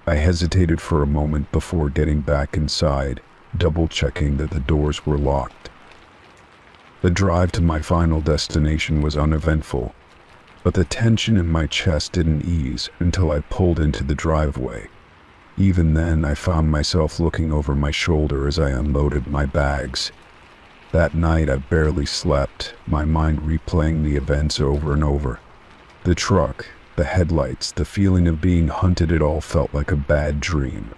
I hesitated for a moment before getting back inside, double-checking that the doors were locked. The drive to my final destination was uneventful, but the tension in my chest didn't ease until I pulled into the driveway. Even then, I found myself looking over my shoulder as I unloaded my bags. That night, I barely slept, my mind replaying the events over and over. The truck, the headlights, the feeling of being hunted, it all felt like a bad dream.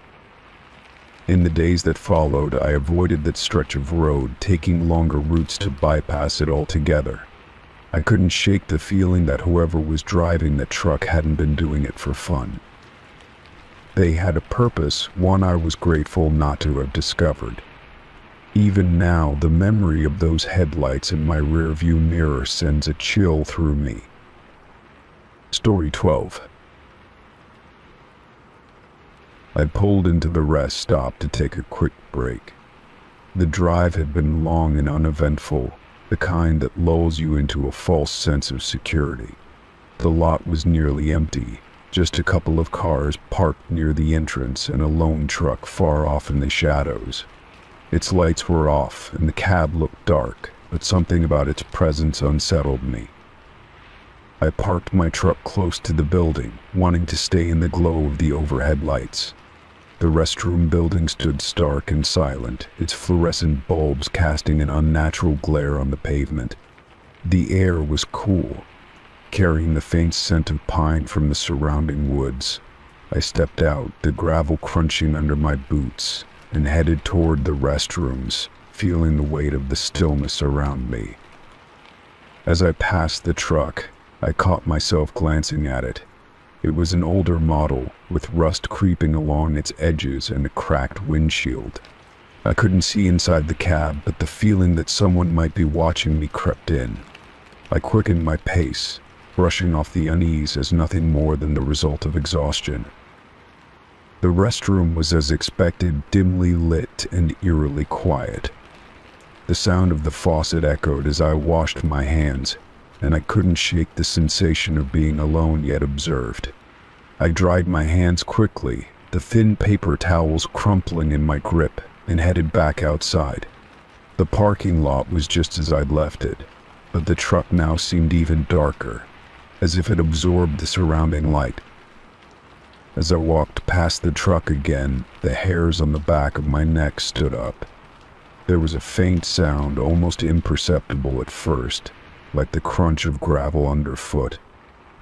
In the days that followed, I avoided that stretch of road, taking longer routes to bypass it altogether. I couldn't shake the feeling that whoever was driving the truck hadn't been doing it for fun. They had a purpose, one I was grateful not to have discovered. Even now, the memory of those headlights in my rearview mirror sends a chill through me. Story 12. I pulled into the rest stop to take a quick break. The drive had been long and uneventful, the kind that lulls you into a false sense of security. The lot was nearly empty, just a couple of cars parked near the entrance and a lone truck far off in the shadows. Its lights were off and the cab looked dark, but something about its presence unsettled me. I parked my truck close to the building, wanting to stay in the glow of the overhead lights. The restroom building stood stark and silent, its fluorescent bulbs casting an unnatural glare on the pavement. The air was cool, carrying the faint scent of pine from the surrounding woods. I stepped out, the gravel crunching under my boots, and headed toward the restrooms, feeling the weight of the stillness around me. As I passed the truck, I caught myself glancing at it. It was an older model, with rust creeping along its edges and a cracked windshield. I couldn't see inside the cab, but the feeling that someone might be watching me crept in. I quickened my pace, brushing off the unease as nothing more than the result of exhaustion. The restroom was as expected, dimly lit and eerily quiet. The sound of the faucet echoed as I washed my hands, and I couldn't shake the sensation of being alone yet observed. I dried my hands quickly, the thin paper towels crumpling in my grip, and headed back outside. The parking lot was just as I'd left it, but the truck now seemed even darker, as if it absorbed the surrounding light. As I walked past the truck again, the hairs on the back of my neck stood up. There was a faint sound, almost imperceptible at first, like the crunch of gravel underfoot.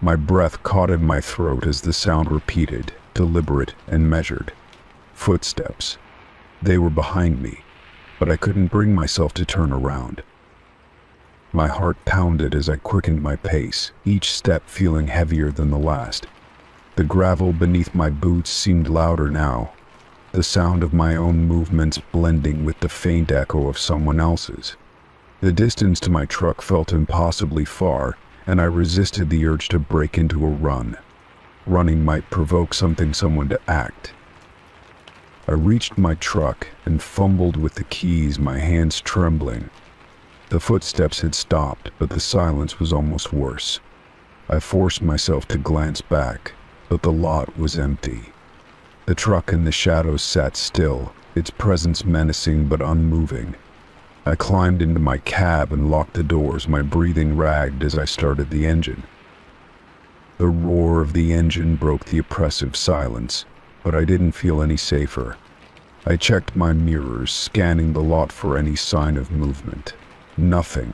My breath caught in my throat as the sound repeated, deliberate and measured. Footsteps. They were behind me, but I couldn't bring myself to turn around. My heart pounded as I quickened my pace, each step feeling heavier than the last. The gravel beneath my boots seemed louder now, the sound of my own movements blending with the faint echo of someone else's. The distance to my truck felt impossibly far, and I resisted the urge to break into a run. Running might provoke someone to act. I reached my truck and fumbled with the keys, my hands trembling. The footsteps had stopped, but the silence was almost worse. I forced myself to glance back, but the lot was empty. The truck in the shadows sat still, its presence menacing but unmoving. I climbed into my cab and locked the doors, my breathing ragged as I started the engine. The roar of the engine broke the oppressive silence, but I didn't feel any safer. I checked my mirrors, scanning the lot for any sign of movement. Nothing.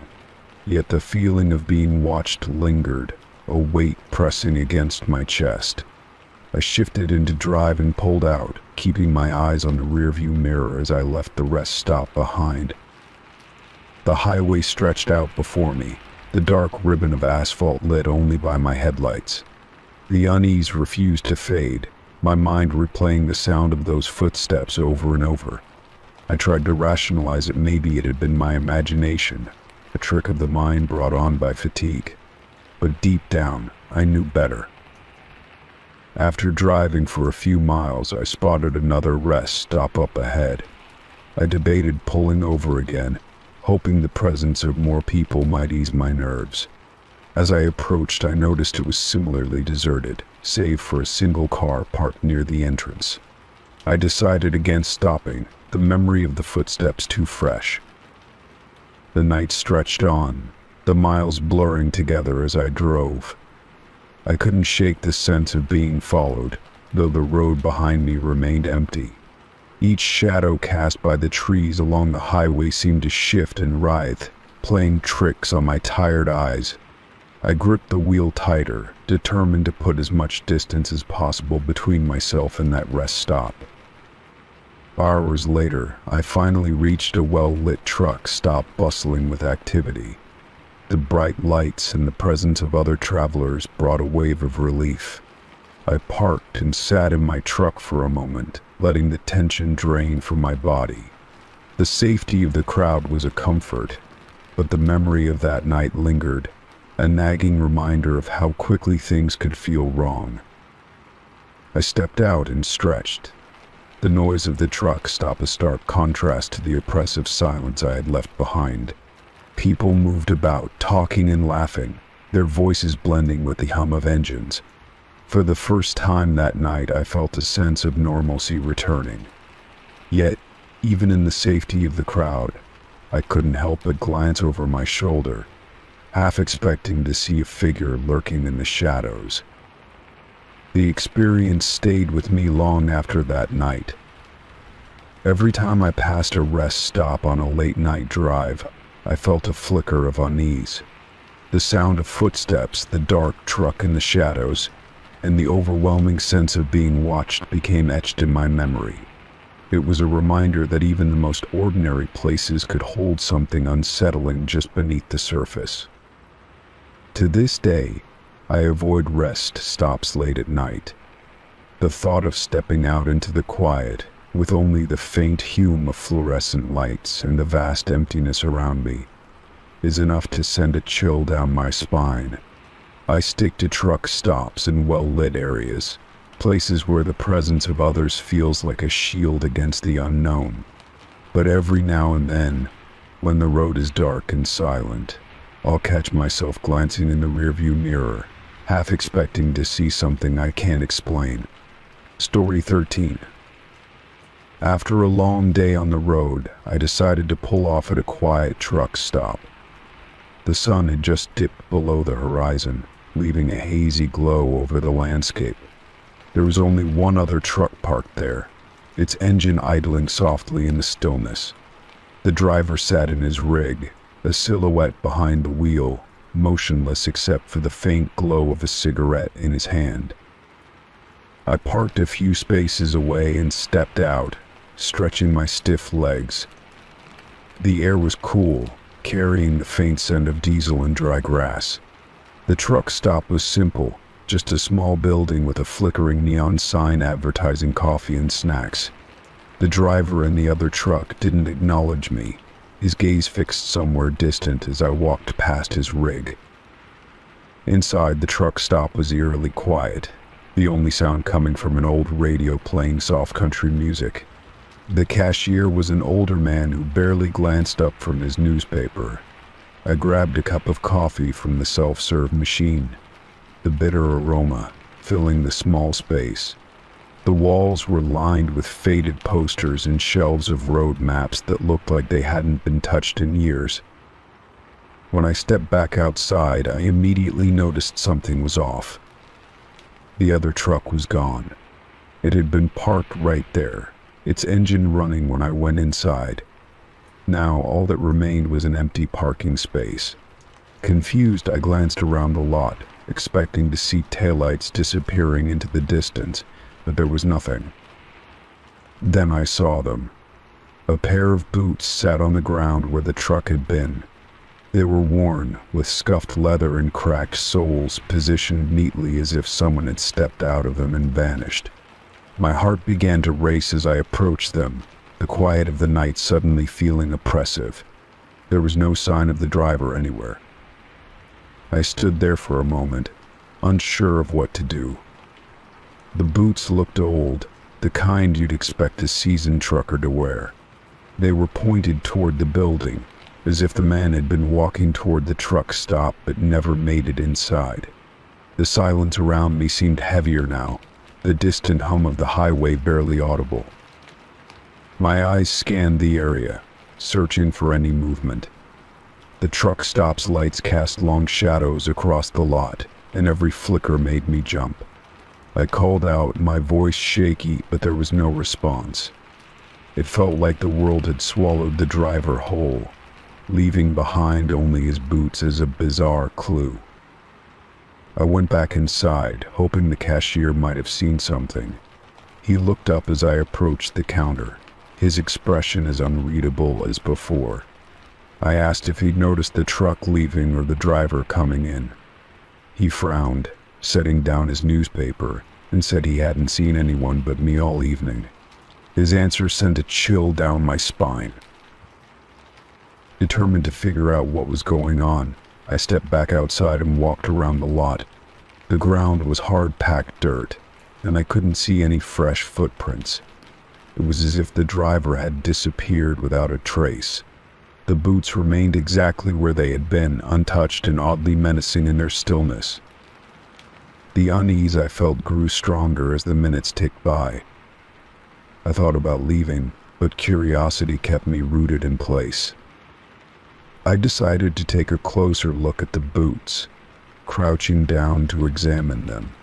Yet the feeling of being watched lingered, a weight pressing against my chest. I shifted into drive and pulled out, keeping my eyes on the rearview mirror as I left the rest stop behind. The highway stretched out before me, the dark ribbon of asphalt lit only by my headlights. The unease refused to fade, my mind replaying the sound of those footsteps over and over. I tried to rationalize it. Maybe it had been my imagination, a trick of the mind brought on by fatigue. But deep down, I knew better. After driving for a few miles, I spotted another rest stop up ahead. I debated pulling over again, hoping the presence of more people might ease my nerves. As I approached, I noticed it was similarly deserted, save for a single car parked near the entrance. I decided against stopping, the memory of the footsteps too fresh. The night stretched on, the miles blurring together as I drove. I couldn't shake the sense of being followed, though the road behind me remained empty. Each shadow cast by the trees along the highway seemed to shift and writhe, playing tricks on my tired eyes. I gripped the wheel tighter, determined to put as much distance as possible between myself and that rest stop. Hours later, I finally reached a well-lit truck stop bustling with activity. The bright lights and the presence of other travelers brought a wave of relief. I parked and sat in my truck for a moment, letting the tension drain from my body. The safety of the crowd was a comfort, but the memory of that night lingered, a nagging reminder of how quickly things could feel wrong. I stepped out and stretched. The noise of the truck stop a stark contrast to the oppressive silence I had left behind. People moved about, talking and laughing, their voices blending with the hum of engines. For the first time that night, I felt a sense of normalcy returning. Yet, even in the safety of the crowd, I couldn't help but glance over my shoulder, half expecting to see a figure lurking in the shadows. The experience stayed with me long after that night. Every time I passed a rest stop on a late-night drive, I felt a flicker of unease. The sound of footsteps, the dark truck in the shadows, and the overwhelming sense of being watched became etched in my memory. It was a reminder that even the most ordinary places could hold something unsettling just beneath the surface. To this day, I avoid rest stops late at night. The thought of stepping out into the quiet, with only the faint hue of fluorescent lights and the vast emptiness around me, is enough to send a chill down my spine. I stick to truck stops in well-lit areas, places where the presence of others feels like a shield against the unknown. But every now and then, when the road is dark and silent, I'll catch myself glancing in the rearview mirror, half expecting to see something I can't explain. Story 13. After a long day on the road, I decided to pull off at a quiet truck stop. The sun had just dipped below the horizon, leaving a hazy glow over the landscape. There was only one other truck parked there, its engine idling softly in the stillness. The driver sat in his rig, a silhouette behind the wheel, motionless except for the faint glow of a cigarette in his hand. I parked a few spaces away and stepped out, stretching my stiff legs. The air was cool, carrying the faint scent of diesel and dry grass. The truck stop was simple, just a small building with a flickering neon sign advertising coffee and snacks. The driver in the other truck didn't acknowledge me, his gaze fixed somewhere distant as I walked past his rig. Inside, the truck stop was eerily quiet, the only sound coming from an old radio playing soft country music. The cashier was an older man who barely glanced up from his newspaper. I grabbed a cup of coffee from the self-serve machine, the bitter aroma filling the small space. The walls were lined with faded posters and shelves of road maps that looked like they hadn't been touched in years. When I stepped back outside, I immediately noticed something was off. The other truck was gone. It had been parked right there, its engine running when I went inside. Now all that remained was an empty parking space. Confused, I glanced around the lot, expecting to see taillights disappearing into the distance, but there was nothing. Then I saw them. A pair of boots sat on the ground where the truck had been. They were worn, with scuffed leather and cracked soles positioned neatly as if someone had stepped out of them and vanished. My heart began to race as I approached them, the quiet of the night suddenly feeling oppressive. There was no sign of the driver anywhere. I stood there for a moment, unsure of what to do. The boots looked old, the kind you'd expect a seasoned trucker to wear. They were pointed toward the building, as if the man had been walking toward the truck stop but never made it inside. The silence around me seemed heavier now, the distant hum of the highway barely audible. My eyes scanned the area, searching for any movement. The truck stop's lights cast long shadows across the lot, and every flicker made me jump. I called out, my voice shaky, but there was no response. It felt like the world had swallowed the driver whole, leaving behind only his boots as a bizarre clue. I went back inside, hoping the cashier might have seen something. He looked up as I approached the counter, his expression as unreadable as before. I asked if he'd noticed the truck leaving or the driver coming in. He frowned, setting down his newspaper, and said he hadn't seen anyone but me all evening. His answer sent a chill down my spine. Determined to figure out what was going on, I stepped back outside and walked around the lot. The ground was hard-packed dirt, and I couldn't see any fresh footprints. It was as if the driver had disappeared without a trace. The boots remained exactly where they had been, untouched and oddly menacing in their stillness. The unease I felt grew stronger as the minutes ticked by. I thought about leaving, but curiosity kept me rooted in place. I decided to take a closer look at the boots, crouching down to examine them.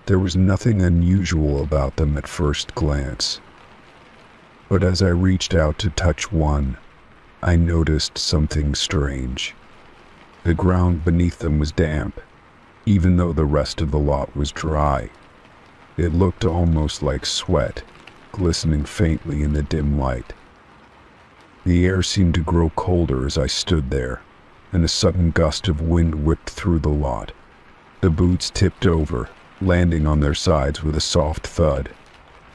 There was nothing unusual about them at first glance, but as I reached out to touch one, I noticed something strange. The ground beneath them was damp, even though the rest of the lot was dry. It looked almost like sweat, glistening faintly in the dim light. The air seemed to grow colder as I stood there, and a sudden gust of wind whipped through the lot. The boots tipped over, landing on their sides with a soft thud.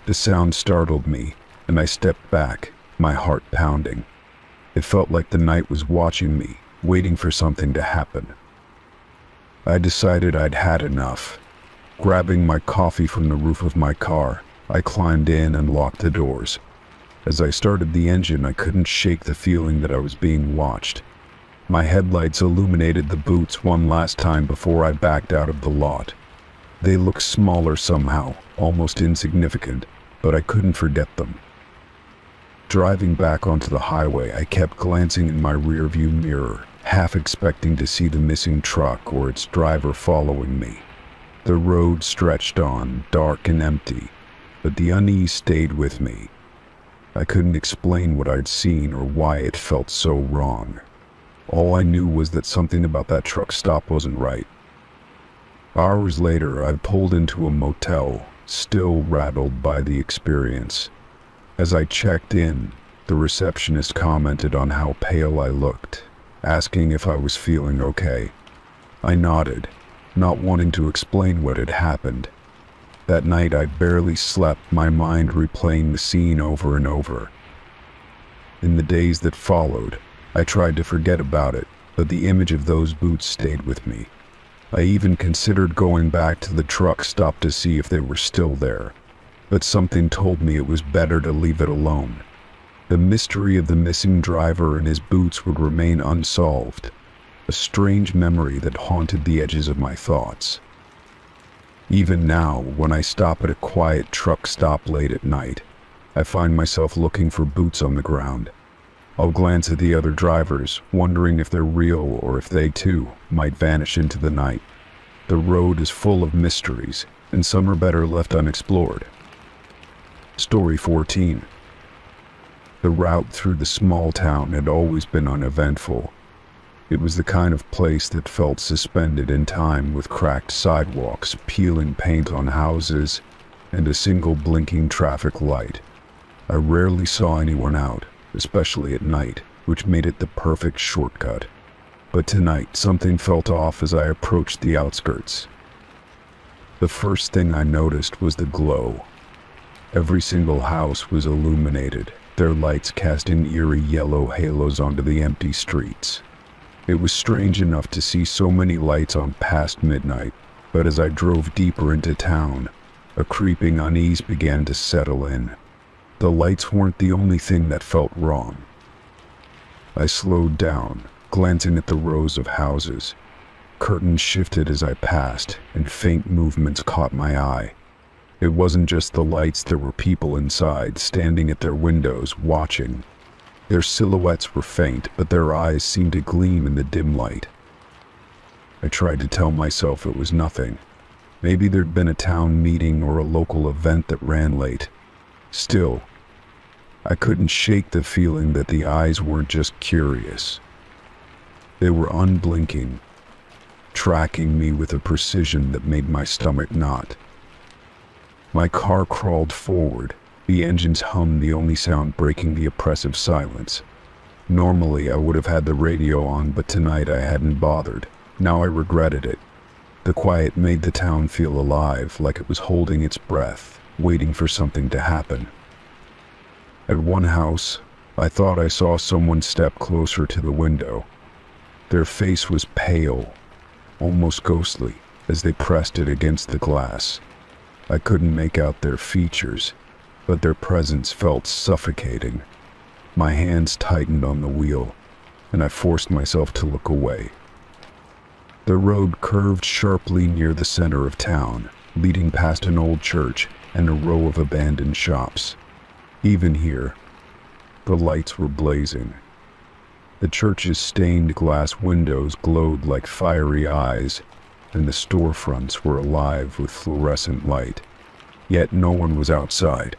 The sound startled me, and I stepped back, my heart pounding. It felt like the night was watching me, waiting for something to happen. I decided I'd had enough. Grabbing my coffee from the roof of my car, I climbed in and locked the doors. As I started the engine, I couldn't shake the feeling that I was being watched. My headlights illuminated the boots one last time before I backed out of the lot. They looked smaller somehow, almost insignificant, but I couldn't forget them. Driving back onto the highway, I kept glancing in my rearview mirror, half expecting to see the missing truck or its driver following me. The road stretched on, dark and empty, but the unease stayed with me. I couldn't explain what I'd seen or why it felt so wrong. All I knew was that something about that truck stop wasn't right. Hours later, I pulled into a motel, still rattled by the experience. As I checked in, the receptionist commented on how pale I looked, asking if I was feeling okay. I nodded, not wanting to explain what had happened. That night I barely slept, my mind replaying the scene over and over. In the days that followed, I tried to forget about it, but the image of those boots stayed with me. I even considered going back to the truck stop to see if they were still there, but something told me it was better to leave it alone. The mystery of the missing driver and his boots would remain unsolved, a strange memory that haunted the edges of my thoughts. Even now, when I stop at a quiet truck stop late at night, I find myself looking for boots on the ground. I'll glance at the other drivers, wondering if they're real or if they too might vanish into the night. The road is full of mysteries, and some are better left unexplored. Story 14. The route through the small town had always been uneventful. It was the kind of place that felt suspended in time, with cracked sidewalks, peeling paint on houses, and a single blinking traffic light. I rarely saw anyone out, especially at night, which made it the perfect shortcut. But tonight, something felt off as I approached the outskirts. The first thing I noticed was the glow. Every single house was illuminated, their lights casting eerie yellow halos onto the empty streets. It was strange enough to see so many lights on past midnight, but as I drove deeper into town, a creeping unease began to settle in. The lights weren't the only thing that felt wrong. I slowed down, glancing at the rows of houses. Curtains shifted as I passed, and faint movements caught my eye. It wasn't just the lights, there were people inside, standing at their windows, watching. Their silhouettes were faint, but their eyes seemed to gleam in the dim light. I tried to tell myself it was nothing. Maybe there'd been a town meeting or a local event that ran late. Still, I couldn't shake the feeling that the eyes weren't just curious. They were unblinking, tracking me with a precision that made my stomach knot. My car crawled forward, the engine's hum the only sound breaking the oppressive silence. Normally I would have had the radio on, but tonight I hadn't bothered. Now I regretted it. The quiet made the town feel alive, like it was holding its breath, waiting for something to happen. At one house, I thought I saw someone step closer to the window. Their face was pale, almost ghostly, as they pressed it against the glass. I couldn't make out their features, but their presence felt suffocating. My hands tightened on the wheel, and I forced myself to look away. The road curved sharply near the center of town, leading past an old church and a row of abandoned shops. Even here, the lights were blazing. The church's stained glass windows glowed like fiery eyes, and the storefronts were alive with fluorescent light. Yet no one was outside.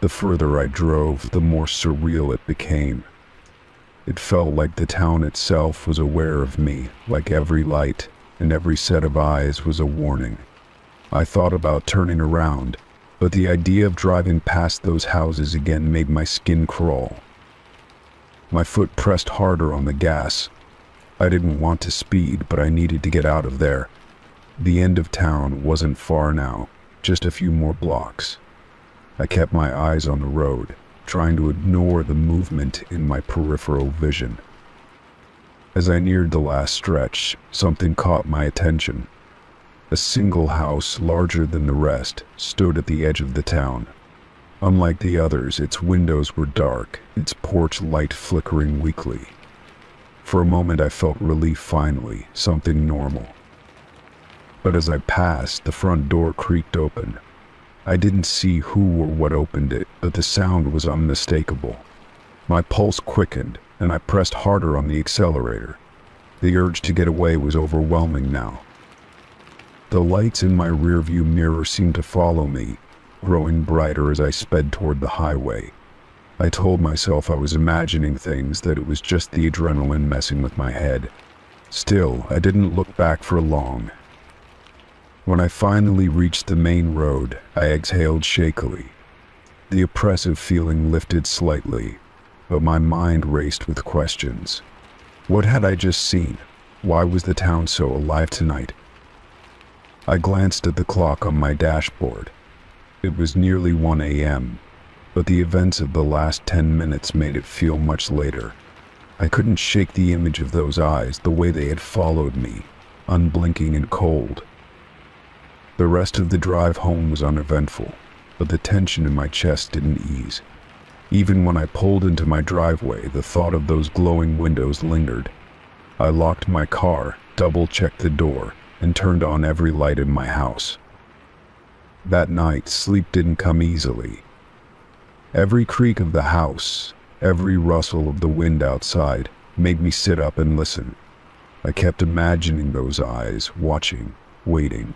The further I drove, the more surreal it became. It felt like the town itself was aware of me, like every light and every set of eyes was a warning. I thought about turning around, but the idea of driving past those houses again made my skin crawl. My foot pressed harder on the gas. I didn't want to speed, but I needed to get out of there. The end of town wasn't far now, just a few more blocks. I kept my eyes on the road, trying to ignore the movement in my peripheral vision. As I neared the last stretch, something caught my attention. A single house, larger than the rest, stood at the edge of the town. Unlike the others, its windows were dark, its porch light flickering weakly. For a moment I felt relief finally, something normal. But as I passed, the front door creaked open. I didn't see who or what opened it, but the sound was unmistakable. My pulse quickened, and I pressed harder on the accelerator. The urge to get away was overwhelming now. The lights in my rearview mirror seemed to follow me, growing brighter as I sped toward the highway. I told myself I was imagining things, that it was just the adrenaline messing with my head. Still, I didn't look back for long. When I finally reached the main road, I exhaled shakily. The oppressive feeling lifted slightly, but my mind raced with questions. What had I just seen? Why was the town so alive tonight? I glanced at the clock on my dashboard. It was nearly 1 a.m., but the events of the last 10 minutes made it feel much later. I couldn't shake the image of those eyes, the way they had followed me, unblinking and cold. The rest of the drive home was uneventful, but the tension in my chest didn't ease. Even when I pulled into my driveway, the thought of those glowing windows lingered. I locked my car, double-checked the door, and turned on every light in my house. That night, sleep didn't come easily. Every creak of the house, every rustle of the wind outside, made me sit up and listen. I kept imagining those eyes, watching, waiting.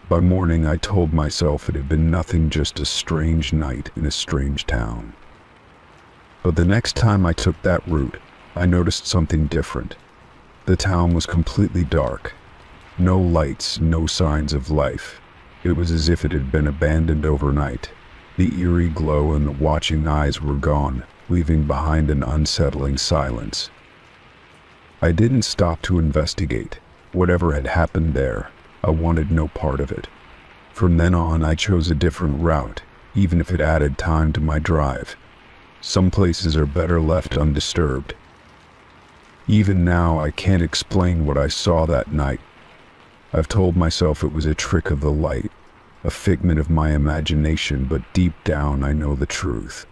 By morning, I told myself it had been nothing, just a strange night in a strange town. But the next time I took that route, I noticed something different. The town was completely dark. No lights, no signs of life. It was as if it had been abandoned overnight. The eerie glow and the watching eyes were gone, leaving behind an unsettling silence. I didn't stop to investigate. Whatever had happened there, I wanted no part of it. From then on, I chose a different route, even if it added time to my drive. Some places are better left undisturbed. Even now, I can't explain what I saw that night. I've told myself it was a trick of the light, a figment of my imagination, but deep down I know the truth.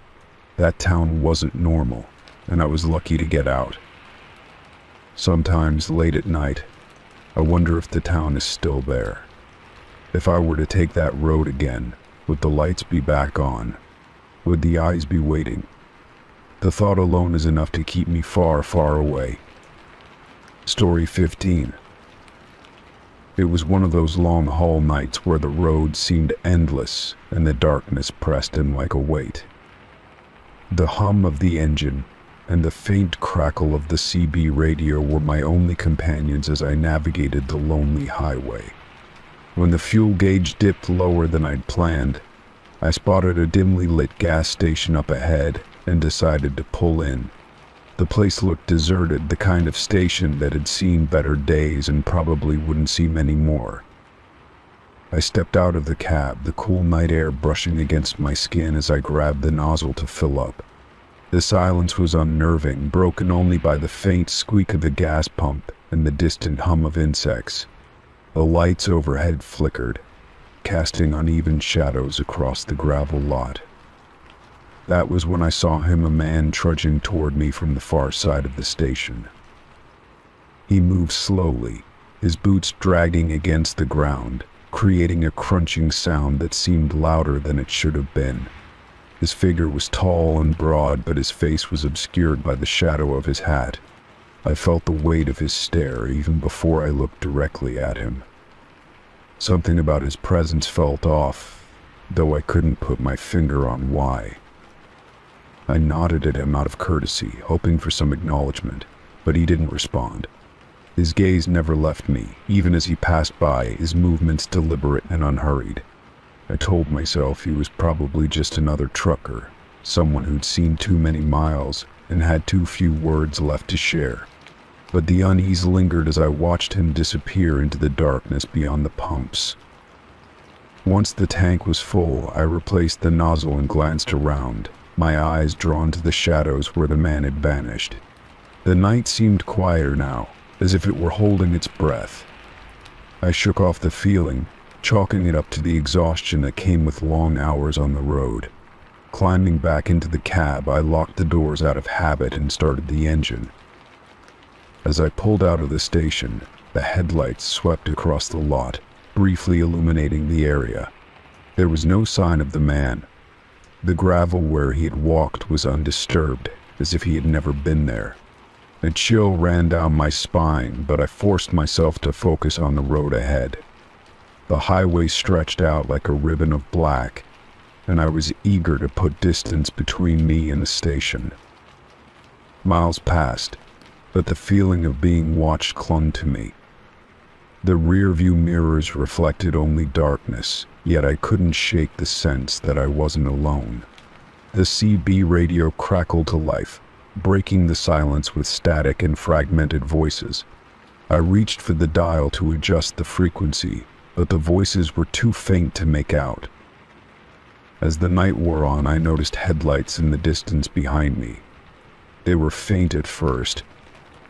That town wasn't normal, and I was lucky to get out. Sometimes, late at night, I wonder if the town is still there. If I were to take that road again, would the lights be back on? Would the eyes be waiting? The thought alone is enough to keep me far, far away. Story 15. It was one of those long-haul nights where the road seemed endless and the darkness pressed in like a weight. The hum of the engine and the faint crackle of the CB radio were my only companions as I navigated the lonely highway. When the fuel gauge dipped lower than I'd planned, I spotted a dimly lit gas station up ahead and decided to pull in. The place looked deserted, the kind of station that had seen better days and probably wouldn't see many more. I stepped out of the cab, the cool night air brushing against my skin as I grabbed the nozzle to fill up. The silence was unnerving, broken only by the faint squeak of the gas pump and the distant hum of insects. The lights overhead flickered, casting uneven shadows across the gravel lot. That was when I saw him, a man trudging toward me from the far side of the station. He moved slowly, his boots dragging against the ground, creating a crunching sound that seemed louder than it should have been. His figure was tall and broad, but his face was obscured by the shadow of his hat. I felt the weight of his stare even before I looked directly at him. Something about his presence felt off, though I couldn't put my finger on why. I nodded at him out of courtesy, hoping for some acknowledgement, but he didn't respond. His gaze never left me, even as he passed by, his movements deliberate and unhurried. I told myself he was probably just another trucker, someone who'd seen too many miles and had too few words left to share. But the unease lingered as I watched him disappear into the darkness beyond the pumps. Once the tank was full, I replaced the nozzle and glanced around, my eyes drawn to the shadows where the man had vanished. The night seemed quieter now, as if it were holding its breath. I shook off the feeling, chalking it up to the exhaustion that came with long hours on the road. Climbing back into the cab, I locked the doors out of habit and started the engine. As I pulled out of the station, the headlights swept across the lot, briefly illuminating the area. There was no sign of the man. The gravel where he had walked was undisturbed, as if he had never been there. A chill ran down my spine, but I forced myself to focus on the road ahead. The highway stretched out like a ribbon of black, and I was eager to put distance between me and the station. Miles passed, but the feeling of being watched clung to me. The rear-view mirrors reflected only darkness, yet I couldn't shake the sense that I wasn't alone. The CB radio crackled to life, breaking the silence with static and fragmented voices. I reached for the dial to adjust the frequency, but the voices were too faint to make out. As the night wore on, I noticed headlights in the distance behind me. They were faint at first,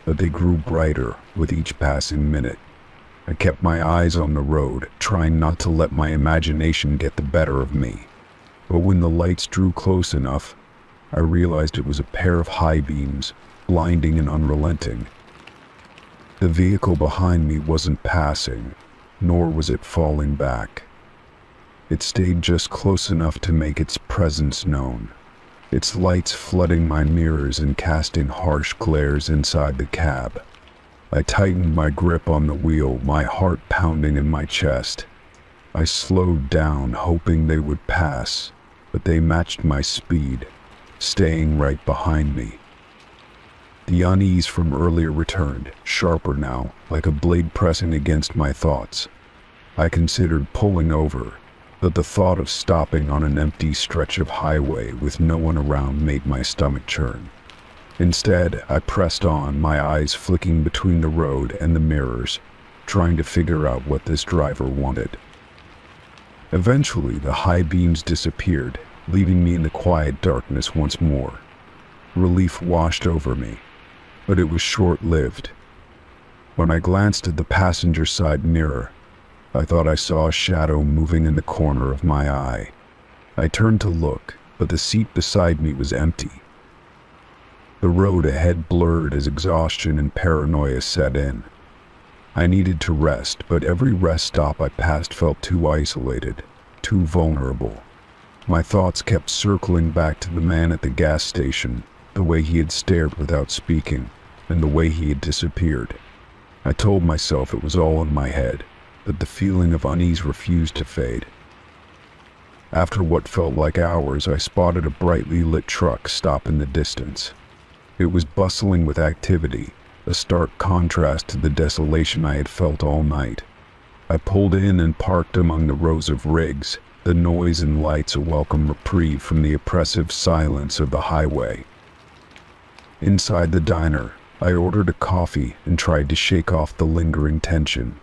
but they grew brighter with each passing minute. I kept my eyes on the road, trying not to let my imagination get the better of me. But when the lights drew close enough, I realized it was a pair of high beams, blinding and unrelenting. The vehicle behind me wasn't passing, nor was it falling back. It stayed just close enough to make its presence known, its lights flooding my mirrors and casting harsh glares inside the cab. I tightened my grip on the wheel, my heart pounding in my chest. I slowed down, hoping they would pass, but they matched my speed, staying right behind me. The unease from earlier returned, sharper now, like a blade pressing against my thoughts. I considered pulling over, but the thought of stopping on an empty stretch of highway with no one around made my stomach churn. Instead, I pressed on, my eyes flicking between the road and the mirrors, trying to figure out what this driver wanted. Eventually, the high beams disappeared, leaving me in the quiet darkness once more. Relief washed over me, but it was short-lived. When I glanced at the passenger side mirror, I thought I saw a shadow moving in the corner of my eye. I turned to look, but the seat beside me was empty. The road ahead blurred as exhaustion and paranoia set in. I needed to rest, but every rest stop I passed felt too isolated, too vulnerable. My thoughts kept circling back to the man at the gas station, the way he had stared without speaking, and the way he had disappeared. I told myself it was all in my head, but the feeling of unease refused to fade. After what felt like hours, I spotted a brightly lit truck stop in the distance. It was bustling with activity, a stark contrast to the desolation I had felt all night. I pulled in and parked among the rows of rigs, the noise and lights a welcome reprieve from the oppressive silence of the highway. Inside the diner, I ordered a coffee and tried to shake off the lingering tension.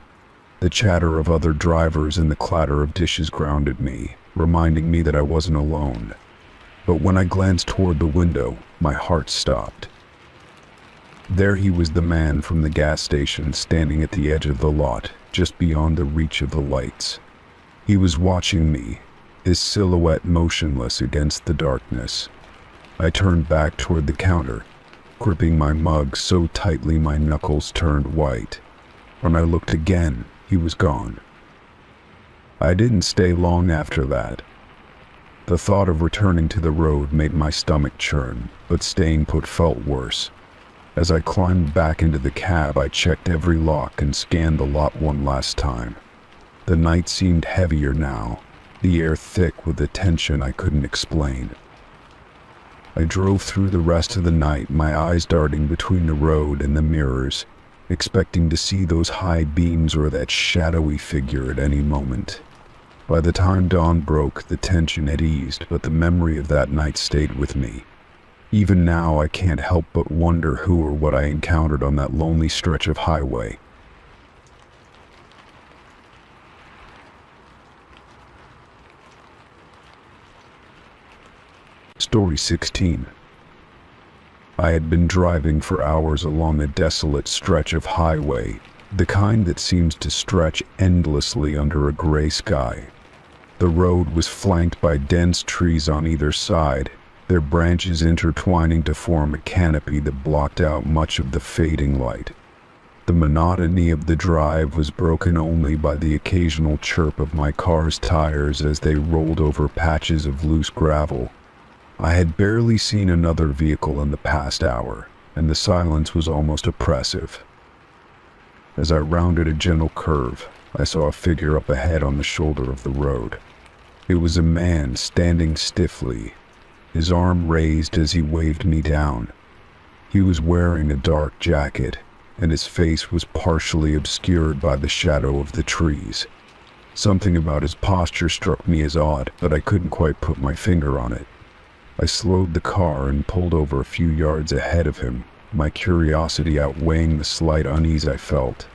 The chatter of other drivers and the clatter of dishes grounded me, reminding me that I wasn't alone. But when I glanced toward the window, my heart stopped. There he was, the man from the gas station, standing at the edge of the lot, just beyond the reach of the lights. He was watching me, his silhouette motionless against the darkness. I turned back toward the counter, gripping my mug so tightly my knuckles turned white. When I looked again, he was gone. I didn't stay long after that. The thought of returning to the road made my stomach churn, but staying put felt worse. As I climbed back into the cab, I checked every lock and scanned the lot one last time. The night seemed heavier now, the air thick with a tension I couldn't explain. I drove through the rest of the night, my eyes darting between the road and the mirrors, expecting to see those high beams or that shadowy figure at any moment. By the time dawn broke, the tension had eased, but the memory of that night stayed with me. Even now, I can't help but wonder who or what I encountered on that lonely stretch of highway. Story 16. I had been driving for hours along a desolate stretch of highway, the kind that seems to stretch endlessly under a gray sky. The road was flanked by dense trees on either side, their branches intertwining to form a canopy that blocked out much of the fading light. The monotony of the drive was broken only by the occasional chirp of my car's tires as they rolled over patches of loose gravel. I had barely seen another vehicle in the past hour, and the silence was almost oppressive. As I rounded a gentle curve, I saw a figure up ahead on the shoulder of the road. It was a man standing stiffly, his arm raised as he waved me down. He was wearing a dark jacket, and his face was partially obscured by the shadow of the trees. Something about his posture struck me as odd, but I couldn't quite put my finger on it. I slowed the car and pulled over a few yards ahead of him, my curiosity outweighing the slight unease I felt.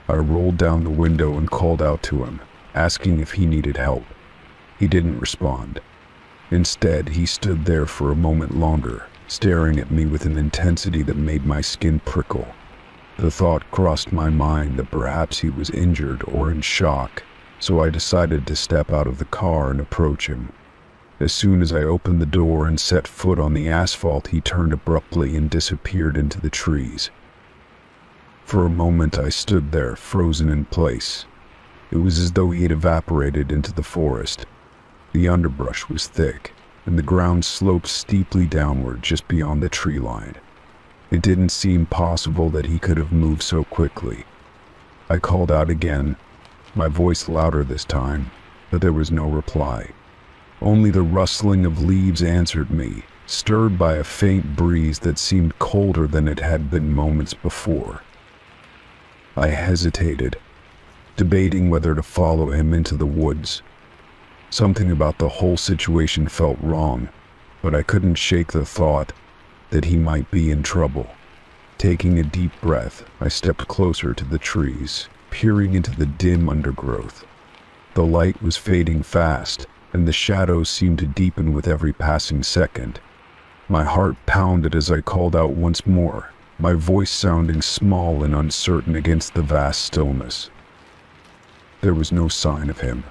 I rolled down the window and called out to him, asking if he needed help. He didn't respond. Instead, he stood there for a moment longer, staring at me with an intensity that made my skin prickle. The thought crossed my mind that perhaps he was injured or in shock, so I decided to step out of the car and approach him. As soon as I opened the door and set foot on the asphalt, he turned abruptly and disappeared into the trees. For a moment I stood there, frozen in place. It was as though he had evaporated into the forest. The underbrush was thick, and the ground sloped steeply downward just beyond the tree line. It didn't seem possible that he could have moved so quickly. I called out again, my voice louder this time, but there was no reply. Only the rustling of leaves answered me, stirred by a faint breeze that seemed colder than it had been moments before. I hesitated, debating whether to follow him into the woods. Something about the whole situation felt wrong, but I couldn't shake the thought that he might be in trouble. Taking a deep breath, I stepped closer to the trees, peering into the dim undergrowth. The light was fading fast, and the shadows seemed to deepen with every passing second. My heart pounded as I called out once more, my voice sounding small and uncertain against the vast stillness. There was no sign of him.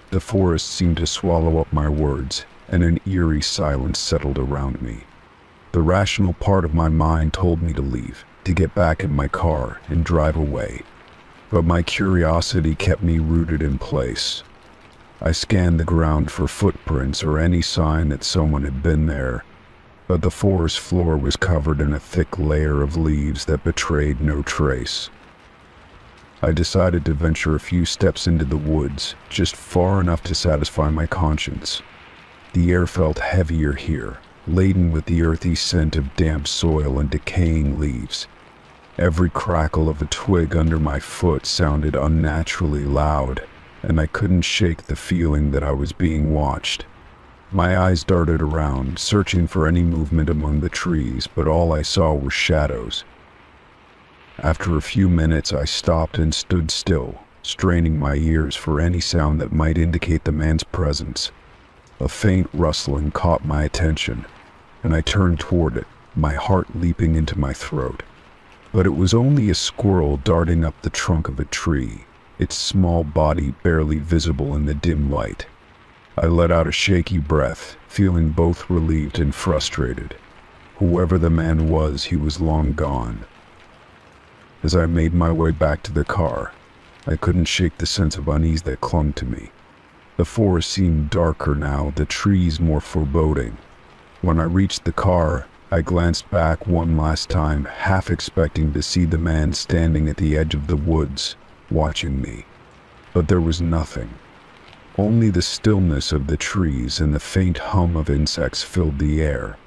The forest seemed to swallow up my words, and an eerie silence settled around me. The rational part of my mind told me to leave, to get back in my car and drive away, but my curiosity kept me rooted in place. I scanned the ground for footprints or any sign that someone had been there, but the forest floor was covered in a thick layer of leaves that betrayed no trace. I decided to venture a few steps into the woods, just far enough to satisfy my conscience. The air felt heavier here, laden with the earthy scent of damp soil and decaying leaves. Every crackle of a twig under my foot sounded unnaturally loud, and I couldn't shake the feeling that I was being watched. My eyes darted around, searching for any movement among the trees, but all I saw were shadows. After a few minutes, I stopped and stood still, straining my ears for any sound that might indicate the man's presence. A faint rustling caught my attention, and I turned toward it, my heart leaping into my throat. But it was only a squirrel darting up the trunk of a tree, its small body barely visible in the dim light. I let out a shaky breath, feeling both relieved and frustrated. Whoever the man was, he was long gone. As I made my way back to the car, I couldn't shake the sense of unease that clung to me. The forest seemed darker now, the trees more foreboding. When I reached the car, I glanced back one last time, half expecting to see the man standing at the edge of the woods, watching me. But there was nothing. Only the stillness of the trees and the faint hum of insects filled the air.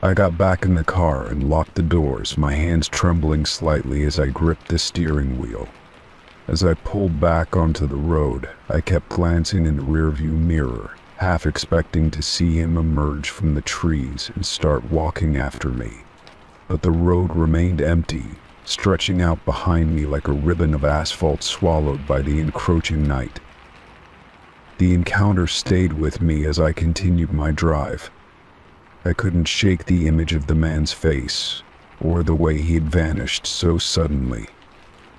I got back in the car and locked the doors, my hands trembling slightly as I gripped the steering wheel. As I pulled back onto the road, I kept glancing in the rearview mirror, half expecting to see him emerge from the trees and start walking after me. But the road remained empty, stretching out behind me like a ribbon of asphalt swallowed by the encroaching night. The encounter stayed with me as I continued my drive. I couldn't shake the image of the man's face, or the way he had vanished so suddenly.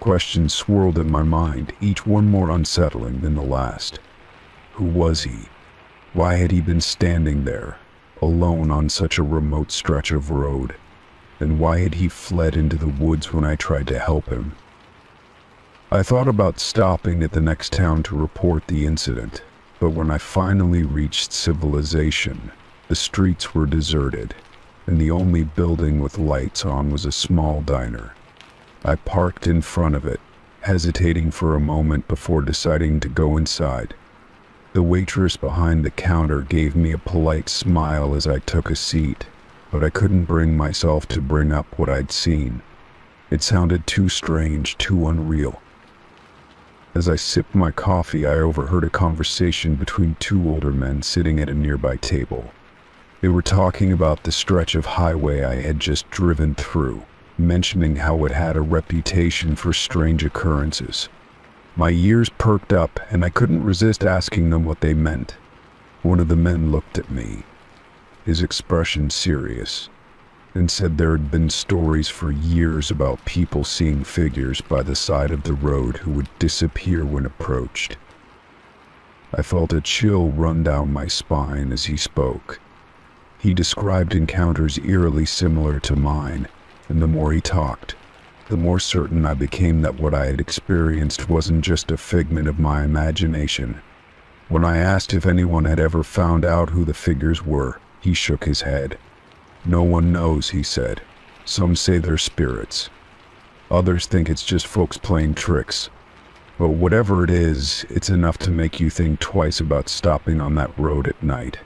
Questions swirled in my mind, each one more unsettling than the last. Who was he? Why had he been standing there, alone on such a remote stretch of road? And why had he fled into the woods when I tried to help him? I thought about stopping at the next town to report the incident, but when I finally reached civilization, the streets were deserted, and the only building with lights on was a small diner. I parked in front of it, hesitating for a moment before deciding to go inside. The waitress behind the counter gave me a polite smile as I took a seat, but I couldn't bring myself to bring up what I'd seen. It sounded too strange, too unreal. As I sipped my coffee, I overheard a conversation between two older men sitting at a nearby table. They were talking about the stretch of highway I had just driven through, mentioning how it had a reputation for strange occurrences. My ears perked up, and I couldn't resist asking them what they meant. One of the men looked at me, his expression serious, and said there had been stories for years about people seeing figures by the side of the road who would disappear when approached. I felt a chill run down my spine as he spoke. He described encounters eerily similar to mine, and the more he talked, the more certain I became that what I had experienced wasn't just a figment of my imagination. When I asked if anyone had ever found out who the figures were, he shook his head. No one knows, he said. Some say they're spirits. Others think it's just folks playing tricks. But whatever it is, it's enough to make you think twice about stopping on that road at night.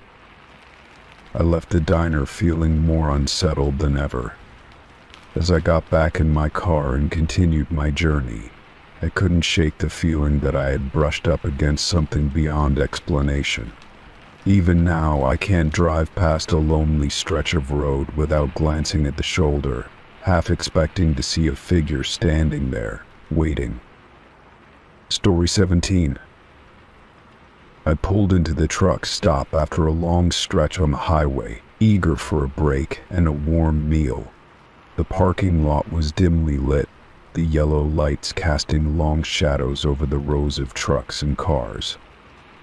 I left the diner feeling more unsettled than ever. As I got back in my car and continued my journey, I couldn't shake the feeling that I had brushed up against something beyond explanation. Even now, I can't drive past a lonely stretch of road without glancing at the shoulder, half expecting to see a figure standing there, waiting. Story 17. I pulled into the truck stop after a long stretch on the highway, eager for a break and a warm meal. The parking lot was dimly lit, the yellow lights casting long shadows over the rows of trucks and cars.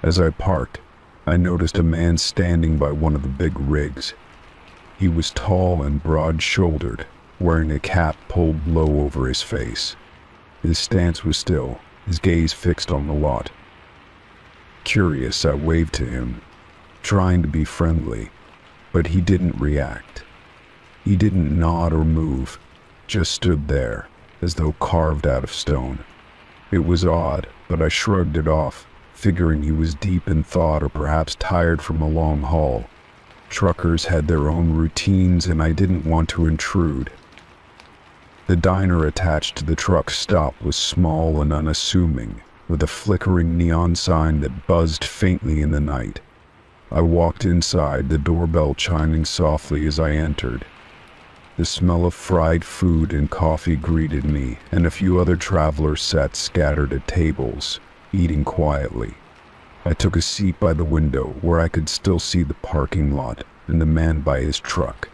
As I parked, I noticed a man standing by one of the big rigs. He was tall and broad-shouldered, wearing a cap pulled low over his face. His stance was still, his gaze fixed on the lot. Curious, I waved to him, trying to be friendly, but he didn't react. He didn't nod or move, just stood there, as though carved out of stone. It was odd, but I shrugged it off, figuring he was deep in thought or perhaps tired from a long haul. Truckers had their own routines, and I didn't want to intrude. The diner attached to the truck stop was small and unassuming, with a flickering neon sign that buzzed faintly in the night. I walked inside, the doorbell chiming softly as I entered. The smell of fried food and coffee greeted me, and a few other travelers sat scattered at tables, eating quietly. I took a seat by the window where I could still see the parking lot and the man by his truck.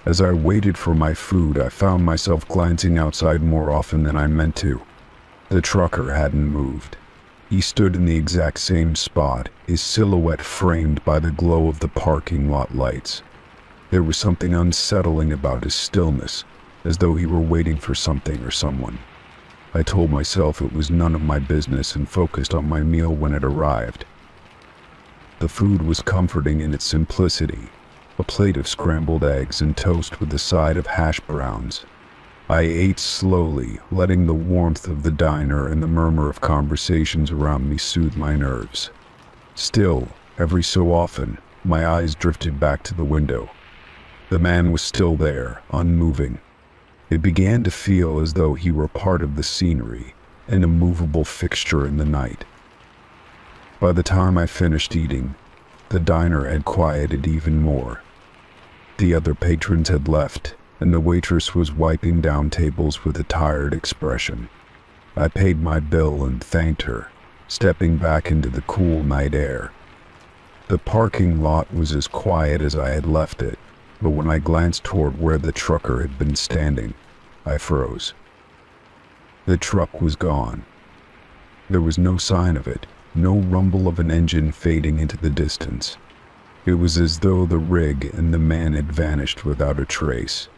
As I waited for my food, I found myself glancing outside more often than I meant to. The trucker hadn't moved. He stood in the exact same spot, his silhouette framed by the glow of the parking lot lights. There was something unsettling about his stillness, as though he were waiting for something or someone. I told myself it was none of my business and focused on my meal when it arrived. The food was comforting in its simplicity, a plate of scrambled eggs and toast with a side of hash browns. I ate slowly, letting the warmth of the diner and the murmur of conversations around me soothe my nerves. Still, every so often, my eyes drifted back to the window. The man was still there, unmoving. It began to feel as though he were part of the scenery, an immovable fixture in the night. By the time I finished eating, the diner had quieted even more. The other patrons had left, and the waitress was wiping down tables with a tired expression. I paid my bill and thanked her, stepping back into the cool night air. The parking lot was as quiet as I had left it, but when I glanced toward where the trucker had been standing, I froze. The truck was gone. There was no sign of it, no rumble of an engine fading into the distance. It was as though the rig and the man had vanished without a trace.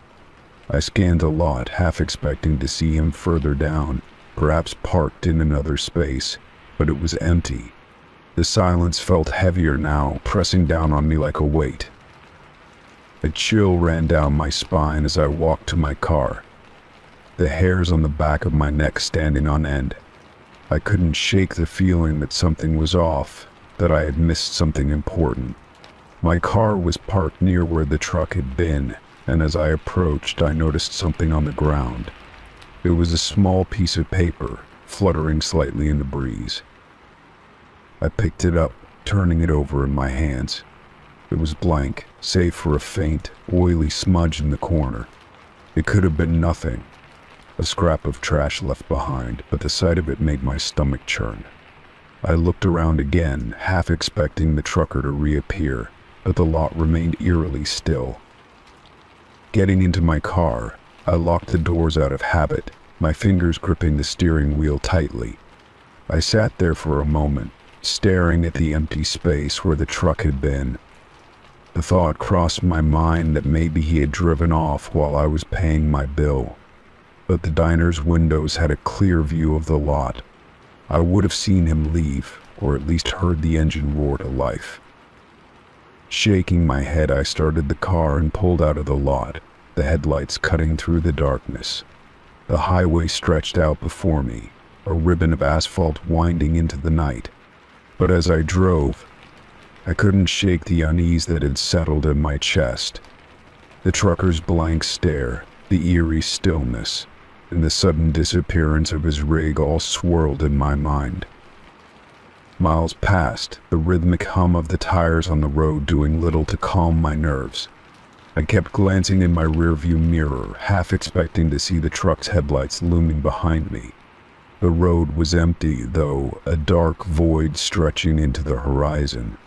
I scanned the lot, half expecting to see him further down, perhaps parked in another space, but it was empty. The silence felt heavier now, pressing down on me like a weight. A chill ran down my spine as I walked to my car, the hairs on the back of my neck standing on end. I couldn't shake the feeling that something was off, that I had missed something important. My car was parked near where the truck had been, and as I approached, I noticed something on the ground. It was a small piece of paper, fluttering slightly in the breeze. I picked it up, turning it over in my hands. It was blank, save for a faint, oily smudge in the corner. It could have been nothing, a scrap of trash left behind, but the sight of it made my stomach churn. I looked around again, half expecting the trucker to reappear, but the lot remained eerily still. Getting into my car, I locked the doors out of habit, my fingers gripping the steering wheel tightly. I sat there for a moment, staring at the empty space where the truck had been. The thought crossed my mind that maybe he had driven off while I was paying my bill. But the diner's windows had a clear view of the lot. I would have seen him leave, or at least heard the engine roar to life. Shaking my head, I started the car and pulled out of the lot, the headlights cutting through the darkness. The highway stretched out before me, a ribbon of asphalt winding into the night. But as I drove, I couldn't shake the unease that had settled in my chest. The trucker's blank stare, the eerie stillness, and the sudden disappearance of his rig all swirled in my mind. Miles passed, the rhythmic hum of the tires on the road doing little to calm my nerves. I kept glancing in my rearview mirror, half expecting to see the truck's headlights looming behind me. The road was empty, though, a dark void stretching into the horizon.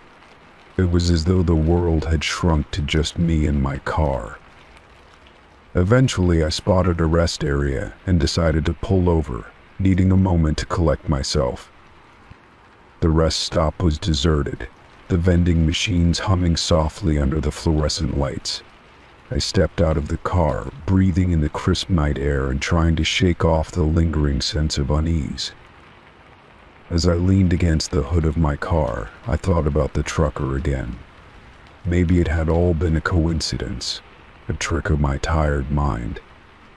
It was as though the world had shrunk to just me and my car. Eventually, I spotted a rest area and decided to pull over, needing a moment to collect myself. The rest stop was deserted, the vending machines humming softly under the fluorescent lights. I stepped out of the car, breathing in the crisp night air and trying to shake off the lingering sense of unease. As I leaned against the hood of my car, I thought about the trucker again. Maybe it had all been a coincidence, a trick of my tired mind.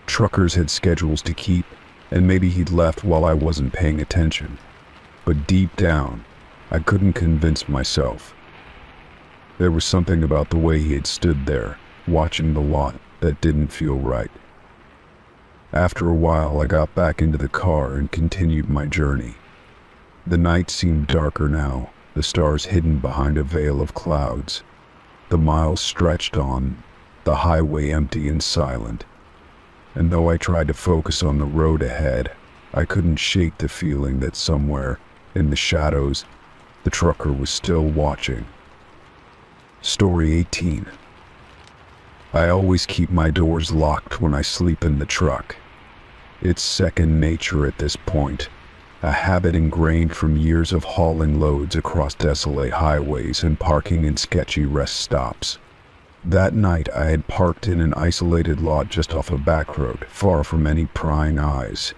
Truckers had schedules to keep, and maybe he'd left while I wasn't paying attention. But deep down, I couldn't convince myself. There was something about the way he had stood there, watching the lot, that didn't feel right. After a while, I got back into the car and continued my journey. The night seemed darker now, the stars hidden behind a veil of clouds. The miles stretched on, the highway empty and silent. And though I tried to focus on the road ahead, I couldn't shake the feeling that somewhere, in the shadows, the trucker was still watching. Story 18. I always keep my doors locked when I sleep in the truck. It's second nature at this point, a habit ingrained from years of hauling loads across desolate highways and parking in sketchy rest stops. That night I had parked in an isolated lot just off a back road, far from any prying eyes.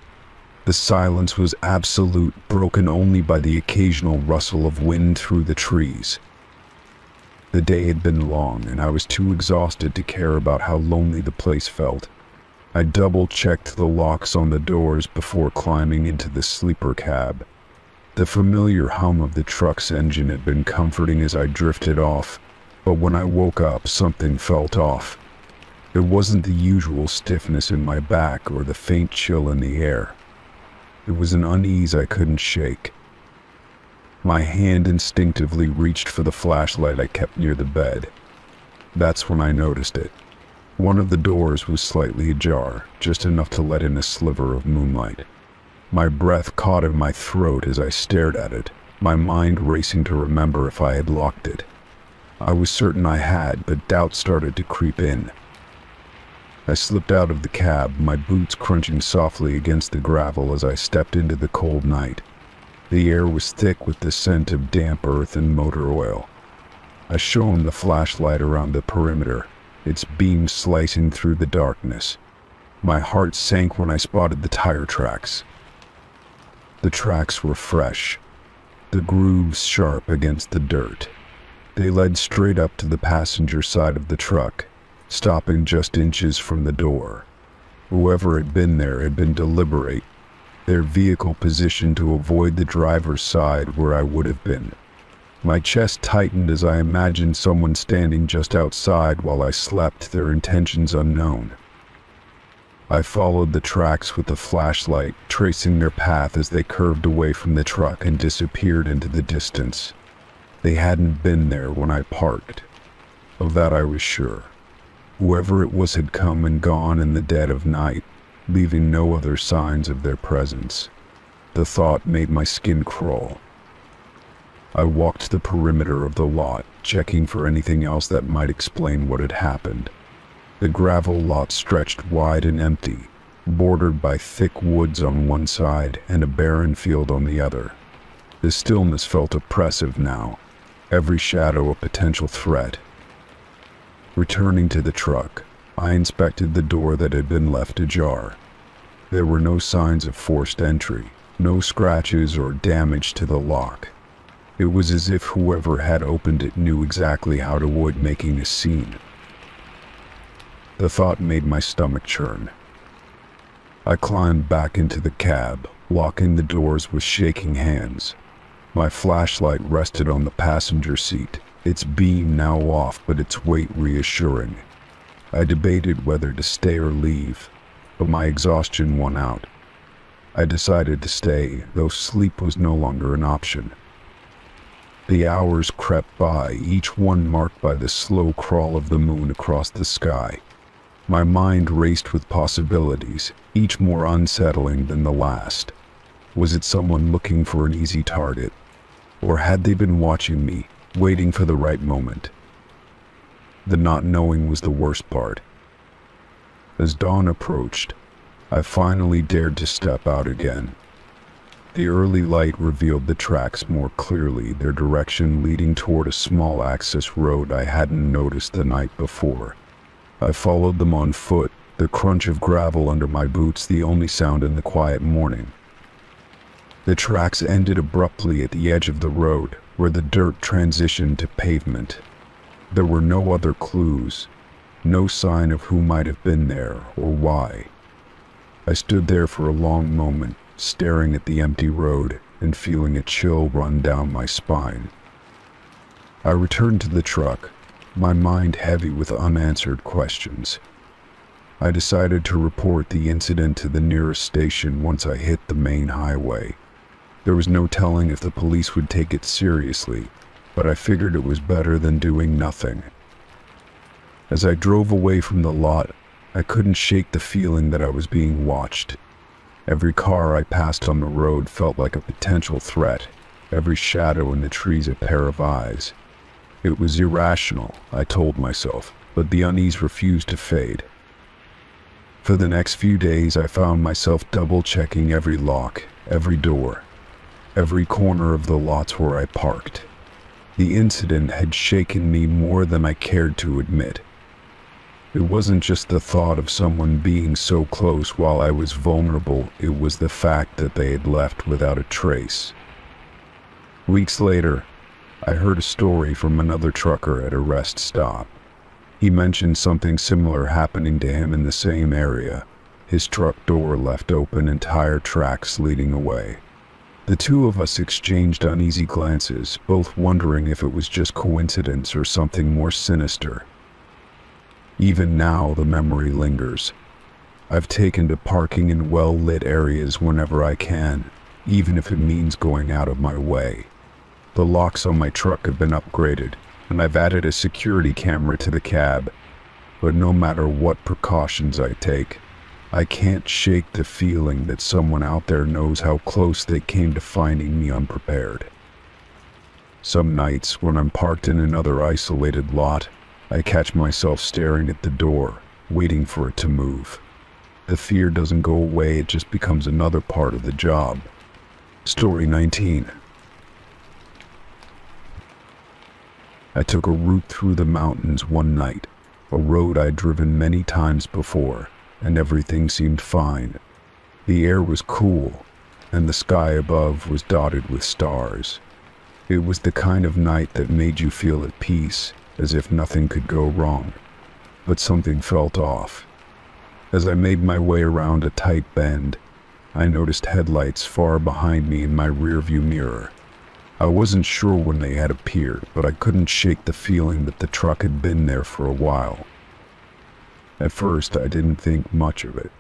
The silence was absolute, broken only by the occasional rustle of wind through the trees. The day had been long, and I was too exhausted to care about how lonely the place felt. I double-checked the locks on the doors before climbing into the sleeper cab. The familiar hum of the truck's engine had been comforting as I drifted off, but when I woke up, something felt off. It wasn't the usual stiffness in my back or the faint chill in the air. It was an unease I couldn't shake. My hand instinctively reached for the flashlight I kept near the bed. That's when I noticed it. One of the doors was slightly ajar, just enough to let in a sliver of moonlight. My breath caught in my throat as I stared at it, my mind racing to remember if I had locked it. I was certain I had, but doubt started to creep in. I slipped out of the cab, my boots crunching softly against the gravel as I stepped into the cold night. The air was thick with the scent of damp earth and motor oil. I shone the flashlight around the perimeter, its beams slicing through the darkness. My heart sank when I spotted the tire tracks. The tracks were fresh, the grooves sharp against the dirt. They led straight up to the passenger side of the truck, stopping just inches from the door. Whoever had been there had been deliberate, their vehicle positioned to avoid the driver's side where I would have been. My chest tightened as I imagined someone standing just outside while I slept, their intentions unknown. I followed the tracks with the flashlight, tracing their path as they curved away from the truck and disappeared into the distance. They hadn't been there when I parked. Of that I was sure. Whoever it was had come and gone in the dead of night, leaving no other signs of their presence. The thought made my skin crawl. I walked the perimeter of the lot, checking for anything else that might explain what had happened. The gravel lot stretched wide and empty, bordered by thick woods on one side and a barren field on the other. The stillness felt oppressive now, every shadow a potential threat. Returning to the truck, I inspected the door that had been left ajar. There were no signs of forced entry, no scratches or damage to the lock. It was as if whoever had opened it knew exactly how to avoid making a scene. The thought made my stomach churn. I climbed back into the cab, locking the doors with shaking hands. My flashlight rested on the passenger seat, its beam now off but its weight reassuring. I debated whether to stay or leave, but my exhaustion won out. I decided to stay, though sleep was no longer an option. The hours crept by, each one marked by the slow crawl of the moon across the sky. My mind raced with possibilities, each more unsettling than the last. Was it someone looking for an easy target? Or had they been watching me, waiting for the right moment? The not knowing was the worst part. As dawn approached, I finally dared to step out again. The early light revealed the tracks more clearly, their direction leading toward a small access road I hadn't noticed the night before. I followed them on foot, the crunch of gravel under my boots the only sound in the quiet morning. The tracks ended abruptly at the edge of the road, where the dirt transitioned to pavement. There were no other clues, no sign of who might have been there or why. I stood there for a long moment, staring at the empty road and feeling a chill run down my spine. I returned to the truck, my mind heavy with unanswered questions. I decided to report the incident to the nearest station once I hit the main highway. There was no telling if the police would take it seriously, but I figured it was better than doing nothing. As I drove away from the lot, I couldn't shake the feeling that I was being watched. Every car I passed on the road felt like a potential threat, every shadow in the trees a pair of eyes. It was irrational, I told myself, but the unease refused to fade. For the next few days I found myself double-checking every lock, every door, every corner of the lots where I parked. The incident had shaken me more than I cared to admit. It wasn't just the thought of someone being so close while I was vulnerable, it was the fact that they had left without a trace. Weeks later, I heard a story from another trucker at a rest stop. He mentioned something similar happening to him in the same area, his truck door left open and tire tracks leading away. The two of us exchanged uneasy glances, both wondering if it was just coincidence or something more sinister. Even now, the memory lingers. I've taken to parking in well-lit areas whenever I can, even if it means going out of my way. The locks on my truck have been upgraded, and I've added a security camera to the cab. But no matter what precautions I take, I can't shake the feeling that someone out there knows how close they came to finding me unprepared. Some nights, when I'm parked in another isolated lot, I catch myself staring at the door, waiting for it to move. The fear doesn't go away, it just becomes another part of the job. Story 19. I took a route through the mountains one night, a road I'd driven many times before, and everything seemed fine. The air was cool, and the sky above was dotted with stars. It was the kind of night that made you feel at peace, as if nothing could go wrong. But something felt off. As I made my way around a tight bend, I noticed headlights far behind me in my rearview mirror. I wasn't sure when they had appeared, but I couldn't shake the feeling that the truck had been there for a while. At first, I didn't think much of it.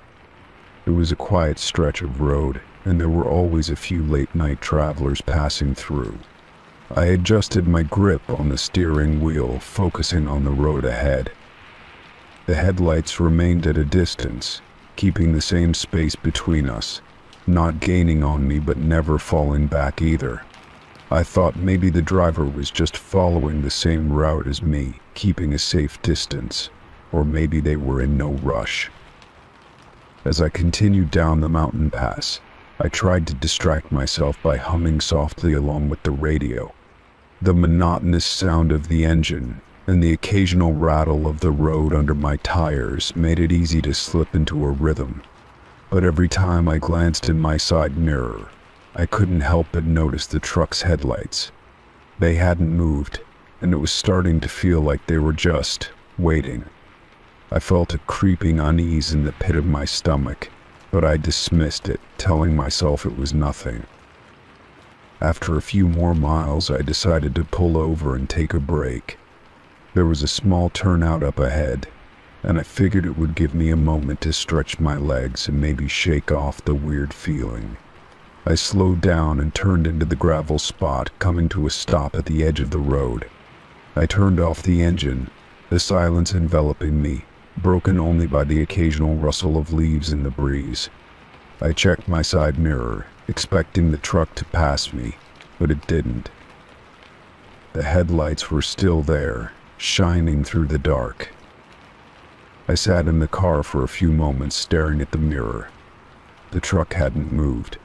It was a quiet stretch of road, and there were always a few late-night travelers passing through. I adjusted my grip on the steering wheel, focusing on the road ahead. The headlights remained at a distance, keeping the same space between us, not gaining on me but never falling back either. I thought maybe the driver was just following the same route as me, keeping a safe distance, or maybe they were in no rush. As I continued down the mountain pass, I tried to distract myself by humming softly along with the radio. The monotonous sound of the engine and the occasional rattle of the road under my tires made it easy to slip into a rhythm. But every time I glanced in my side mirror, I couldn't help but notice the truck's headlights. They hadn't moved, and it was starting to feel like they were just waiting. I felt a creeping unease in the pit of my stomach, but I dismissed it, telling myself it was nothing. After a few more miles, I decided to pull over and take a break. There was a small turnout up ahead, and I figured it would give me a moment to stretch my legs and maybe shake off the weird feeling. I slowed down and turned into the gravel spot, coming to a stop at the edge of the road. I turned off the engine, the silence enveloping me, broken only by the occasional rustle of leaves in the breeze. I checked my side mirror, expecting the truck to pass me, but it didn't. The headlights were still there, shining through the dark. I sat in the car for a few moments, staring at the mirror. The truck hadn't moved.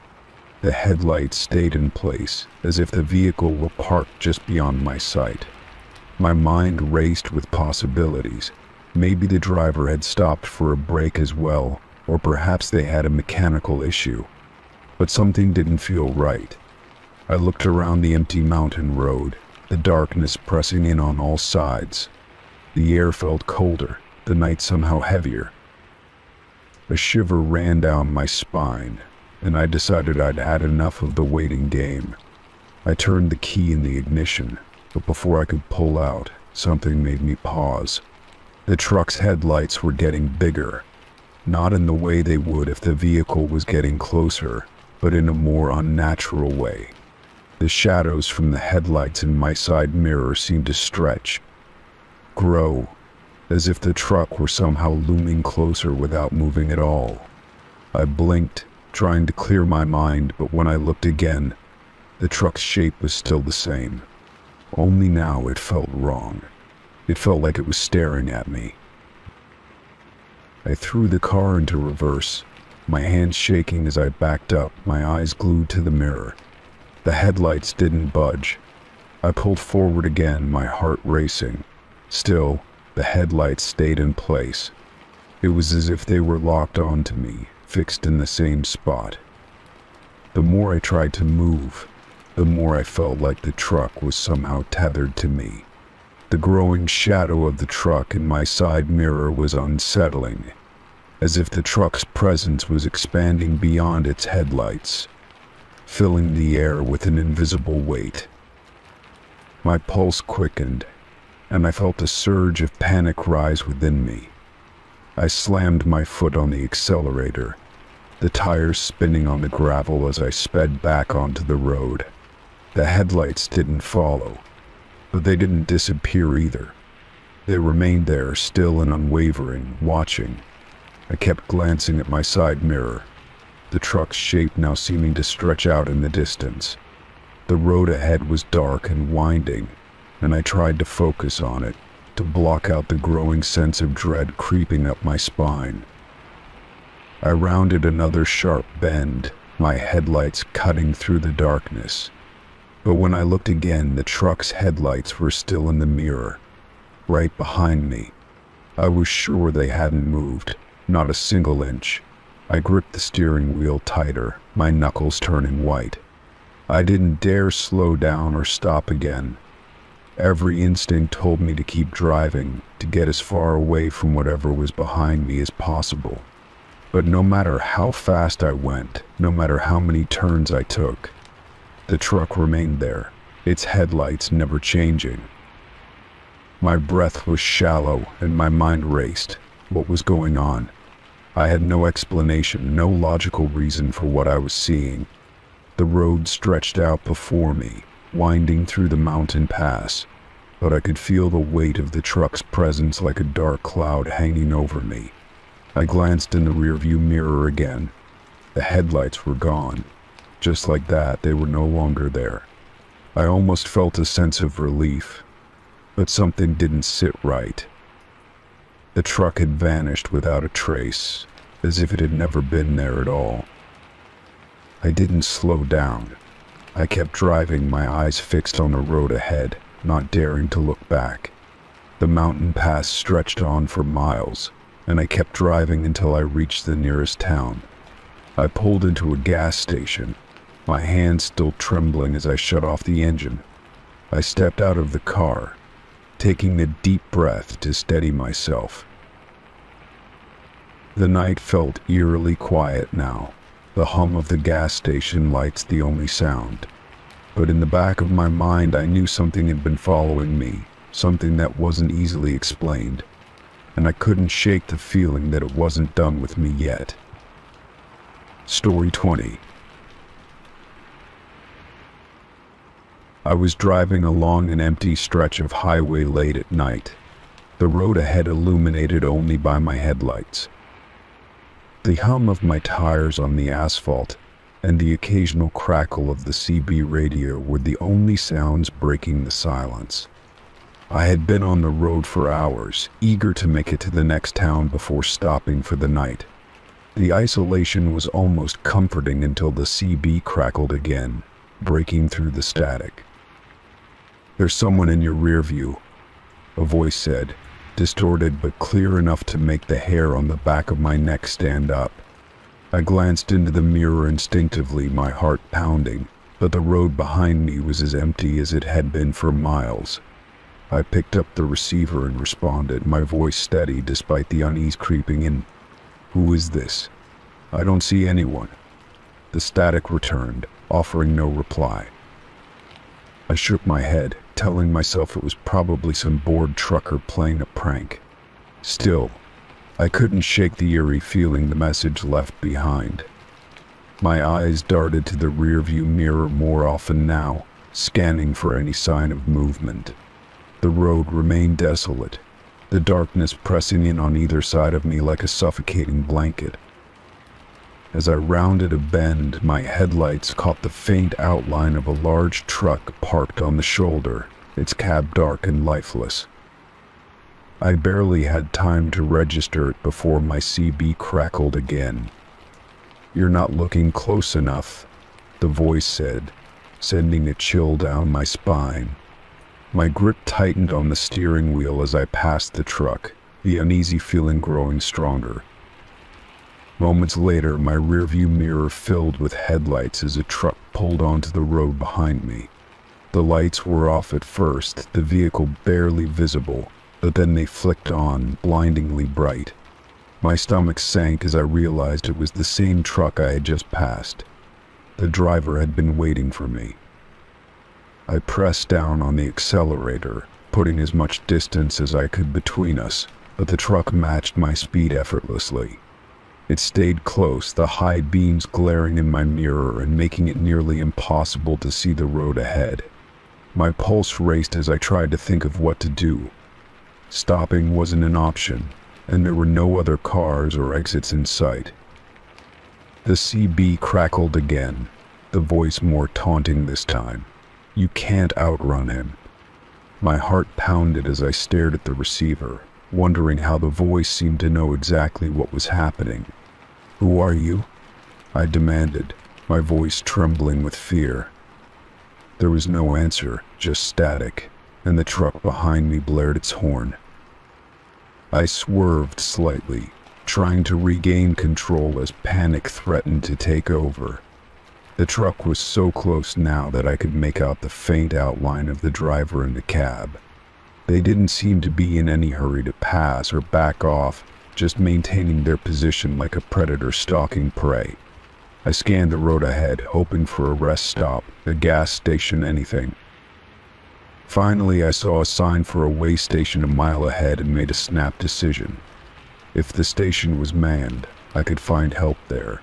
The headlights stayed in place, as if the vehicle were parked just beyond my sight. My mind raced with possibilities. Maybe the driver had stopped for a break as well, or perhaps they had a mechanical issue. But something didn't feel right. I looked around the empty mountain road, the darkness pressing in on all sides. The air felt colder, the night somehow heavier. A shiver ran down my spine, and I decided I'd had enough of the waiting game. I turned the key in the ignition, but before I could pull out, something made me pause. The truck's headlights were getting bigger, not in the way they would if the vehicle was getting closer, but in a more unnatural way. The shadows from the headlights in my side mirror seemed to stretch, grow, as if the truck were somehow looming closer without moving at all. I blinked, trying to clear my mind, but when I looked again, the truck's shape was still the same. Only now it felt wrong. It felt like it was staring at me. I threw the car into reverse, my hands shaking as I backed up, my eyes glued to the mirror. The headlights didn't budge. I pulled forward again, my heart racing. Still, the headlights stayed in place. It was as if they were locked onto me, fixed in the same spot. The more I tried to move, the more I felt like the truck was somehow tethered to me. The growing shadow of the truck in my side mirror was unsettling, as if the truck's presence was expanding beyond its headlights, filling the air with an invisible weight. My pulse quickened, and I felt a surge of panic rise within me. I slammed my foot on the accelerator, the tires spinning on the gravel as I sped back onto the road. The headlights didn't follow, but they didn't disappear either. They remained there, still and unwavering, watching. I kept glancing at my side mirror, the truck's shape now seeming to stretch out in the distance. The road ahead was dark and winding, and I tried to focus on it, to block out the growing sense of dread creeping up my spine. I rounded another sharp bend, my headlights cutting through the darkness. But when I looked again, the truck's headlights were still in the mirror, right behind me. I was sure they hadn't moved, not a single inch. I gripped the steering wheel tighter, my knuckles turning white. I didn't dare slow down or stop again. Every instinct told me to keep driving, to get as far away from whatever was behind me as possible. But no matter how fast I went, no matter how many turns I took, the truck remained there, its headlights never changing. My breath was shallow and my mind raced. What was going on? I had no explanation, no logical reason for what I was seeing. The road stretched out before me, winding through the mountain pass, but I could feel the weight of the truck's presence like a dark cloud hanging over me. I glanced in the rearview mirror again. The headlights were gone. Just like that, they were no longer there. I almost felt a sense of relief, but something didn't sit right. The truck had vanished without a trace, as if it had never been there at all. I didn't slow down. I kept driving, my eyes fixed on the road ahead, not daring to look back. The mountain pass stretched on for miles, and I kept driving until I reached the nearest town. I pulled into a gas station, my hands still trembling as I shut off the engine. I stepped out of the car, taking a deep breath to steady myself. The night felt eerily quiet now, the hum of the gas station lights the only sound. But in the back of my mind I knew something had been following me, something that wasn't easily explained, and I couldn't shake the feeling that it wasn't done with me yet. Story 20. I was driving along an empty stretch of highway late at night, the road ahead illuminated only by my headlights. The hum of my tires on the asphalt and the occasional crackle of the CB radio were the only sounds breaking the silence. I had been on the road for hours, eager to make it to the next town before stopping for the night. The isolation was almost comforting until the CB crackled again, breaking through the static. "There's someone in your rear view," a voice said, distorted but clear enough to make the hair on the back of my neck stand up. I glanced into the mirror instinctively, my heart pounding, but the road behind me was as empty as it had been for miles. I picked up the receiver and responded, my voice steady despite the unease creeping in. "Who is this?" "I don't see anyone." The static returned, offering no reply. I shook my head, telling myself it was probably some bored trucker playing a prank. Still, I couldn't shake the eerie feeling the message left behind. My eyes darted to the rearview mirror more often now, scanning for any sign of movement. The road remained desolate, the darkness pressing in on either side of me like a suffocating blanket. As I rounded a bend, my headlights caught the faint outline of a large truck parked on the shoulder, its cab dark and lifeless. I barely had time to register it before my CB crackled again. "You're not looking close enough," the voice said, sending a chill down my spine. My grip tightened on the steering wheel as I passed the truck, the uneasy feeling growing stronger. Moments later, my rearview mirror filled with headlights as a truck pulled onto the road behind me. The lights were off at first, the vehicle barely visible, but then they flicked on, blindingly bright. My stomach sank as I realized it was the same truck I had just passed. The driver had been waiting for me. I pressed down on the accelerator, putting as much distance as I could between us, but the truck matched my speed effortlessly. It stayed close, the high beams glaring in my mirror and making it nearly impossible to see the road ahead. My pulse raced as I tried to think of what to do. Stopping wasn't an option, and there were no other cars or exits in sight. The CB crackled again, the voice more taunting this time. "You can't outrun him." My heart pounded as I stared at the receiver, wondering how the voice seemed to know exactly what was happening. "Who are you?" I demanded, my voice trembling with fear. There was no answer, just static, and the truck behind me blared its horn. I swerved slightly, trying to regain control as panic threatened to take over. The truck was so close now that I could make out the faint outline of the driver in the cab. They didn't seem to be in any hurry to pass or back off, just maintaining their position like a predator stalking prey. I scanned the road ahead, hoping for a rest stop, a gas station, anything. Finally, I saw a sign for a way station a mile ahead and made a snap decision. If the station was manned, I could find help there.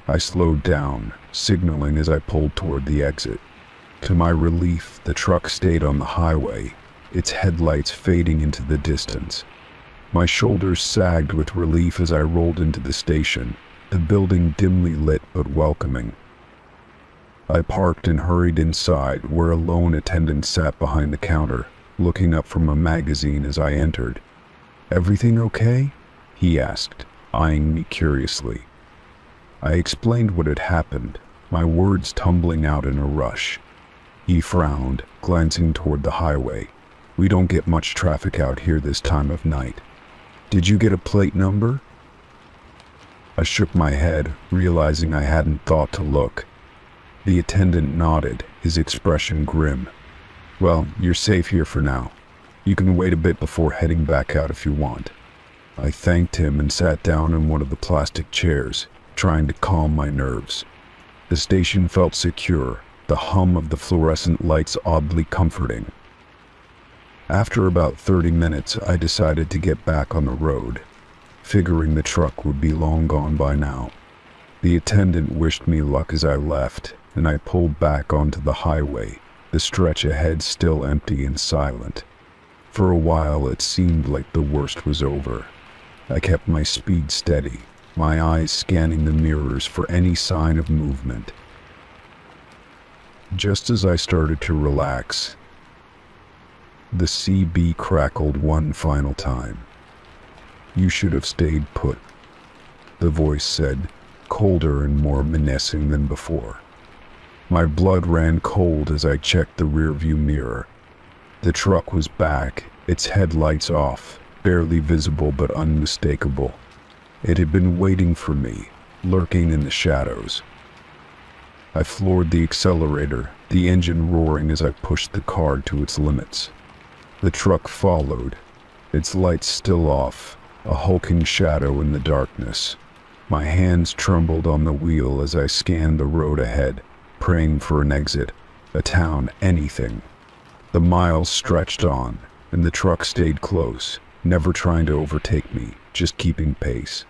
I slowed down, signaling as I pulled toward the exit. To my relief, the truck stayed on the highway, its headlights fading into the distance. My shoulders sagged with relief as I rolled into the station, the building dimly lit but welcoming. I parked and hurried inside, where a lone attendant sat behind the counter, looking up from a magazine as I entered. "Everything okay?" he asked, eyeing me curiously. I explained what had happened, my words tumbling out in a rush. He frowned, glancing toward the highway. "We don't get much traffic out here this time of night. Did you get a plate number?" I shook my head, realizing I hadn't thought to look. The attendant nodded, his expression grim. "Well, you're safe here for now. You can wait a bit before heading back out if you want." I thanked him and sat down in one of the plastic chairs, trying to calm my nerves. The station felt secure, the hum of the fluorescent lights oddly comforting. After about 30 minutes, I decided to get back on the road, figuring the truck would be long gone by now. The attendant wished me luck as I left, and I pulled back onto the highway, the stretch ahead still empty and silent. For a while it seemed like the worst was over. I kept my speed steady, my eyes scanning the mirrors for any sign of movement. Just as I started to relax, the CB crackled one final time. "You should have stayed put," the voice said, colder and more menacing than before. My blood ran cold as I checked the rearview mirror. The truck was back, its headlights off, barely visible but unmistakable. It had been waiting for me, lurking in the shadows. I floored the accelerator, the engine roaring as I pushed the car to its limits. The truck followed, its lights still off, a hulking shadow in the darkness. My hands trembled on the wheel as I scanned the road ahead, praying for an exit, a town, anything. The miles stretched on, and the truck stayed close, never trying to overtake me, just keeping pace.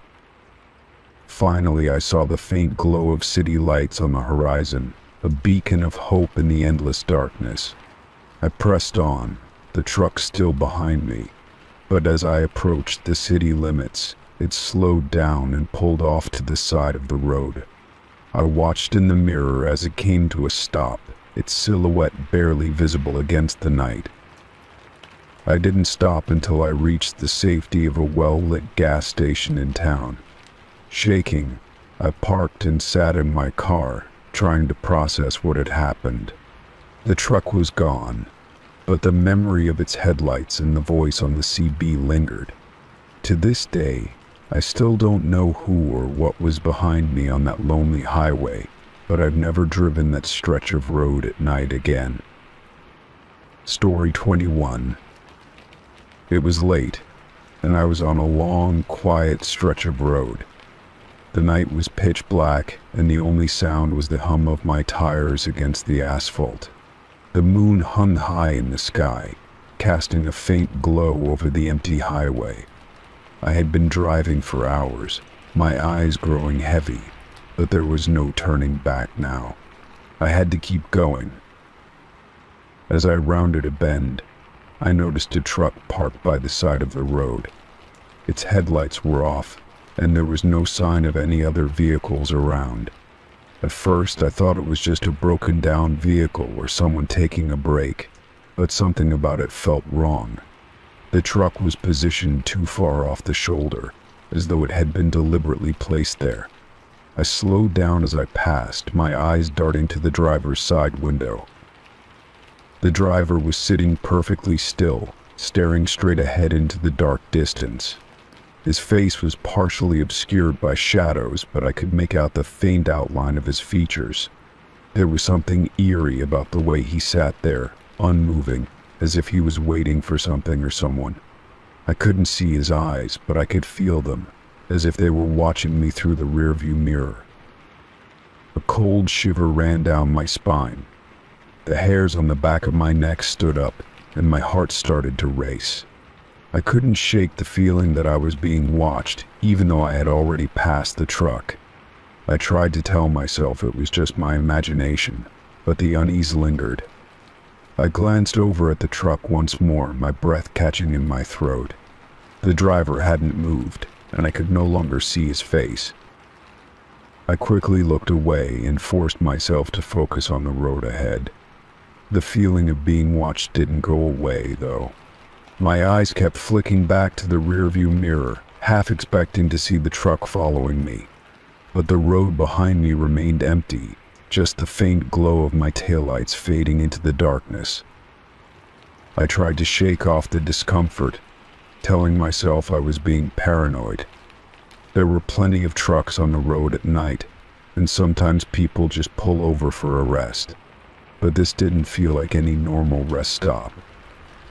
Finally, I saw the faint glow of city lights on the horizon, a beacon of hope in the endless darkness. I pressed on, the truck still behind me, but as I approached the city limits, it slowed down and pulled off to the side of the road. I watched in the mirror as it came to a stop, its silhouette barely visible against the night. I didn't stop until I reached the safety of a well-lit gas station in town. Shaking, I parked and sat in my car, trying to process what had happened. The truck was gone, but the memory of its headlights and the voice on the CB lingered. To this day, I still don't know who or what was behind me on that lonely highway, but I've never driven that stretch of road at night again. Story 21. It was late, and I was on a long, quiet stretch of road. The night was pitch black, and the only sound was the hum of my tires against the asphalt. The moon hung high in the sky, casting a faint glow over the empty highway. I had been driving for hours, my eyes growing heavy, but there was no turning back now. I had to keep going. As I rounded a bend, I noticed a truck parked by the side of the road. Its headlights were off, and there was no sign of any other vehicles around. At first, I thought it was just a broken down vehicle or someone taking a break, but something about it felt wrong. The truck was positioned too far off the shoulder, as though it had been deliberately placed there. I slowed down as I passed, my eyes darting to the driver's side window. The driver was sitting perfectly still, staring straight ahead into the dark distance. His face was partially obscured by shadows, but I could make out the faint outline of his features. There was something eerie about the way he sat there, unmoving, as if he was waiting for something or someone. I couldn't see his eyes, but I could feel them, as if they were watching me through the rearview mirror. A cold shiver ran down my spine. The hairs on the back of my neck stood up, and my heart started to race. I couldn't shake the feeling that I was being watched, even though I had already passed the truck. I tried to tell myself it was just my imagination, but the unease lingered. I glanced over at the truck once more, my breath catching in my throat. The driver hadn't moved, and I could no longer see his face. I quickly looked away and forced myself to focus on the road ahead. The feeling of being watched didn't go away, though. My eyes kept flicking back to the rearview mirror, half expecting to see the truck following me. But the road behind me remained empty, just the faint glow of my taillights fading into the darkness. I tried to shake off the discomfort, telling myself I was being paranoid. There were plenty of trucks on the road at night, and sometimes people just pull over for a rest. But this didn't feel like any normal rest stop.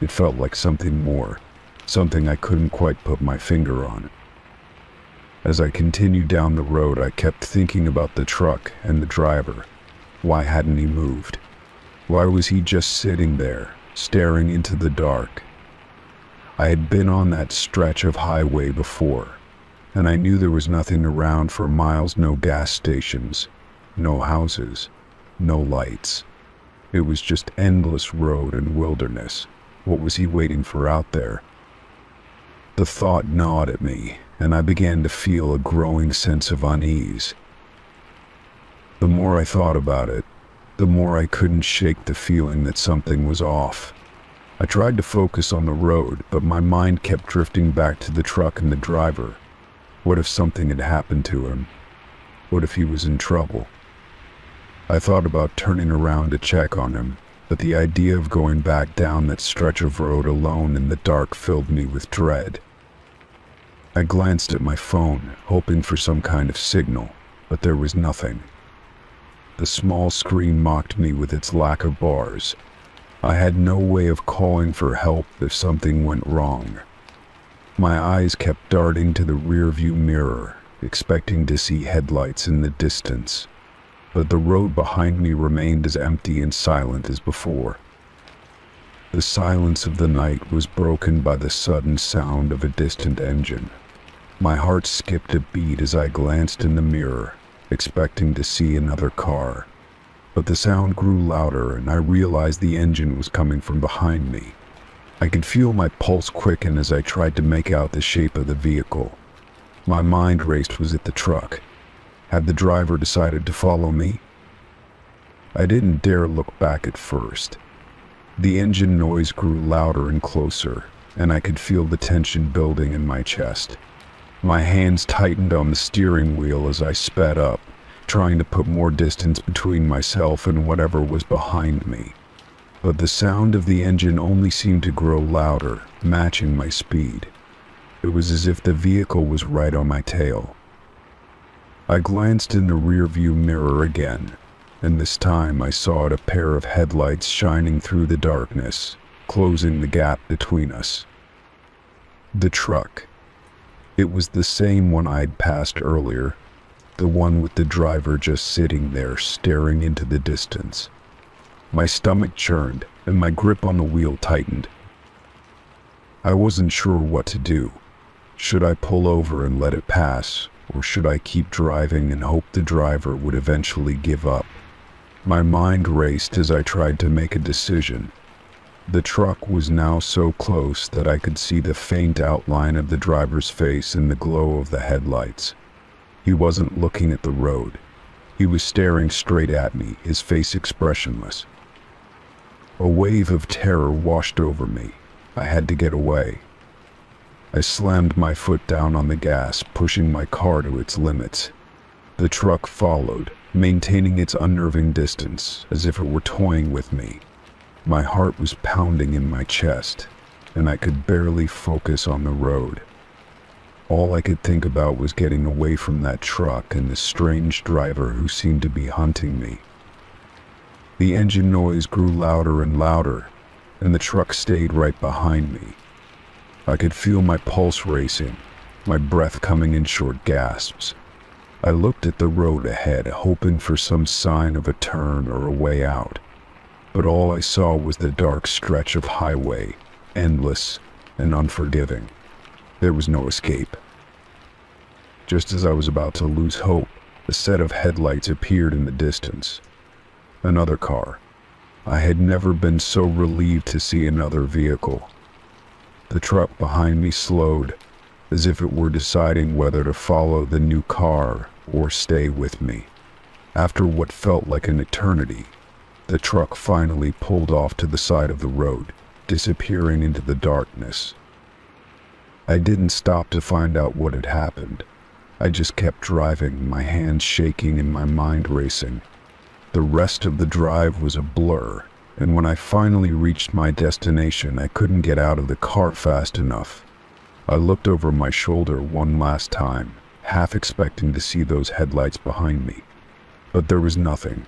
It felt like something more, something I couldn't quite put my finger on. As I continued down the road, I kept thinking about the truck and the driver. Why hadn't he moved? Why was he just sitting there, staring into the dark? I had been on that stretch of highway before, and I knew there was nothing around for miles, no gas stations, no houses, no lights. It was just endless road and wilderness. What was he waiting for out there? The thought gnawed at me, and I began to feel a growing sense of unease. The more I thought about it, the more I couldn't shake the feeling that something was off. I tried to focus on the road, but my mind kept drifting back to the truck and the driver. What if something had happened to him? What if he was in trouble? I thought about turning around to check on him, but the idea of going back down that stretch of road alone in the dark filled me with dread. I glanced at my phone, hoping for some kind of signal, but there was nothing. The small screen mocked me with its lack of bars. I had no way of calling for help if something went wrong. My eyes kept darting to the rearview mirror, expecting to see headlights in the distance. But the road behind me remained as empty and silent as before. The silence of the night was broken by the sudden sound of a distant engine. My heart skipped a beat as I glanced in the mirror, expecting to see another car. But the sound grew louder, and I realized the engine was coming from behind me. I could feel my pulse quicken as I tried to make out the shape of the vehicle. My mind raced. Was it the truck? Had the driver decided to follow me? I didn't dare look back at first. The engine noise grew louder and closer, and I could feel the tension building in my chest. My hands tightened on the steering wheel as I sped up, trying to put more distance between myself and whatever was behind me. But the sound of the engine only seemed to grow louder, matching my speed. It was as if the vehicle was right on my tail. I glanced in the rearview mirror again, and this time I saw a pair of headlights shining through the darkness, closing the gap between us. The truck. It was the same one I'd passed earlier, the one with the driver just sitting there staring into the distance. My stomach churned, and my grip on the wheel tightened. I wasn't sure what to do. Should I pull over and let it pass, or should I keep driving and hope the driver would eventually give up? My mind raced as I tried to make a decision. The truck was now so close that I could see the faint outline of the driver's face in the glow of the headlights. He wasn't looking at the road. He was staring straight at me, his face expressionless. A wave of terror washed over me. I had to get away. I slammed my foot down on the gas, pushing my car to its limits. The truck followed, maintaining its unnerving distance, as if it were toying with me. My heart was pounding in my chest, and I could barely focus on the road. All I could think about was getting away from that truck and the strange driver who seemed to be hunting me. The engine noise grew louder and louder, and the truck stayed right behind me. I could feel my pulse racing, my breath coming in short gasps. I looked at the road ahead, hoping for some sign of a turn or a way out. But all I saw was the dark stretch of highway, endless and unforgiving. There was no escape. Just as I was about to lose hope, a set of headlights appeared in the distance. Another car. I had never been so relieved to see another vehicle. The truck behind me slowed, as if it were deciding whether to follow the new car or stay with me. After what felt like an eternity, the truck finally pulled off to the side of the road, disappearing into the darkness. I didn't stop to find out what had happened. I just kept driving, my hands shaking and my mind racing. The rest of the drive was a blur, and when I finally reached my destination, I couldn't get out of the car fast enough. I looked over my shoulder one last time, half expecting to see those headlights behind me. But there was nothing.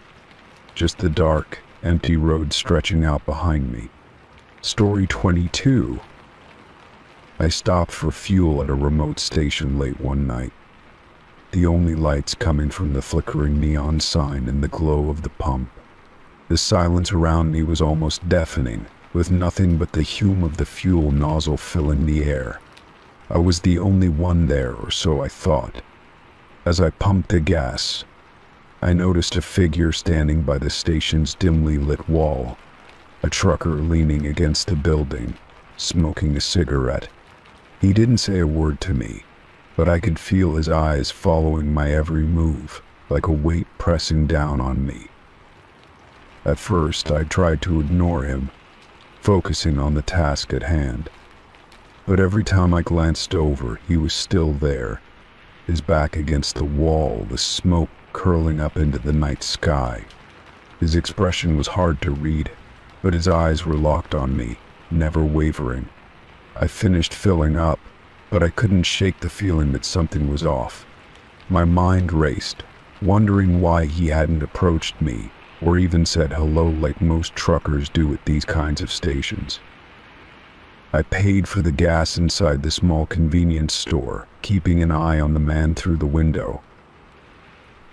Just the dark, empty road stretching out behind me. Story 22. I stopped for fuel at a remote station late one night. The only lights coming from the flickering neon sign and the glow of the pump. The silence around me was almost deafening, with nothing but the hum of the fuel nozzle filling the air. I was the only one there, or so I thought. As I pumped the gas, I noticed a figure standing by the station's dimly lit wall, a trucker leaning against the building, smoking a cigarette. He didn't say a word to me, but I could feel his eyes following my every move, like a weight pressing down on me. At first, I tried to ignore him, focusing on the task at hand. But every time I glanced over, he was still there, his back against the wall, the smoke curling up into the night sky. His expression was hard to read, but his eyes were locked on me, never wavering. I finished filling up, but I couldn't shake the feeling that something was off. My mind raced, wondering why he hadn't approached me, or even said hello like most truckers do at these kinds of stations. I paid for the gas inside the small convenience store, keeping an eye on the man through the window.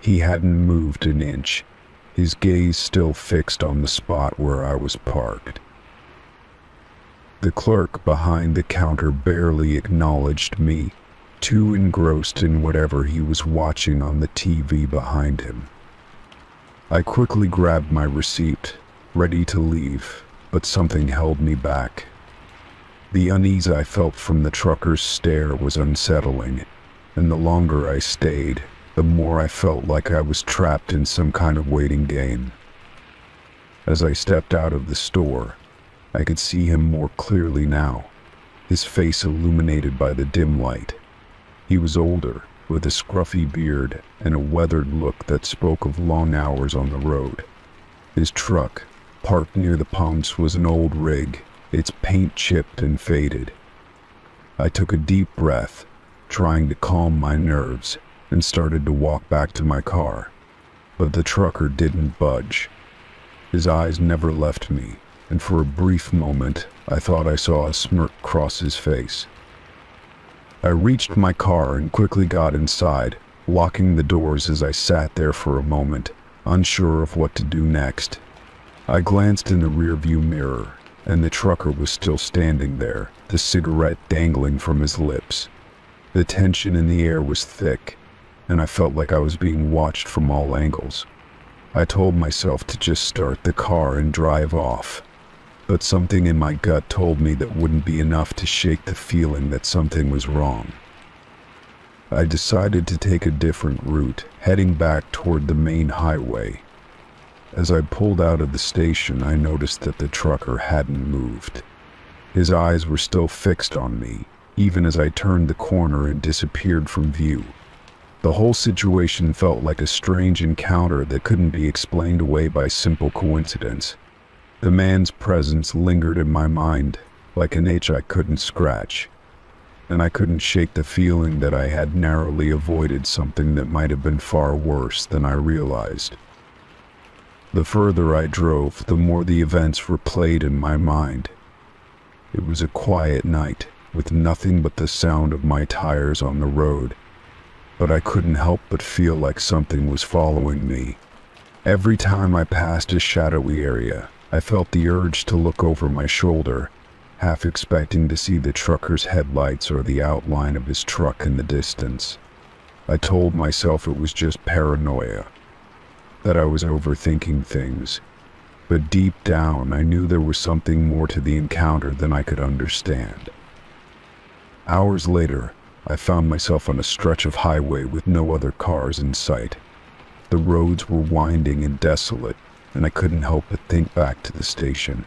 He hadn't moved an inch, his gaze still fixed on the spot where I was parked. The clerk behind the counter barely acknowledged me, too engrossed in whatever he was watching on the TV behind him. I quickly grabbed my receipt, ready to leave, but something held me back. The unease I felt from the trucker's stare was unsettling, and the longer I stayed, the more I felt like I was trapped in some kind of waiting game. As I stepped out of the store, I could see him more clearly now, his face illuminated by the dim light. He was older, with a scruffy beard and a weathered look that spoke of long hours on the road. His truck, parked near the pumps, was an old rig, its paint chipped and faded. I took a deep breath, trying to calm my nerves, and started to walk back to my car. But the trucker didn't budge. His eyes never left me, and for a brief moment, I thought I saw a smirk cross his face. I reached my car and quickly got inside, locking the doors as I sat there for a moment, unsure of what to do next. I glanced in the rearview mirror, and the trucker was still standing there, the cigarette dangling from his lips. The tension in the air was thick, and I felt like I was being watched from all angles. I told myself to just start the car and drive off, but something in my gut told me that wouldn't be enough to shake the feeling that something was wrong. I decided to take a different route, heading back toward the main highway. As I pulled out of the station, I noticed that the trucker hadn't moved. His eyes were still fixed on me, even as I turned the corner and disappeared from view. The whole situation felt like a strange encounter that couldn't be explained away by simple coincidence. The man's presence lingered in my mind, like an itch I couldn't scratch, and I couldn't shake the feeling that I had narrowly avoided something that might have been far worse than I realized. The further I drove, the more the events replayed in my mind. It was a quiet night, with nothing but the sound of my tires on the road, but I couldn't help but feel like something was following me. Every time I passed a shadowy area, I felt the urge to look over my shoulder, half expecting to see the trucker's headlights or the outline of his truck in the distance. I told myself it was just paranoia, that I was overthinking things, but deep down I knew there was something more to the encounter than I could understand. Hours later, I found myself on a stretch of highway with no other cars in sight. The roads were winding and desolate, and I couldn't help but think back to the station.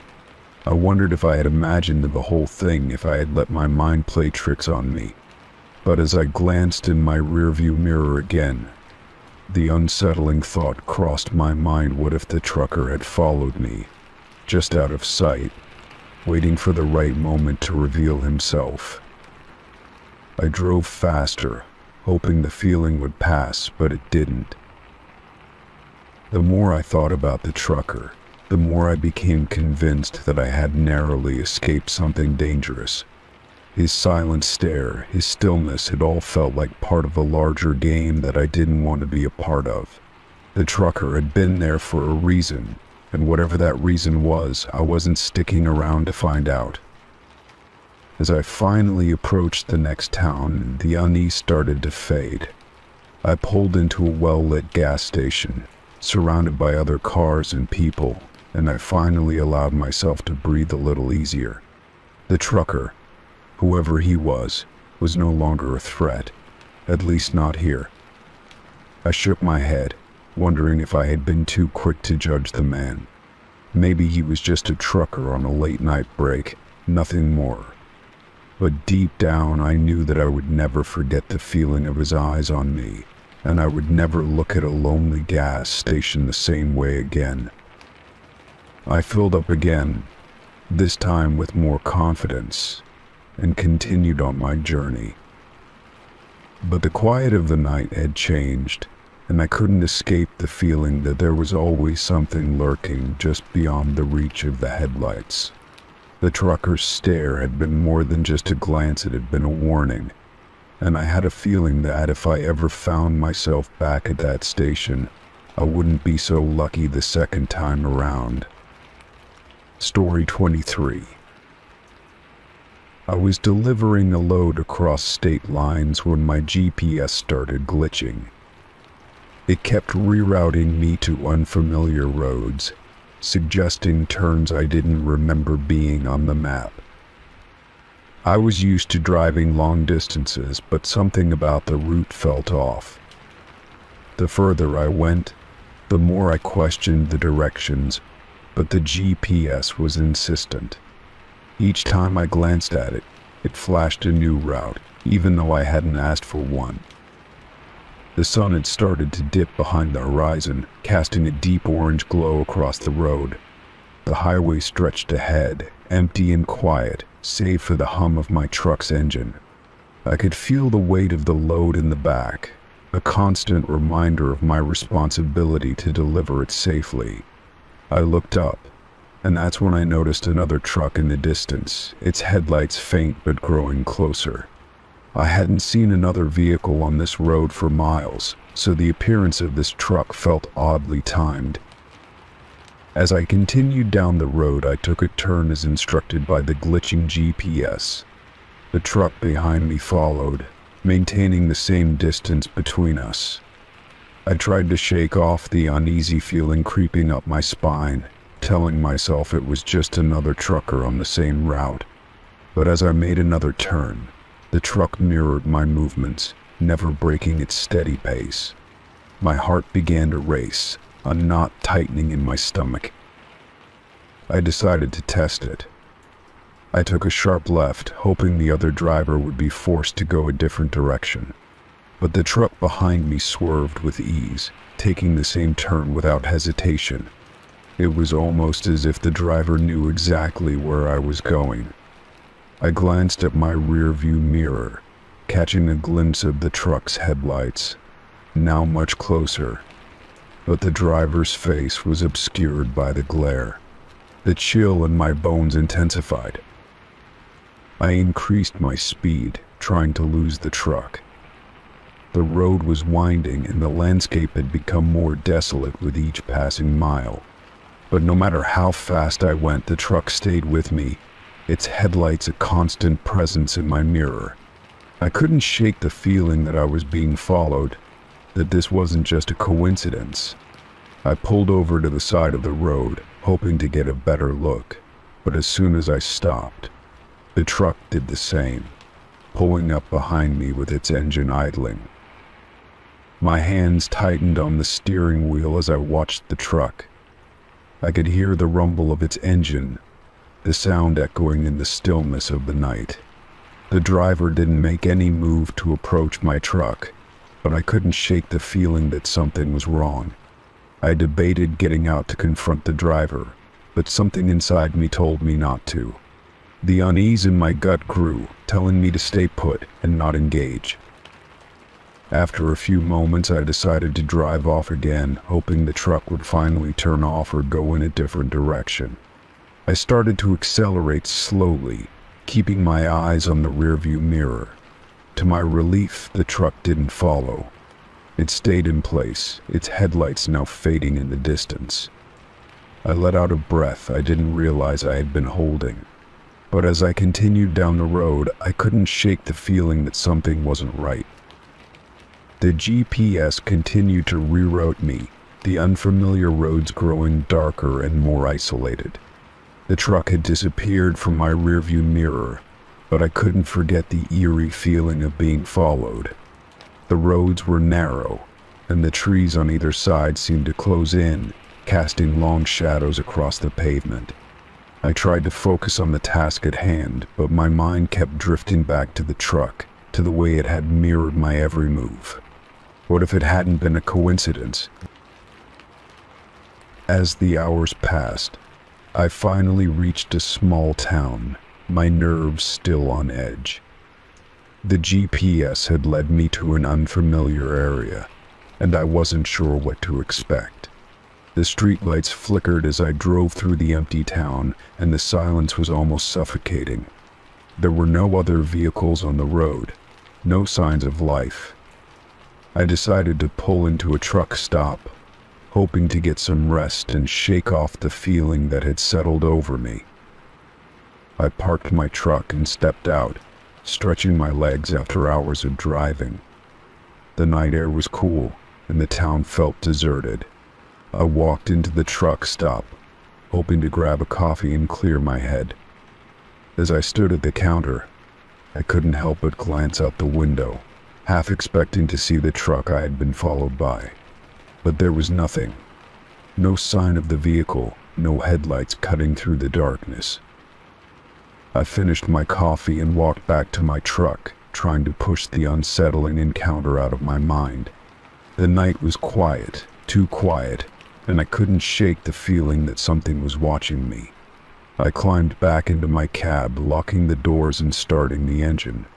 I wondered if I had imagined the whole thing, if I had let my mind play tricks on me. But as I glanced in my rearview mirror again, the unsettling thought crossed my mind: what if the trucker had followed me, just out of sight, waiting for the right moment to reveal himself? I drove faster, hoping the feeling would pass, but it didn't. The more I thought about the trucker, the more I became convinced that I had narrowly escaped something dangerous. His silent stare, his stillness, it all felt like part of a larger game that I didn't want to be a part of. The trucker had been there for a reason, and whatever that reason was, I wasn't sticking around to find out. As I finally approached the next town, the unease started to fade. I pulled into a well-lit gas station, surrounded by other cars and people, and I finally allowed myself to breathe a little easier. The trucker, whoever he was no longer a threat, at least not here. I shook my head, wondering if I had been too quick to judge the man. Maybe he was just a trucker on a late-night break, nothing more. But deep down I knew that I would never forget the feeling of his eyes on me, and I would never look at a lonely gas station the same way again. I filled up again, this time with more confidence, and continued on my journey. But the quiet of the night had changed, and I couldn't escape the feeling that there was always something lurking just beyond the reach of the headlights. The trucker's stare had been more than just a glance, it had been a warning, and I had a feeling that if I ever found myself back at that station, I wouldn't be so lucky the second time around. Story 23. I was delivering a load across state lines when my GPS started glitching. It kept rerouting me to unfamiliar roads, suggesting turns I didn't remember being on the map. I was used to driving long distances, but something about the route felt off. The further I went, the more I questioned the directions, but the GPS was insistent. Each time I glanced at it, it flashed a new route, even though I hadn't asked for one. The sun had started to dip behind the horizon, casting a deep orange glow across the road. The highway stretched ahead, empty and quiet, save for the hum of my truck's engine. I could feel the weight of the load in the back, a constant reminder of my responsibility to deliver it safely. I looked up, and that's when I noticed another truck in the distance, its headlights faint but growing closer. I hadn't seen another vehicle on this road for miles, so the appearance of this truck felt oddly timed. As I continued down the road, I took a turn as instructed by the glitching GPS. The truck behind me followed, maintaining the same distance between us. I tried to shake off the uneasy feeling creeping up my spine, telling myself it was just another trucker on the same route. But as I made another turn, the truck mirrored my movements, never breaking its steady pace. My heart began to race, a knot tightening in my stomach. I decided to test it. I took a sharp left, hoping the other driver would be forced to go a different direction. But the truck behind me swerved with ease, taking the same turn without hesitation. It was almost as if the driver knew exactly where I was going. I glanced at my rearview mirror, catching a glimpse of the truck's headlights, now much closer. But the driver's face was obscured by the glare. The chill in my bones intensified. I increased my speed, trying to lose the truck. The road was winding and the landscape had become more desolate with each passing mile. But no matter how fast I went, the truck stayed with me, its headlights a constant presence in my mirror. I couldn't shake the feeling that I was being followed, that this wasn't just a coincidence. I pulled over to the side of the road, hoping to get a better look, but as soon as I stopped, the truck did the same, pulling up behind me with its engine idling. My hands tightened on the steering wheel as I watched the truck. I could hear the rumble of its engine, the sound echoing in the stillness of the night. The driver didn't make any move to approach my truck, but I couldn't shake the feeling that something was wrong. I debated getting out to confront the driver, but something inside me told me not to. The unease in my gut grew, telling me to stay put and not engage. After a few moments, I decided to drive off again, hoping the truck would finally turn off or go in a different direction. I started to accelerate slowly, keeping my eyes on the rearview mirror. To my relief, the truck didn't follow. It stayed in place, its headlights now fading in the distance. I let out a breath I didn't realize I had been holding. But as I continued down the road, I couldn't shake the feeling that something wasn't right. The GPS continued to reroute me, the unfamiliar roads growing darker and more isolated. The truck had disappeared from my rearview mirror, but I couldn't forget the eerie feeling of being followed. The roads were narrow, and the trees on either side seemed to close in, casting long shadows across the pavement. I tried to focus on the task at hand, but my mind kept drifting back to the truck, to the way it had mirrored my every move. What if it hadn't been a coincidence? As the hours passed, I finally reached a small town, my nerves still on edge. The GPS had led me to an unfamiliar area, and I wasn't sure what to expect. The streetlights flickered as I drove through the empty town, and the silence was almost suffocating. There were no other vehicles on the road, no signs of life. I decided to pull into a truck stop, hoping to get some rest and shake off the feeling that had settled over me. I parked my truck and stepped out, stretching my legs after hours of driving. The night air was cool, and the town felt deserted. I walked into the truck stop, hoping to grab a coffee and clear my head. As I stood at the counter, I couldn't help but glance out the window, half expecting to see the truck I had been followed by. But there was nothing. No sign of the vehicle, no headlights cutting through the darkness. I finished my coffee and walked back to my truck, trying to push the unsettling encounter out of my mind. The night was quiet, too quiet, and I couldn't shake the feeling that something was watching me. I climbed back into my cab, locking the doors and starting the engine.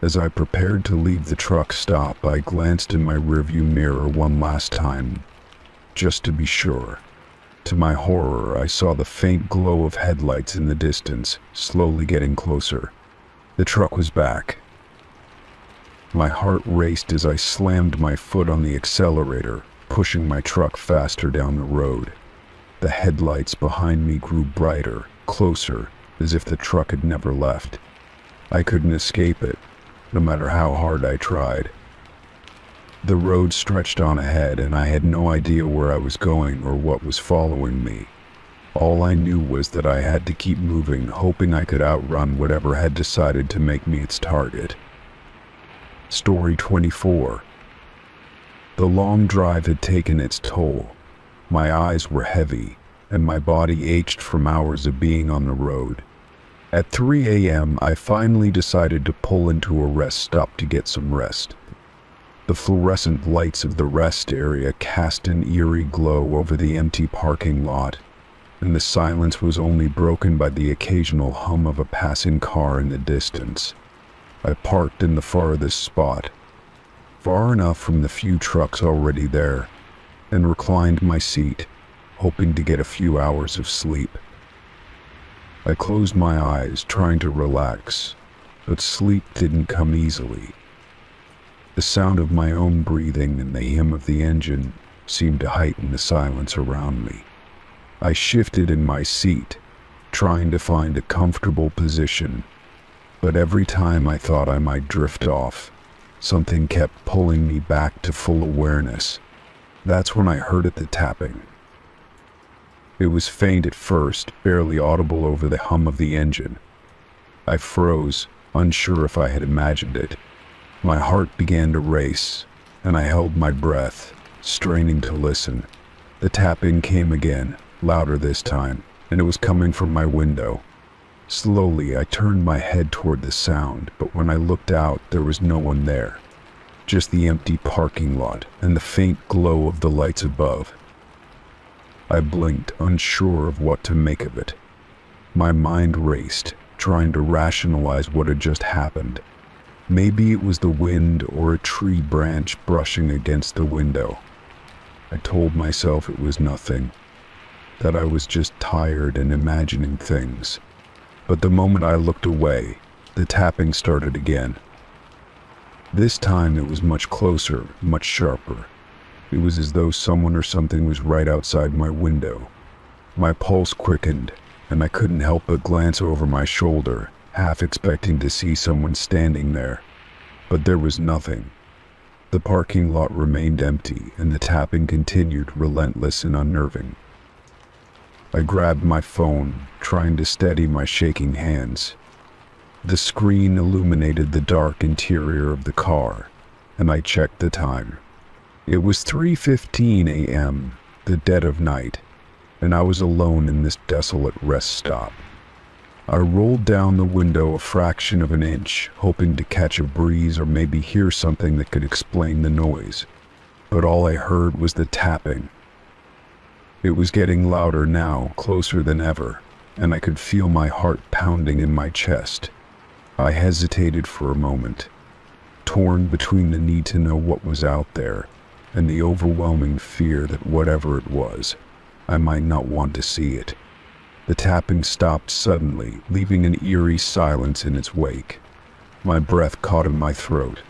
As I prepared to leave the truck stop, I glanced in my rearview mirror one last time, just to be sure. To my horror, I saw the faint glow of headlights in the distance, slowly getting closer. The truck was back. My heart raced as I slammed my foot on the accelerator, pushing my truck faster down the road. The headlights behind me grew brighter, closer, as if the truck had never left. I couldn't escape it, no matter how hard I tried. The road stretched on ahead, and I had no idea where I was going or what was following me. All I knew was that I had to keep moving, hoping I could outrun whatever had decided to make me its target. Story 24. The long drive had taken its toll. My eyes were heavy, and my body ached from hours of being on the road. At 3 a.m., I finally decided to pull into a rest stop to get some rest. The fluorescent lights of the rest area cast an eerie glow over the empty parking lot, and the silence was only broken by the occasional hum of a passing car in the distance. I parked in the farthest spot, far enough from the few trucks already there, and reclined my seat, hoping to get a few hours of sleep. I closed my eyes, trying to relax, but sleep didn't come easily. The sound of my own breathing and the hum of the engine seemed to heighten the silence around me. I shifted in my seat, trying to find a comfortable position, but every time I thought I might drift off, something kept pulling me back to full awareness. That's when I heard the tapping. It was faint at first, barely audible over the hum of the engine. I froze, unsure if I had imagined it. My heart began to race, and I held my breath, straining to listen. The tapping came again, louder this time, and it was coming from my window. Slowly, I turned my head toward the sound, but when I looked out, there was no one there. Just the empty parking lot and the faint glow of the lights above. I blinked, unsure of what to make of it. My mind raced, trying to rationalize what had just happened. Maybe it was the wind or a tree branch brushing against the window. I told myself it was nothing, that I was just tired and imagining things. But the moment I looked away, the tapping started again. This time it was much closer, much sharper. It was as though someone or something was right outside my window. My pulse quickened, and I couldn't help but glance over my shoulder, half expecting to see someone standing there. But there was nothing. The parking lot remained empty, and the tapping continued, relentless and unnerving. I grabbed my phone, trying to steady my shaking hands. The screen illuminated the dark interior of the car, and I checked the time. It was 3:15 a.m., the dead of night, and I was alone in this desolate rest stop. I rolled down the window a fraction of an inch, hoping to catch a breeze or maybe hear something that could explain the noise. But all I heard was the tapping. It was getting louder now, closer than ever, and I could feel my heart pounding in my chest. I hesitated for a moment, torn between the need to know what was out there and the overwhelming fear that whatever it was, I might not want to see it. The tapping stopped suddenly, leaving an eerie silence in its wake. My breath caught in my throat.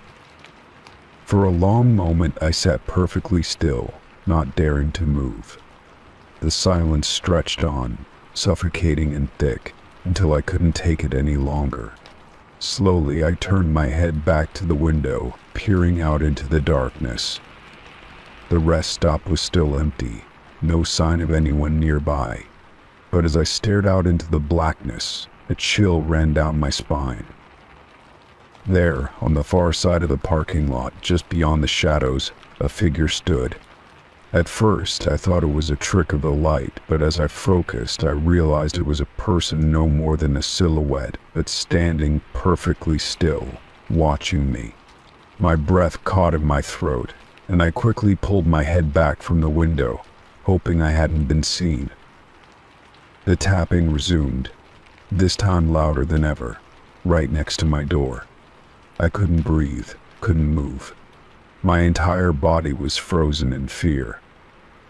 For a long moment I sat perfectly still, not daring to move. The silence stretched on, suffocating and thick, until I couldn't take it any longer. Slowly I turned my head back to the window, peering out into the darkness. The rest stop was still empty, no sign of anyone nearby. But as I stared out into the blackness, a chill ran down my spine. There, on the far side of the parking lot, just beyond the shadows, a figure stood. At first, I thought it was a trick of the light, but as I focused, I realized it was a person no more than a silhouette, but standing perfectly still, watching me. My breath caught in my throat, and I quickly pulled my head back from the window, hoping I hadn't been seen. The tapping resumed, this time louder than ever, right next to my door. I couldn't breathe, couldn't move. My entire body was frozen in fear.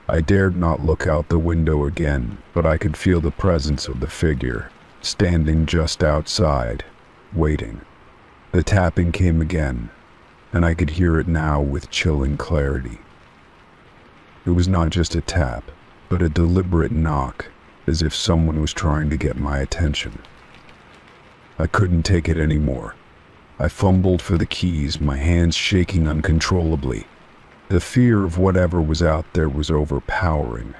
I dared not look out the window again, but I could feel the presence of the figure, standing just outside, waiting. The tapping came again, and I could hear it now with chilling clarity. It was not just a tap, but a deliberate knock, as if someone was trying to get my attention. I couldn't take it anymore. I fumbled for the keys, my hands shaking uncontrollably. The fear of whatever was out there was overpowering.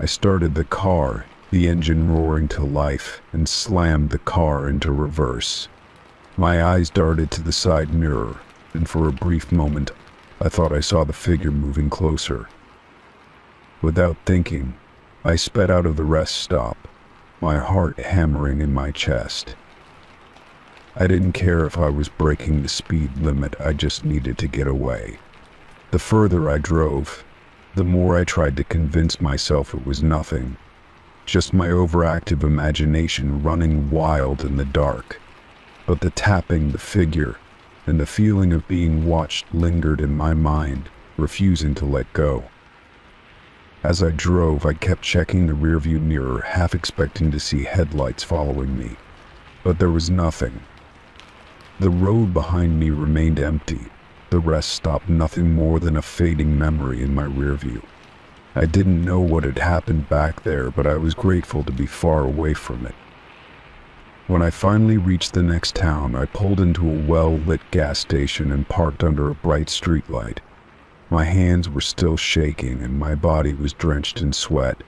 I started the car, the engine roaring to life, and slammed the car into reverse. My eyes darted to the side mirror, and for a brief moment, I thought I saw the figure moving closer. Without thinking, I sped out of the rest stop, my heart hammering in my chest. I didn't care if I was breaking the speed limit, I just needed to get away. The further I drove, the more I tried to convince myself it was nothing, just my overactive imagination running wild in the dark. But the tapping, the figure, and the feeling of being watched lingered in my mind, refusing to let go. As I drove, I kept checking the rearview mirror, half expecting to see headlights following me, but there was nothing. The road behind me remained empty, the rest stop nothing more than a fading memory in my rearview. I didn't know what had happened back there, but I was grateful to be far away from it. When I finally reached the next town, I pulled into a well-lit gas station and parked under a bright streetlight. My hands were still shaking and my body was drenched in sweat.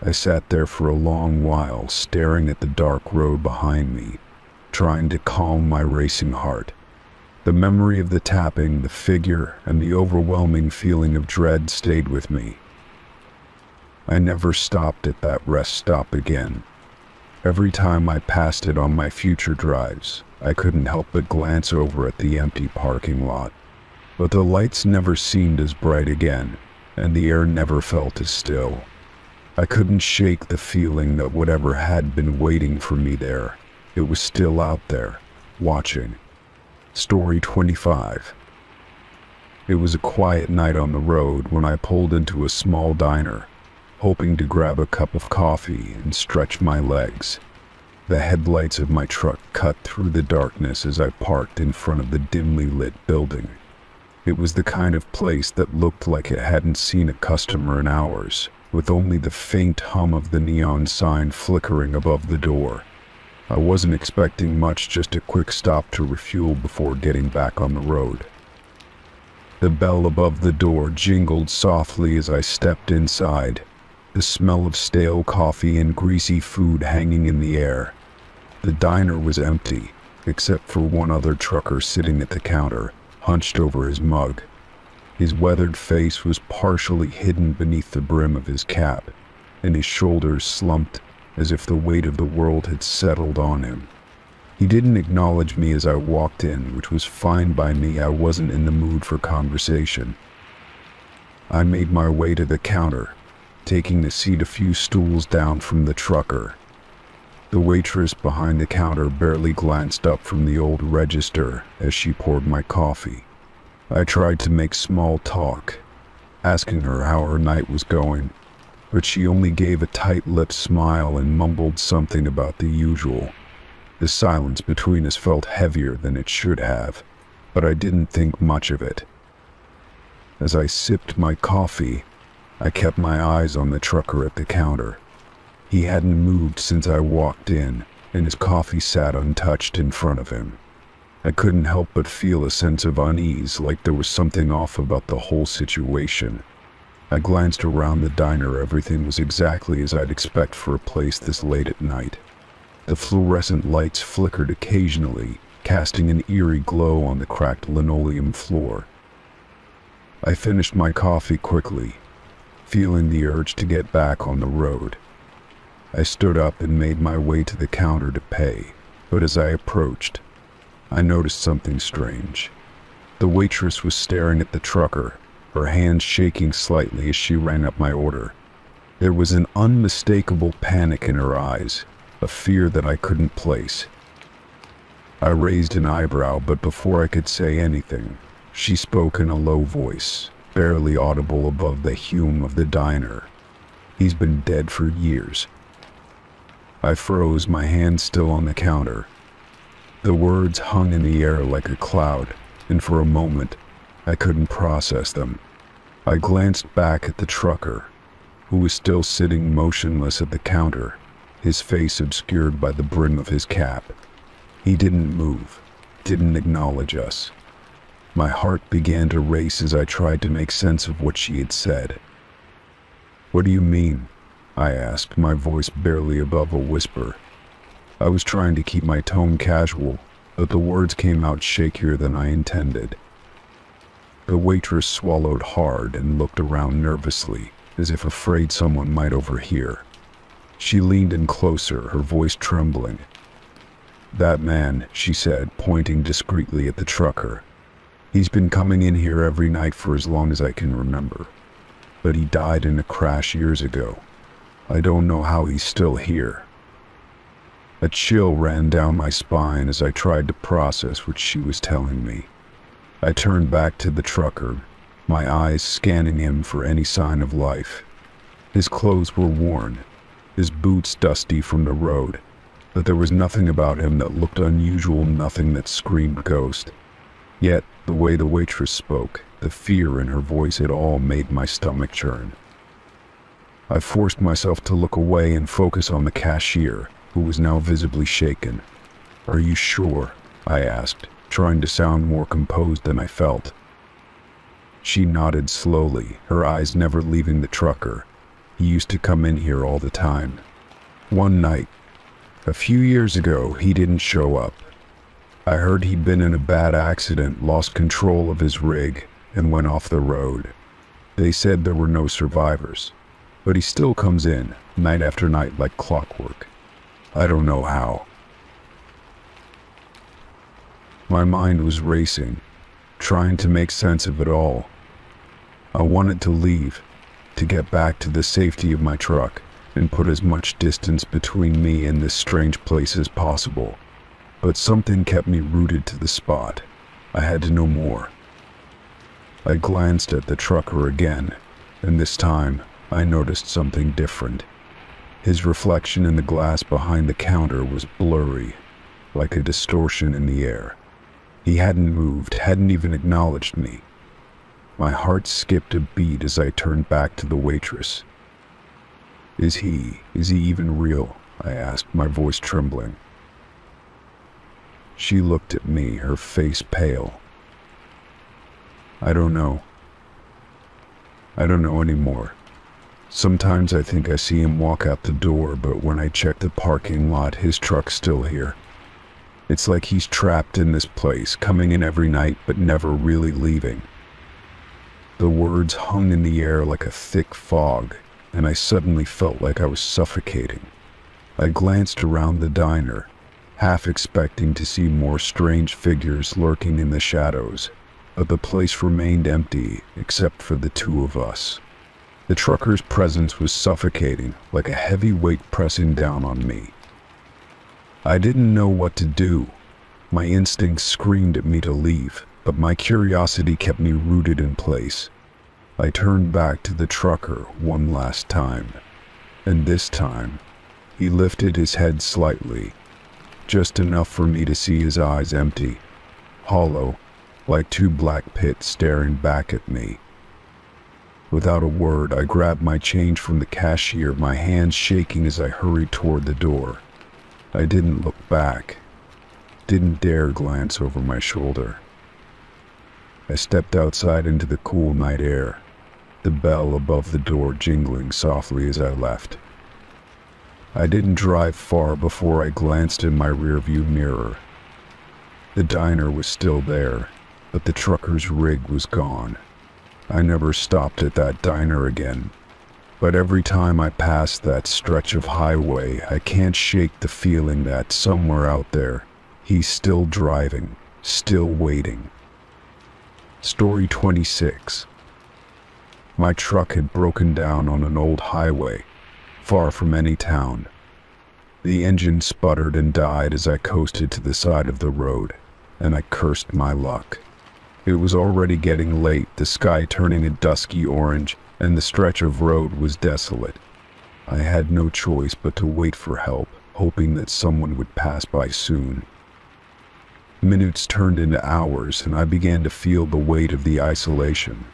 I sat there for a long while, staring at the dark road behind me, trying to calm my racing heart. The memory of the tapping, the figure, and the overwhelming feeling of dread stayed with me. I never stopped at that rest stop again. Every time I passed it on my future drives, I couldn't help but glance over at the empty parking lot. But the lights never seemed as bright again, and the air never felt as still. I couldn't shake the feeling that whatever had been waiting for me there, it was still out there, watching. Story 25. It was a quiet night on the road when I pulled into a small diner, hoping to grab a cup of coffee and stretch my legs. The headlights of my truck cut through the darkness as I parked in front of the dimly lit building. It was the kind of place that looked like it hadn't seen a customer in hours, with only the faint hum of the neon sign flickering above the door. I wasn't expecting much, just a quick stop to refuel before getting back on the road. The bell above the door jingled softly as I stepped inside, the smell of stale coffee and greasy food hanging in the air. The diner was empty, except for one other trucker sitting at the counter, hunched over his mug. His weathered face was partially hidden beneath the brim of his cap, and his shoulders slumped as if the weight of the world had settled on him. He didn't acknowledge me as I walked in, which was fine by me. I wasn't in the mood for conversation. I made my way to the counter, taking the seat a few stools down from the trucker. The waitress behind the counter barely glanced up from the old register as she poured my coffee. I tried to make small talk, asking her how her night was going, but she only gave a tight-lipped smile and mumbled something about the usual. The silence between us felt heavier than it should have, but I didn't think much of it. As I sipped my coffee, I kept my eyes on the trucker at the counter. He hadn't moved since I walked in, and his coffee sat untouched in front of him. I couldn't help but feel a sense of unease, like there was something off about the whole situation. I glanced around the diner. Everything was exactly as I'd expect for a place this late at night. The fluorescent lights flickered occasionally, casting an eerie glow on the cracked linoleum floor. I finished my coffee quickly, feeling the urge to get back on the road. I stood up and made my way to the counter to pay, but as I approached, I noticed something strange. The waitress was staring at the trucker, her hands shaking slightly as she rang up my order. There was an unmistakable panic in her eyes, a fear that I couldn't place. I raised an eyebrow, but before I could say anything, she spoke in a low voice, barely audible above the hum of the diner. "He's been dead for years." I froze, my hand still on the counter. The words hung in the air like a cloud, and for a moment, I couldn't process them. I glanced back at the trucker, who was still sitting motionless at the counter, his face obscured by the brim of his cap. He didn't move, didn't acknowledge us. My heart began to race as I tried to make sense of what she had said. "What do you mean?" I asked, my voice barely above a whisper. I was trying to keep my tone casual, but the words came out shakier than I intended. The waitress swallowed hard and looked around nervously, as if afraid someone might overhear. She leaned in closer, her voice trembling. "That man," she said, pointing discreetly at the trucker. "He's been coming in here every night for as long as I can remember. But he died in a crash years ago. I don't know how he's still here." A chill ran down my spine as I tried to process what she was telling me. I turned back to the trucker, my eyes scanning him for any sign of life. His clothes were worn, his boots dusty from the road, but there was nothing about him that looked unusual, nothing that screamed ghost. Yet, the way the waitress spoke, the fear in her voice, it all made my stomach churn. I forced myself to look away and focus on the cashier, who was now visibly shaken. "Are you sure?" I asked, trying to sound more composed than I felt. She nodded slowly, her eyes never leaving the trucker. "He used to come in here all the time. One night, a few years ago, he didn't show up. I heard he'd been in a bad accident, lost control of his rig, and went off the road. They said there were no survivors, but he still comes in, night after night like clockwork. I don't know how." My mind was racing, trying to make sense of it all. I wanted to leave, to get back to the safety of my truck, and put as much distance between me and this strange place as possible. But something kept me rooted to the spot. I had to know more. I glanced at the trucker again, and this time I noticed something different. His reflection in the glass behind the counter was blurry, like a distortion in the air. He hadn't moved, hadn't even acknowledged me. My heart skipped a beat as I turned back to the waitress. Is he even real?" I asked, my voice trembling. She looked at me, her face pale. I don't know anymore. Sometimes I think I see him walk out the door, but when I check the parking lot, his truck's still here. It's like he's trapped in this place, coming in every night, but never really leaving." The words hung in the air like a thick fog, and I suddenly felt like I was suffocating. I glanced around the diner, half expecting to see more strange figures lurking in the shadows, but the place remained empty except for the two of us. The trucker's presence was suffocating, like a heavy weight pressing down on me. I didn't know what to do. My instincts screamed at me to leave, but my curiosity kept me rooted in place. I turned back to the trucker one last time, and this time, he lifted his head slightly, just enough for me to see his eyes empty, hollow, like two black pits staring back at me. Without a word, I grabbed my change from the cashier, my hands shaking as I hurried toward the door. I didn't look back, didn't dare glance over my shoulder. I stepped outside into the cool night air, the bell above the door jingling softly as I left. I didn't drive far before I glanced in my rearview mirror. The diner was still there, but the trucker's rig was gone. I never stopped at that diner again, but every time I pass that stretch of highway, I can't shake the feeling that somewhere out there, he's still driving, still waiting. Story 26. My truck had broken down on an old highway, far from any town. The engine sputtered and died as I coasted to the side of the road, and I cursed my luck. It was already getting late, the sky turning a dusky orange, and the stretch of road was desolate. I had no choice but to wait for help, hoping that someone would pass by soon. Minutes turned into hours, and I began to feel the weight of the isolation.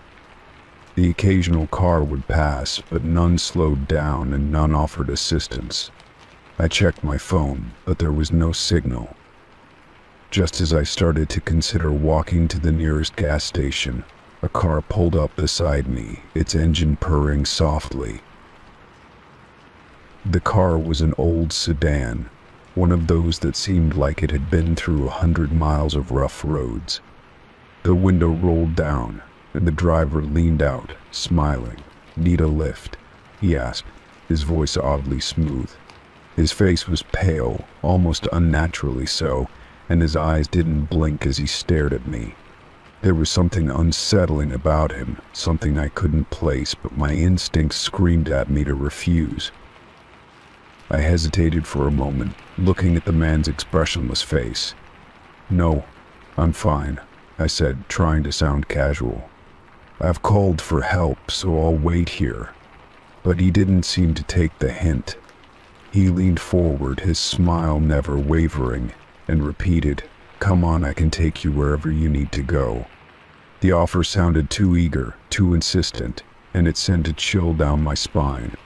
The occasional car would pass, but none slowed down and none offered assistance. I checked my phone, but there was no signal. Just as I started to consider walking to the nearest gas station, a car pulled up beside me, its engine purring softly. The car was an old sedan, one of those that seemed like it had been through 100 miles of rough roads. The window rolled down, and the driver leaned out, smiling. "Need a lift?" he asked, his voice oddly smooth. His face was pale, almost unnaturally so, and his eyes didn't blink as he stared at me. There was something unsettling about him, something I couldn't place, but my instincts screamed at me to refuse. I hesitated for a moment, looking at the man's expressionless face. "No, I'm fine," I said, trying to sound casual. "I've called for help, so I'll wait here." But he didn't seem to take the hint. He leaned forward, his smile never wavering, and repeated, "Come on, I can take you wherever you need to go." The offer sounded too eager, too insistent, and it sent a chill down my spine.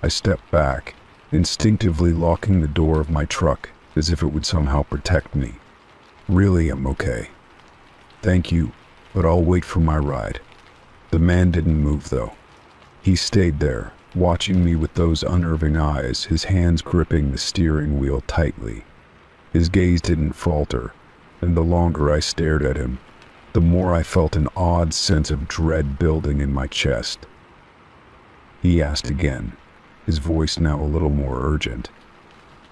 I stepped back, instinctively locking the door of my truck as if it would somehow protect me. "Really, I'm okay. Thank you, but I'll wait for my ride." The man didn't move though. He stayed there, watching me with those unnerving eyes, his hands gripping the steering wheel tightly. His gaze didn't falter, and the longer I stared at him, the more I felt an odd sense of dread building in my chest. He asked again, his voice now a little more urgent.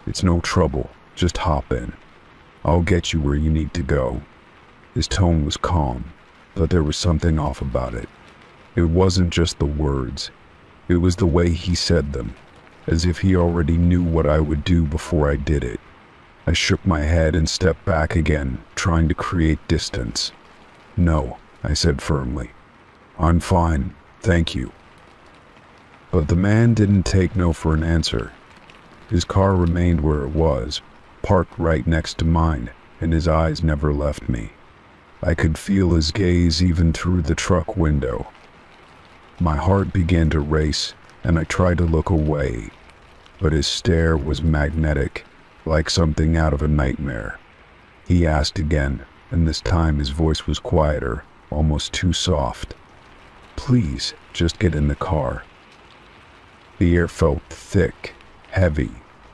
"It's no trouble, just hop in. I'll get you where you need to go." His tone was calm, but there was something off about it. It wasn't just the words, it was the way he said them, as if he already knew what I would do before I did it. I shook my head and stepped back again, trying to create distance. "No," I said firmly. "I'm fine, thank you." But the man didn't take no for an answer. His car remained where it was, parked right next to mine, and his eyes never left me. I could feel his gaze even through the truck window. My heart began to race, and I tried to look away, but his stare was magnetic, like something out of a nightmare. He asked again, and this time his voice was quieter, almost too soft. "Please, just get in the car." The air felt thick, heavy,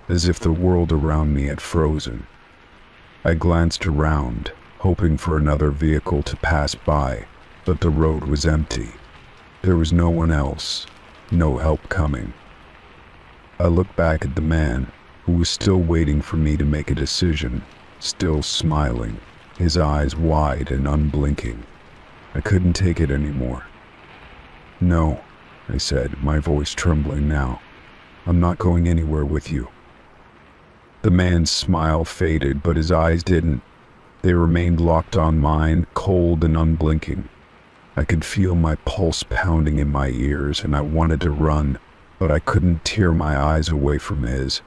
as if the world around me had frozen. I glanced around, hoping for another vehicle to pass by, but the road was empty. There was no one else, no help coming. I looked back at the man, who was still waiting for me to make a decision, still smiling, his eyes wide and unblinking. I couldn't take it anymore. "No," I said, my voice trembling now. "I'm not going anywhere with you." The man's smile faded, but his eyes didn't. They remained locked on mine, cold and unblinking. I could feel my pulse pounding in my ears, and I wanted to run, but I couldn't tear my eyes away from his.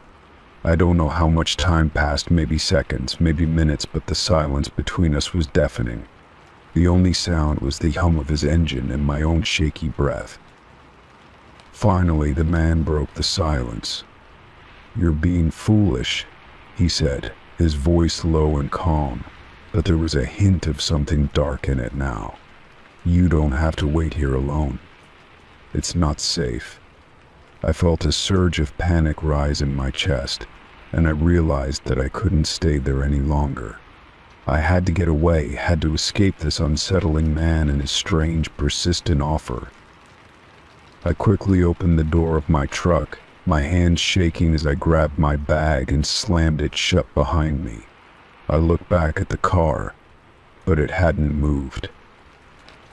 I don't know how much time passed, maybe seconds, maybe minutes, but the silence between us was deafening. The only sound was the hum of his engine and my own shaky breath. Finally, the man broke the silence. "You're being foolish," he said, his voice low and calm, but there was a hint of something dark in it now. "You don't have to wait here alone. It's not safe." I felt a surge of panic rise in my chest, and I realized that I couldn't stay there any longer. I had to get away, had to escape this unsettling man and his strange, persistent offer. I quickly opened the door of my truck, my hands shaking as I grabbed my bag and slammed it shut behind me. I looked back at the car, but it hadn't moved.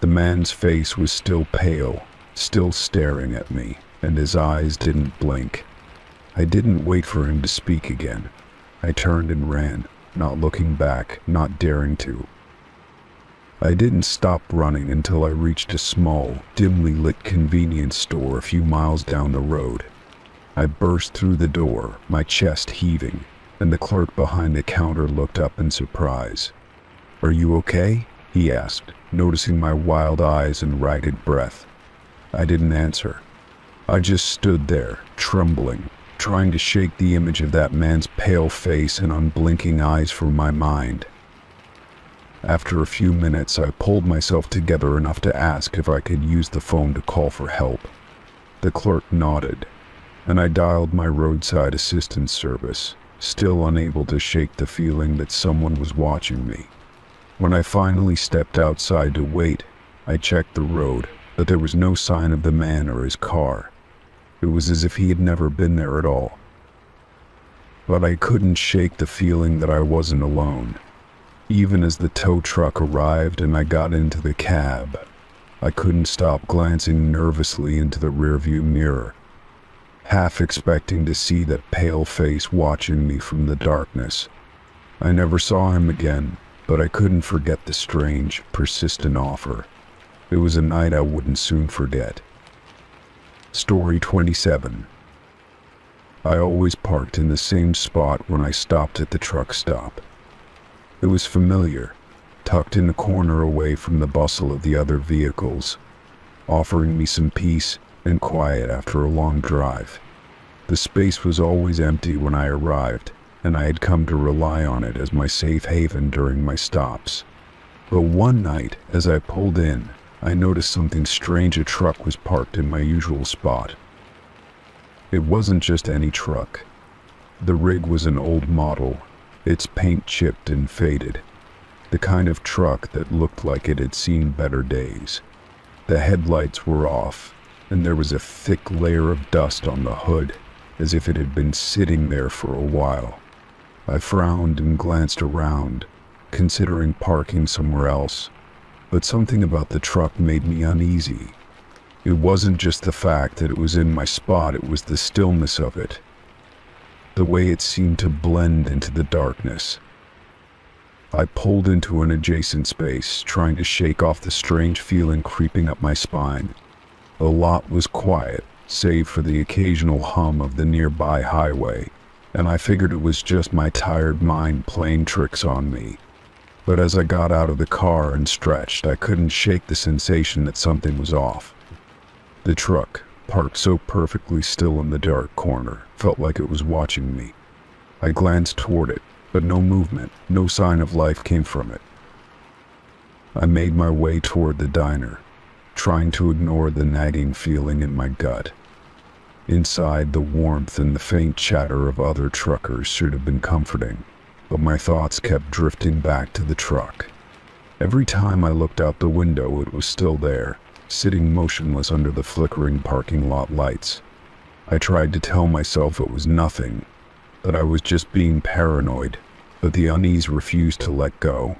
The man's face was still pale, still staring at me, and his eyes didn't blink. I didn't wait for him to speak again. I turned and ran, not looking back, not daring to. I didn't stop running until I reached a small, dimly lit convenience store a few miles down the road. I burst through the door, my chest heaving, and the clerk behind the counter looked up in surprise. "Are you okay?" he asked, noticing my wild eyes and ragged breath. I didn't answer. I just stood there, trembling, trying to shake the image of that man's pale face and unblinking eyes from my mind. After a few minutes, I pulled myself together enough to ask if I could use the phone to call for help. The clerk nodded. and I dialed my roadside assistance service, still unable to shake the feeling that someone was watching me. When I finally stepped outside to wait, I checked the road, but there was no sign of the man or his car. It was as if he had never been there at all. But I couldn't shake the feeling that I wasn't alone. Even as the tow truck arrived and I got into the cab, I couldn't stop glancing nervously into the rearview mirror, half expecting to see that pale face watching me from the darkness. I never saw him again, but I couldn't forget the strange, persistent offer. It was a night I wouldn't soon forget. Story 27. I always parked in the same spot when I stopped at the truck stop. It was familiar, tucked in a corner away from the bustle of the other vehicles, offering me some peace and quiet after a long drive. The space was always empty when I arrived, and I had come to rely on it as my safe haven during my stops. But one night, as I pulled in, I noticed something strange. A truck was parked in my usual spot. It wasn't just any truck. The rig was an old model, its paint chipped and faded, the kind of truck that looked like it had seen better days. The headlights were off, and there was a thick layer of dust on the hood, as if it had been sitting there for a while. I frowned and glanced around, considering parking somewhere else, but something about the truck made me uneasy. It wasn't just the fact that it was in my spot, it was the stillness of it, the way it seemed to blend into the darkness. I pulled into an adjacent space, trying to shake off the strange feeling creeping up my spine. The lot was quiet, save for the occasional hum of the nearby highway, and I figured it was just my tired mind playing tricks on me. But as I got out of the car and stretched, I couldn't shake the sensation that something was off. The truck, parked so perfectly still in the dark corner, felt like it was watching me. I glanced toward it, but no movement, no sign of life came from it. I made my way toward the diner, trying to ignore the nagging feeling in my gut. Inside, the warmth and the faint chatter of other truckers should have been comforting, but my thoughts kept drifting back to the truck. Every time I looked out the window, it was still there, sitting motionless under the flickering parking lot lights. I tried to tell myself it was nothing, that I was just being paranoid, but the unease refused to let go.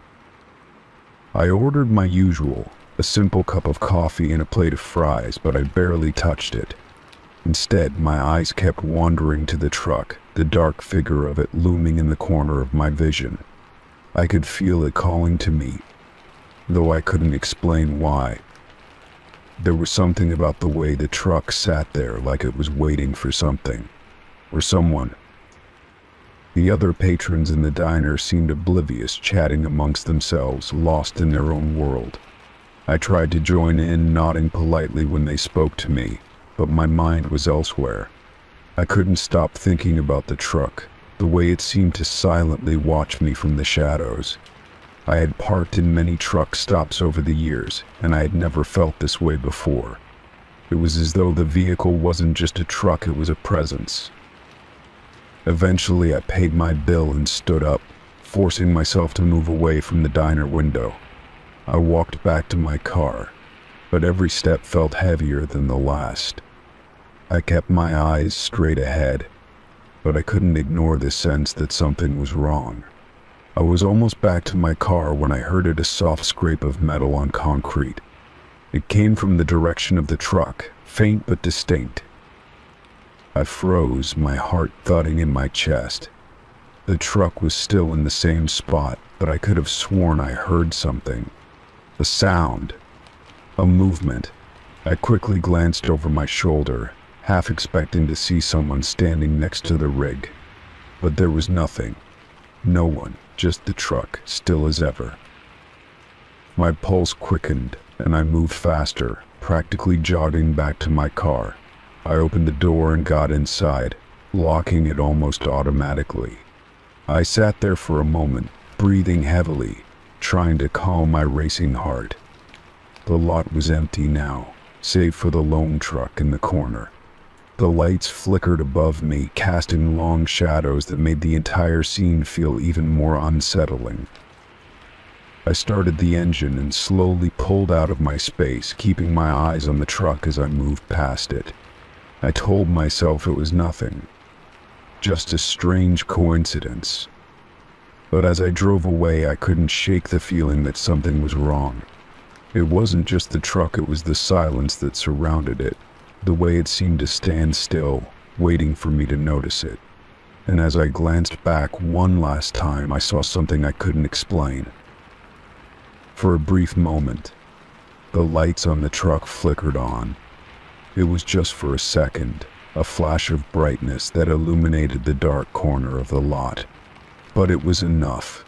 I ordered my usual, a simple cup of coffee and a plate of fries, but I barely touched it. Instead, my eyes kept wandering to the truck, the dark figure of it looming in the corner of my vision. I could feel it calling to me, though I couldn't explain why. There was something about the way the truck sat there, like it was waiting for something, or someone. The other patrons in the diner seemed oblivious, chatting amongst themselves, lost in their own world. I tried to join in, nodding politely when they spoke to me, but my mind was elsewhere. I couldn't stop thinking about the truck, the way it seemed to silently watch me from the shadows. I had parked in many truck stops over the years, and I had never felt this way before. It was as though the vehicle wasn't just a truck, it was a presence. Eventually, I paid my bill and stood up, forcing myself to move away from the diner window. I walked back to my car, but every step felt heavier than the last. I kept my eyes straight ahead, but I couldn't ignore the sense that something was wrong. I was almost back to my car when I heard a soft scrape of metal on concrete. It came from the direction of the truck, faint but distinct. I froze, my heart thudding in my chest. The truck was still in the same spot, but I could have sworn I heard something. A sound. A movement. I quickly glanced over my shoulder, half expecting to see someone standing next to the rig. But there was nothing. No one, just the truck, still as ever. My pulse quickened, and I moved faster, practically jogging back to my car. I opened the door and got inside, locking it almost automatically. I sat there for a moment, breathing heavily, trying to calm my racing heart. The lot was empty now, save for the lone truck in the corner. The lights flickered above me, casting long shadows that made the entire scene feel even more unsettling. I started the engine and slowly pulled out of my space, keeping my eyes on the truck as I moved past it. I told myself it was nothing, just a strange coincidence. But as I drove away, I couldn't shake the feeling that something was wrong. It wasn't just the truck, it was the silence that surrounded it, the way it seemed to stand still, waiting for me to notice it. And as I glanced back one last time, I saw something I couldn't explain. For a brief moment, the lights on the truck flickered on. It was just for a second, a flash of brightness that illuminated the dark corner of the lot. But it was enough.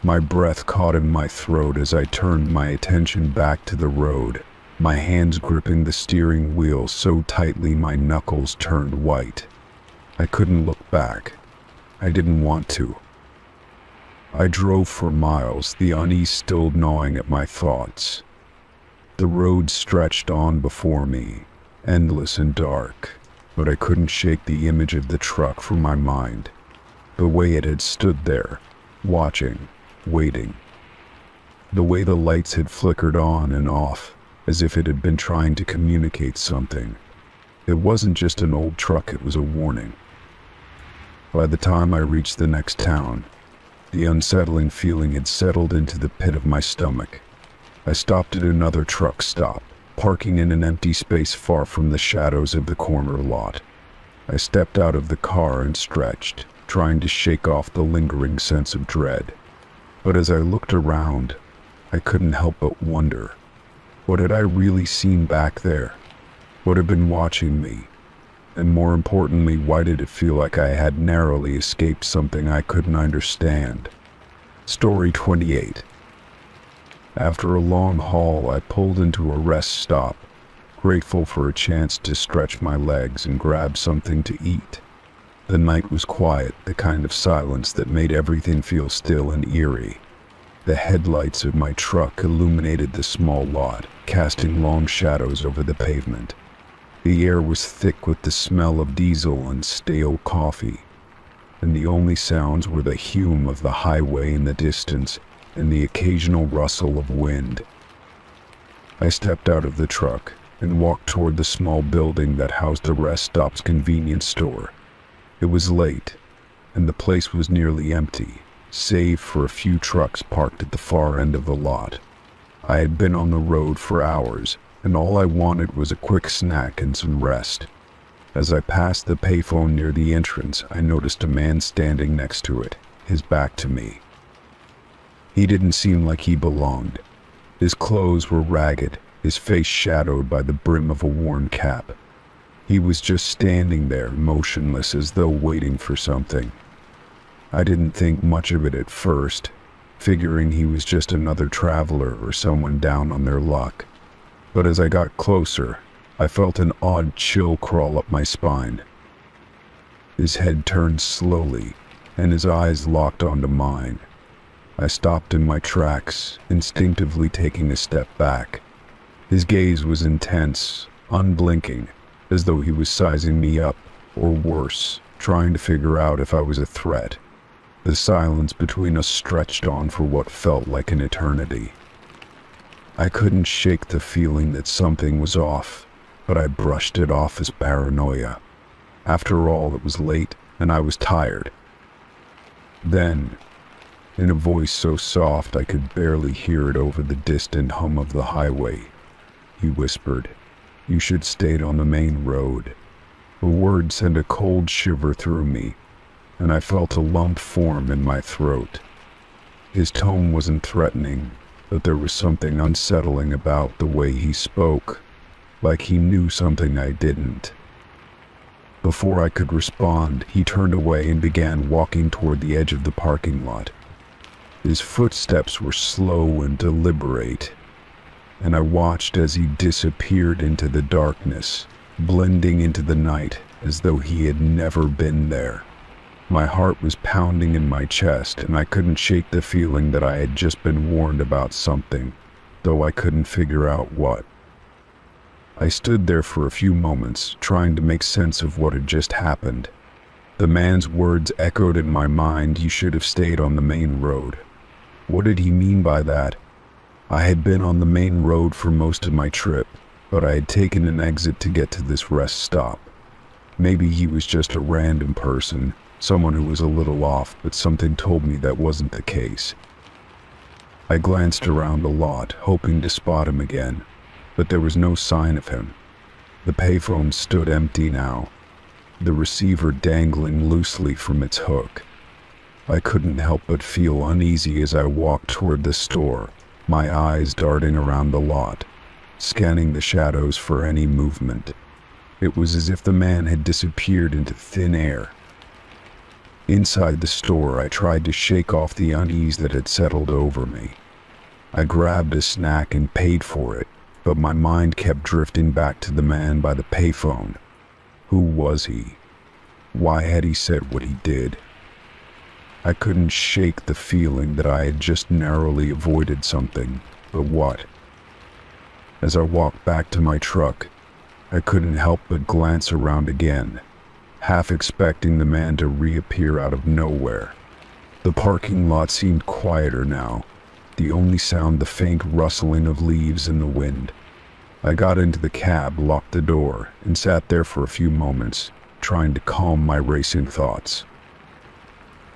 My breath caught in my throat as I turned my attention back to the road, my hands gripping the steering wheel so tightly my knuckles turned white. I couldn't look back. I didn't want to. I drove for miles, the unease still gnawing at my thoughts. The road stretched on before me, endless and dark, but I couldn't shake the image of the truck from my mind. The way it had stood there, watching, waiting. The way the lights had flickered on and off, as if it had been trying to communicate something. It wasn't just an old truck, it was a warning. By the time I reached the next town, the unsettling feeling had settled into the pit of my stomach. I stopped at another truck stop, parking in an empty space far from the shadows of the corner lot. I stepped out of the car and stretched, trying to shake off the lingering sense of dread. But as I looked around, I couldn't help but wonder, what had I really seen back there? What had been watching me? And more importantly, why did it feel like I had narrowly escaped something I couldn't understand? Story 28. After a long haul, I pulled into a rest stop, grateful for a chance to stretch my legs and grab something to eat. The night was quiet, the kind of silence that made everything feel still and eerie. The headlights of my truck illuminated the small lot, casting long shadows over the pavement. The air was thick with the smell of diesel and stale coffee, and the only sounds were the hum of the highway in the distance and the occasional rustle of wind. I stepped out of the truck and walked toward the small building that housed the rest stop's convenience store. It was late, and the place was nearly empty, save for a few trucks parked at the far end of the lot. I had been on the road for hours, and all I wanted was a quick snack and some rest. As I passed the payphone near the entrance, I noticed a man standing next to it, his back to me. He didn't seem like he belonged. His clothes were ragged, his face shadowed by the brim of a worn cap. He was just standing there, motionless, as though waiting for something. I didn't think much of it at first, figuring he was just another traveler or someone down on their luck. But as I got closer, I felt an odd chill crawl up my spine. His head turned slowly, and his eyes locked onto mine. I stopped in my tracks, instinctively taking a step back. His gaze was intense, unblinking, as though he was sizing me up, or worse, trying to figure out if I was a threat. The silence between us stretched on for what felt like an eternity. I couldn't shake the feeling that something was off, but I brushed it off as paranoia. After all, it was late, and I was tired. Then, in a voice so soft I could barely hear it over the distant hum of the highway, he whispered, "You should stay on the main road." The word sent a cold shiver through me, and I felt a lump form in my throat. His tone wasn't threatening, but there was something unsettling about the way he spoke, like he knew something I didn't. Before I could respond, he turned away and began walking toward the edge of the parking lot. His footsteps were slow and deliberate, and I watched as he disappeared into the darkness, blending into the night as though he had never been there. My heart was pounding in my chest, and I couldn't shake the feeling that I had just been warned about something, though I couldn't figure out what. I stood there for a few moments, trying to make sense of what had just happened. The man's words echoed in my mind, "You should have stayed on the main road." What did he mean by that? I had been on the main road for most of my trip, but I had taken an exit to get to this rest stop. Maybe he was just a random person, someone who was a little off, but something told me that wasn't the case. I glanced around the lot, hoping to spot him again, but there was no sign of him. The payphone stood empty now, the receiver dangling loosely from its hook. I couldn't help but feel uneasy as I walked toward the store, my eyes darting around the lot, scanning the shadows for any movement. It was as if the man had disappeared into thin air. Inside the store, I tried to shake off the unease that had settled over me. I grabbed a snack and paid for it, but my mind kept drifting back to the man by the payphone. Who was he? Why had he said what he did? I couldn't shake the feeling that I had just narrowly avoided something, but what? As I walked back to my truck, I couldn't help but glance around again, half expecting the man to reappear out of nowhere. The parking lot seemed quieter now, the only sound the faint rustling of leaves in the wind. I got into the cab, locked the door, and sat there for a few moments, trying to calm my racing thoughts.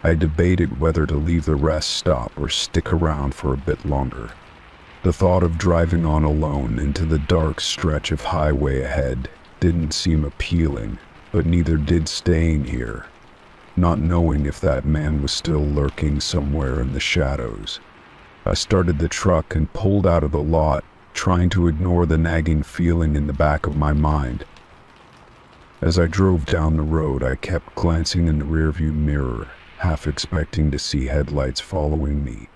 I debated whether to leave the rest stop or stick around for a bit longer. The thought of driving on alone into the dark stretch of highway ahead didn't seem appealing, but neither did staying here, not knowing if that man was still lurking somewhere in the shadows. I started the truck and pulled out of the lot, trying to ignore the nagging feeling in the back of my mind. As I drove down the road, I kept glancing in the rearview mirror, half expecting to see headlights following me.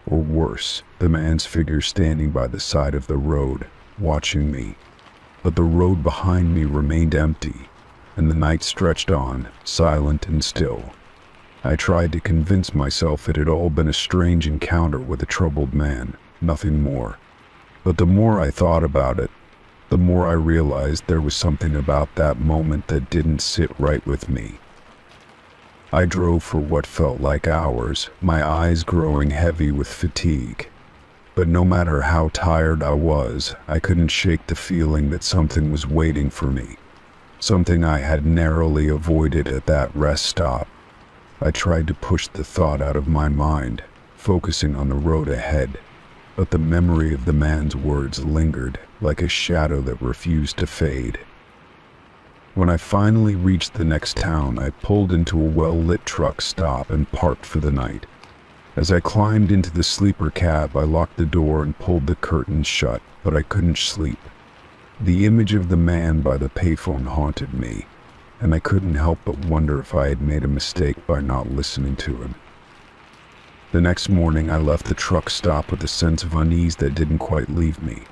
Or worse, the man's figure standing by the side of the road, watching me. But the road behind me remained empty, and the night stretched on, silent and still. I tried to convince myself it had all been a strange encounter with a troubled man, nothing more. But the more I thought about it, the more I realized there was something about that moment that didn't sit right with me. I drove for what felt like hours, my eyes growing heavy with fatigue. But no matter how tired I was, I couldn't shake the feeling that something was waiting for me. Something I had narrowly avoided at that rest stop. I tried to push the thought out of my mind, focusing on the road ahead. But the memory of the man's words lingered, like a shadow that refused to fade. When I finally reached the next town, I pulled into a well-lit truck stop and parked for the night. As I climbed into the sleeper cab, I locked the door and pulled the curtains shut, but I couldn't sleep. The image of the man by the payphone haunted me, and I couldn't help but wonder if I had made a mistake by not listening to him. The next morning, I left the truck stop with a sense of unease that didn't quite leave me.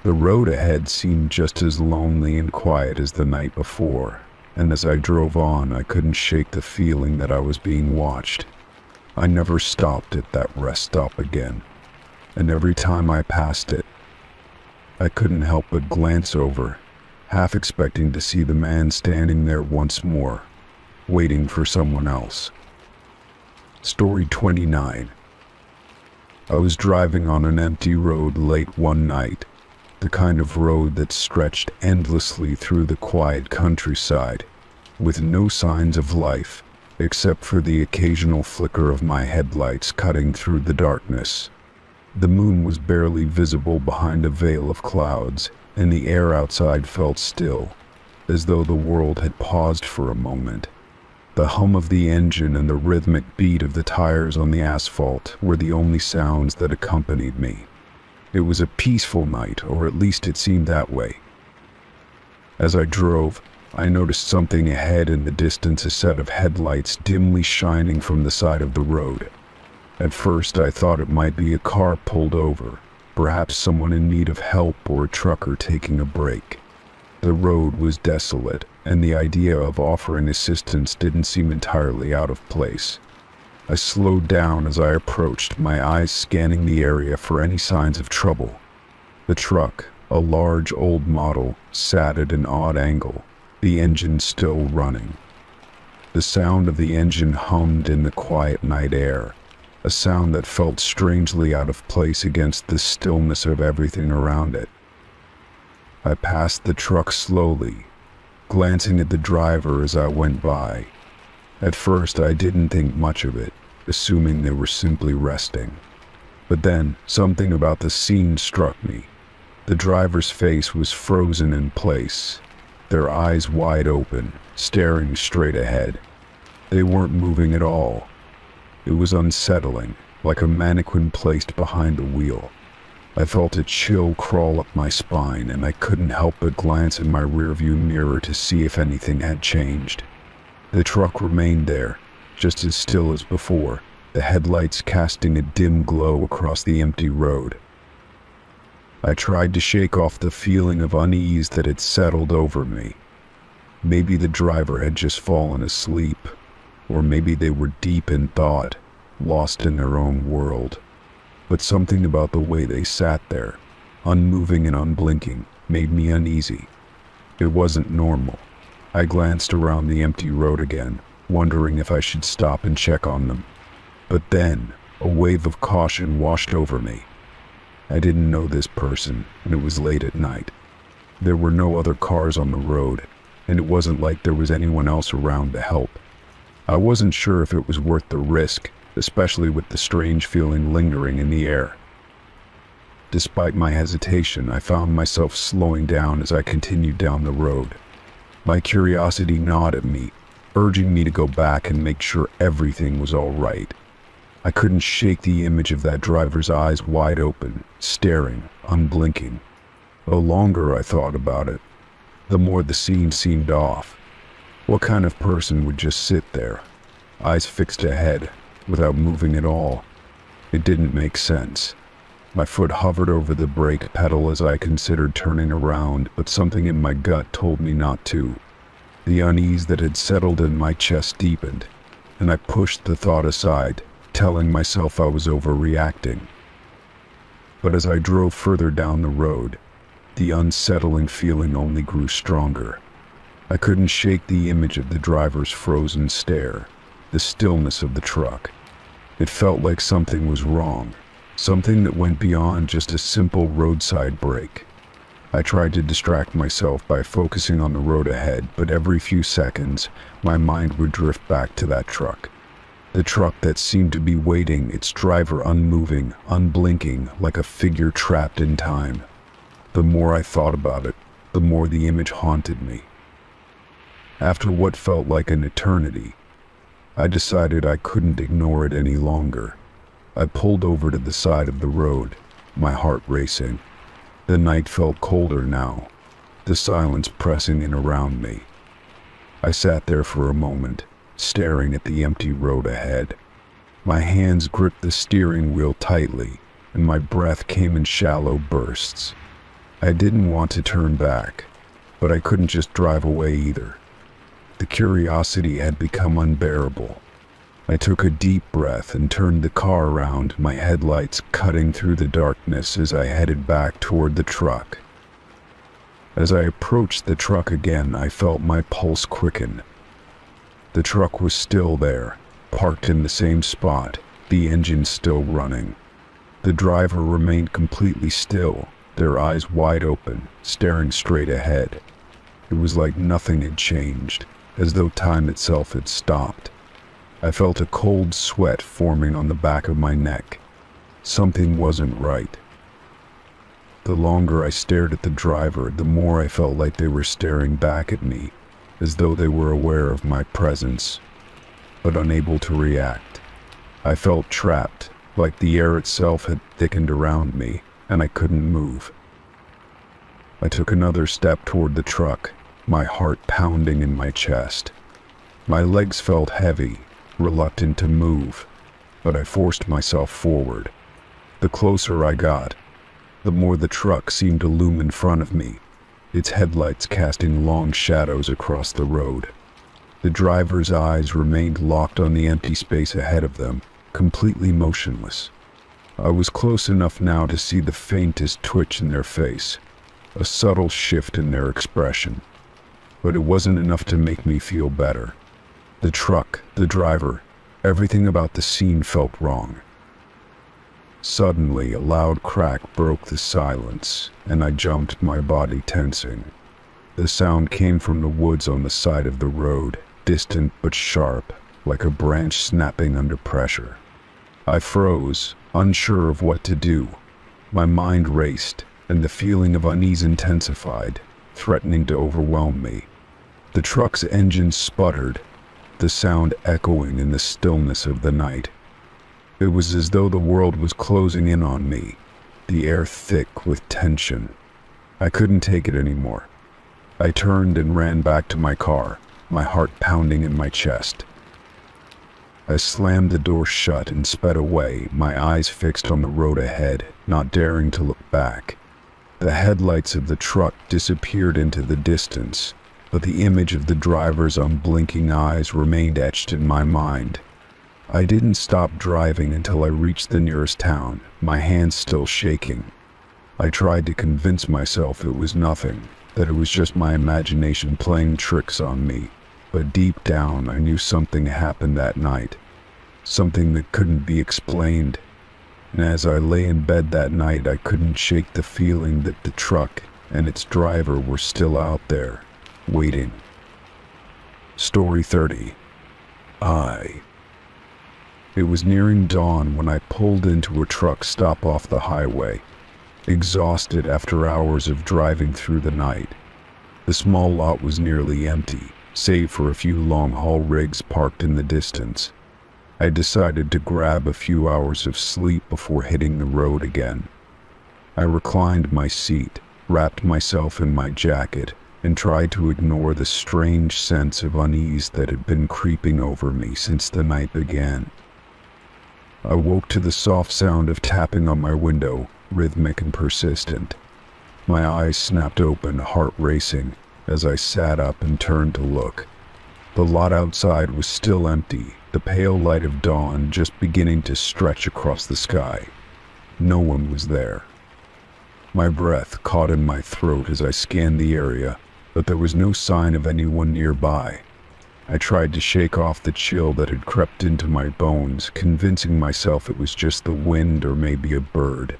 The road ahead seemed just as lonely and quiet as the night before, and as I drove on, I couldn't shake the feeling that I was being watched. I never stopped at that rest stop again, and every time I passed it, I couldn't help but glance over, half expecting to see the man standing there once more, waiting for someone else. Story 29. I was driving on an empty road late one night, the kind of road that stretched endlessly through the quiet countryside, with no signs of life, except for the occasional flicker of my headlights cutting through the darkness. The moon was barely visible behind a veil of clouds, and the air outside felt still, as though the world had paused for a moment. The hum of the engine and the rhythmic beat of the tires on the asphalt were the only sounds that accompanied me. It was a peaceful night, or at least it seemed that way. As I drove, I noticed something ahead in the distance, a set of headlights dimly shining from the side of the road. At first, I thought it might be a car pulled over, perhaps someone in need of help or a trucker taking a break. The road was desolate, and the idea of offering assistance didn't seem entirely out of place. I slowed down as I approached, my eyes scanning the area for any signs of trouble. The truck, A large old model sat at an odd angle, the engine still running. The sound of the engine hummed in the quiet night air, a sound that felt strangely out of place against the stillness of everything around it. I passed the truck slowly, glancing at the driver as I went by. At first I didn't think much of it, assuming they were simply resting. But then, something about the scene struck me. The driver's face was frozen in place, their eyes wide open, staring straight ahead. They weren't moving at all. It was unsettling, like a mannequin placed behind a wheel. I felt a chill crawl up my spine, and I couldn't help but glance in my rearview mirror to see if anything had changed. The truck remained there, just as still as before, the headlights casting a dim glow across the empty road. I tried to shake off the feeling of unease that had settled over me. Maybe the driver had just fallen asleep, or maybe they were deep in thought, lost in their own world. But something about the way they sat there, unmoving and unblinking, made me uneasy. It wasn't normal. I glanced around the empty road again, wondering if I should stop and check on them. But then, a wave of caution washed over me. I didn't know this person, and it was late at night. There were no other cars on the road, and it wasn't like there was anyone else around to help. I wasn't sure if it was worth the risk, especially with the strange feeling lingering in the air. Despite my hesitation, I found myself slowing down as I continued down the road. My curiosity gnawed at me, urging me to go back and make sure everything was all right. I couldn't shake the image of that driver's eyes wide open, staring, unblinking. The longer I thought about it, the more the scene seemed off. What kind of person would just sit there, eyes fixed ahead, without moving at all? It didn't make sense. My foot hovered over the brake pedal as I considered turning around, but something in my gut told me not to. The unease that had settled in my chest deepened, and I pushed the thought aside, telling myself I was overreacting. But as I drove further down the road, the unsettling feeling only grew stronger. I couldn't shake the image of the driver's frozen stare, the stillness of the truck. It felt like something was wrong, something that went beyond just a simple roadside break. I tried to distract myself by focusing on the road ahead, but every few seconds, my mind would drift back to that truck. The truck that seemed to be waiting, its driver unmoving, unblinking, like a figure trapped in time. The more I thought about it, the more the image haunted me. After what felt like an eternity, I decided I couldn't ignore it any longer. I pulled over to the side of the road, my heart racing. The night felt colder now, the silence pressing in around me. I sat there for a moment, staring at the empty road ahead. My hands gripped the steering wheel tightly, and my breath came in shallow bursts. I didn't want to turn back, but I couldn't just drive away either. The curiosity had become unbearable. I took a deep breath and turned the car around, my headlights cutting through the darkness as I headed back toward the truck. As I approached the truck again, I felt my pulse quicken. The truck was still there, parked in the same spot, the engine still running. The driver remained completely still, their eyes wide open, staring straight ahead. It was like nothing had changed, as though time itself had stopped. I felt a cold sweat forming on the back of my neck. Something wasn't right. The longer I stared at the driver, the more I felt like they were staring back at me, as though they were aware of my presence, but unable to react. I felt trapped, like the air itself had thickened around me, and I couldn't move. I took another step toward the truck, my heart pounding in my chest. My legs felt heavy, reluctant to move, but I forced myself forward. The closer I got, the more the truck seemed to loom in front of me, its headlights casting long shadows across the road. The driver's eyes remained locked on the empty space ahead of them, completely motionless. I was close enough now to see the faintest twitch in their face, a subtle shift in their expression. But it wasn't enough to make me feel better. The truck, the driver, everything about the scene felt wrong. Suddenly, a loud crack broke the silence, and I jumped, my body tensing. The sound came from the woods on the side of the road, distant but sharp, like a branch snapping under pressure. I froze, unsure of what to do. My mind raced, and the feeling of unease intensified, threatening to overwhelm me. The truck's engine sputtered, the sound echoing in the stillness of the night. It was as though the world was closing in on me, the air thick with tension. I couldn't take it anymore. I turned and ran back to my car, my heart pounding in my chest. I slammed the door shut and sped away, my eyes fixed on the road ahead, not daring to look back. The headlights of the truck disappeared into the distance, but the image of the driver's unblinking eyes remained etched in my mind. I didn't stop driving until I reached the nearest town, my hands still shaking. I tried to convince myself it was nothing, that it was just my imagination playing tricks on me, but deep down I knew something happened that night, something that couldn't be explained. And as I lay in bed that night, I couldn't shake the feeling that the truck and its driver were still out there, waiting. Story 30. It was nearing dawn when I pulled into a truck stop off the highway, exhausted after hours of driving through the night. The small lot was nearly empty, save for a few long-haul rigs parked in the distance. I decided to grab a few hours of sleep before hitting the road again. I reclined my seat, wrapped myself in my jacket, and tried to ignore the strange sense of unease that had been creeping over me since the night began. I woke to the soft sound of tapping on my window, rhythmic and persistent. My eyes snapped open, heart racing, as I sat up and turned to look. The lot outside was still empty, the pale light of dawn just beginning to stretch across the sky. No one was there. My breath caught in my throat as I scanned the area, but there was no sign of anyone nearby. I tried to shake off the chill that had crept into my bones, convincing myself it was just the wind or maybe a bird.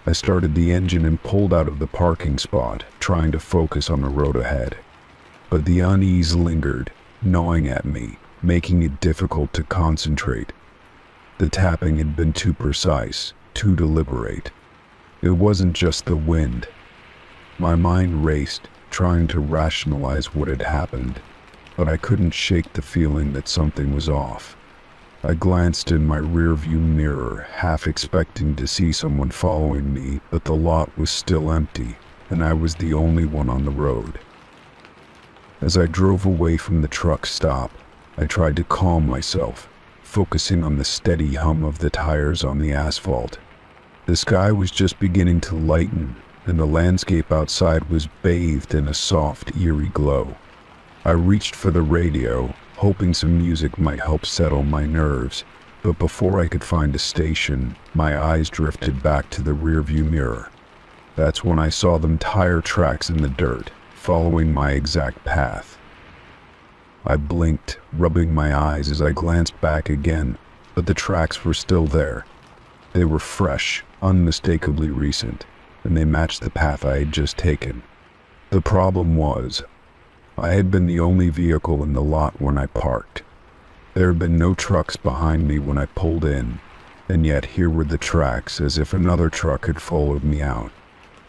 I started the engine and pulled out of the parking spot, trying to focus on the road ahead. But the unease lingered, gnawing at me, making it difficult to concentrate. The tapping had been too precise, too deliberate. It wasn't just the wind. My mind raced, trying to rationalize what had happened, but I couldn't shake the feeling that something was off. I glanced in my rearview mirror, half expecting to see someone following me, but the lot was still empty, and I was the only one on the road. As I drove away from the truck stop, I tried to calm myself, focusing on the steady hum of the tires on the asphalt. The sky was just beginning to lighten, and the landscape outside was bathed in a soft, eerie glow. I reached for the radio, hoping some music might help settle my nerves, but before I could find a station, my eyes drifted back to the rearview mirror. That's when I saw them tire tracks in the dirt, following my exact path. I blinked, rubbing my eyes as I glanced back again, but the tracks were still there. They were fresh, unmistakably recent, and they matched the path I had just taken. The problem was, I had been the only vehicle in the lot when I parked. There had been no trucks behind me when I pulled in, and yet here were the tracks, as if another truck had followed me out.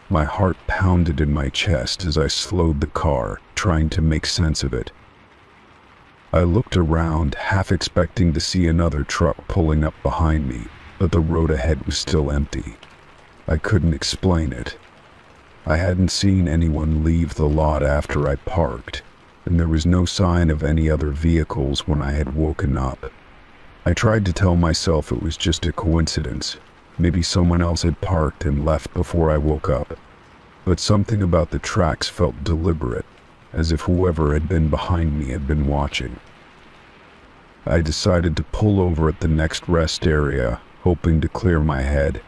My heart pounded in my chest as I slowed the car, trying to make sense of it. I looked around, half expecting to see another truck pulling up behind me, but the road ahead was still empty. I couldn't explain it. I hadn't seen anyone leave the lot after I parked, and there was no sign of any other vehicles when I had woken up. I tried to tell myself it was just a coincidence. Maybe someone else had parked and left before I woke up. But something about the tracks felt deliberate, as if whoever had been behind me had been watching. I decided to pull over at the next rest area, hoping to clear my head.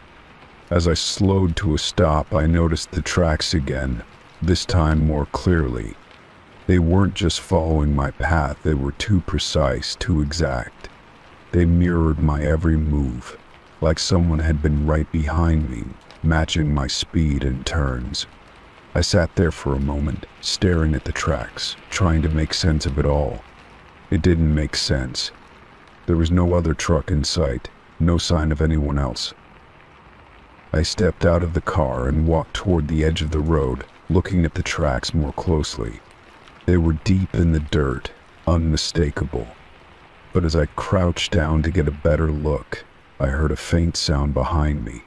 As I slowed to a stop, I noticed the tracks again, this time more clearly. They weren't just following my path, they were too precise, too exact. They mirrored my every move, like someone had been right behind me, matching my speed and turns. I sat there for a moment, staring at the tracks, trying to make sense of it all. It didn't make sense. There was no other truck in sight, no sign of anyone else. I stepped out of the car and walked toward the edge of the road, looking at the tracks more closely. They were deep in the dirt, unmistakable. But as I crouched down to get a better look, I heard a faint sound behind me.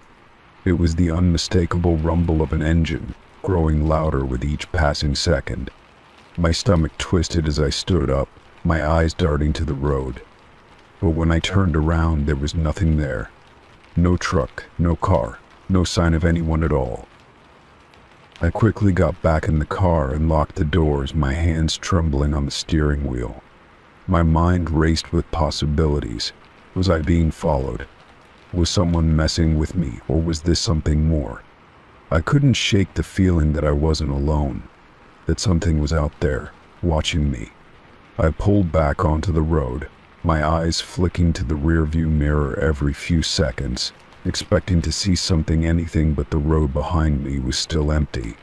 It was the unmistakable rumble of an engine, growing louder with each passing second. My stomach twisted as I stood up, my eyes darting to the road. But when I turned around, there was nothing there. No truck, no car, no sign of anyone at all. I quickly got back in the car and locked the doors, my hands trembling on the steering wheel. My mind raced with possibilities. Was I being followed? Was someone messing with me, or was this something more? I couldn't shake the feeling that I wasn't alone, that something was out there, watching me. I pulled back onto the road, my eyes flicking to the rearview mirror every few seconds, expecting to see something, anything, but the road behind me was still empty.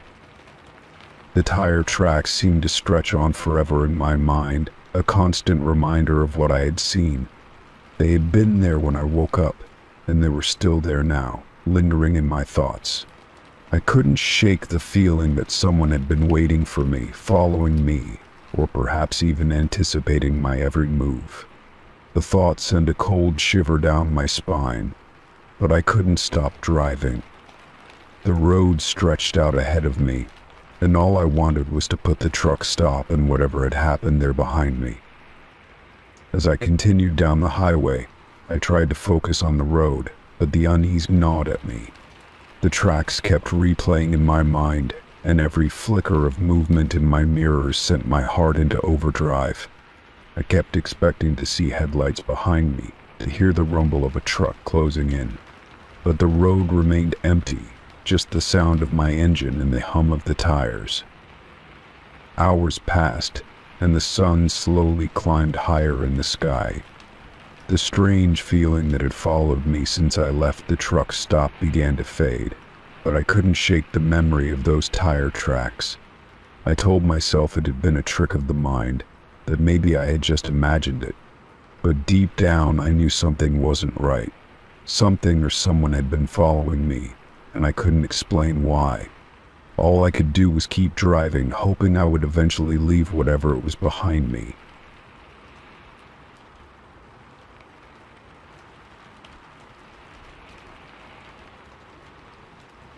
The tire tracks seemed to stretch on forever in my mind, a constant reminder of what I had seen. They had been there when I woke up, and they were still there now, lingering in my thoughts. I couldn't shake the feeling that someone had been waiting for me, following me, or perhaps even anticipating my every move. The thought sent a cold shiver down my spine, but I couldn't stop driving. The road stretched out ahead of me, and all I wanted was to put the truck stop and whatever had happened there behind me. As I continued down the highway, I tried to focus on the road, but the unease gnawed at me. The tracks kept replaying in my mind, and every flicker of movement in my mirrors sent my heart into overdrive. I kept expecting to see headlights behind me, to hear the rumble of a truck closing in. But the road remained empty, just the sound of my engine and the hum of the tires. Hours passed, and the sun slowly climbed higher in the sky. The strange feeling that had followed me since I left the truck stop began to fade, but I couldn't shake the memory of those tire tracks. I told myself it had been a trick of the mind, that maybe I had just imagined it. But deep down I knew something wasn't right. Something or someone had been following me, and I couldn't explain why. All I could do was keep driving, hoping I would eventually leave whatever it was behind me.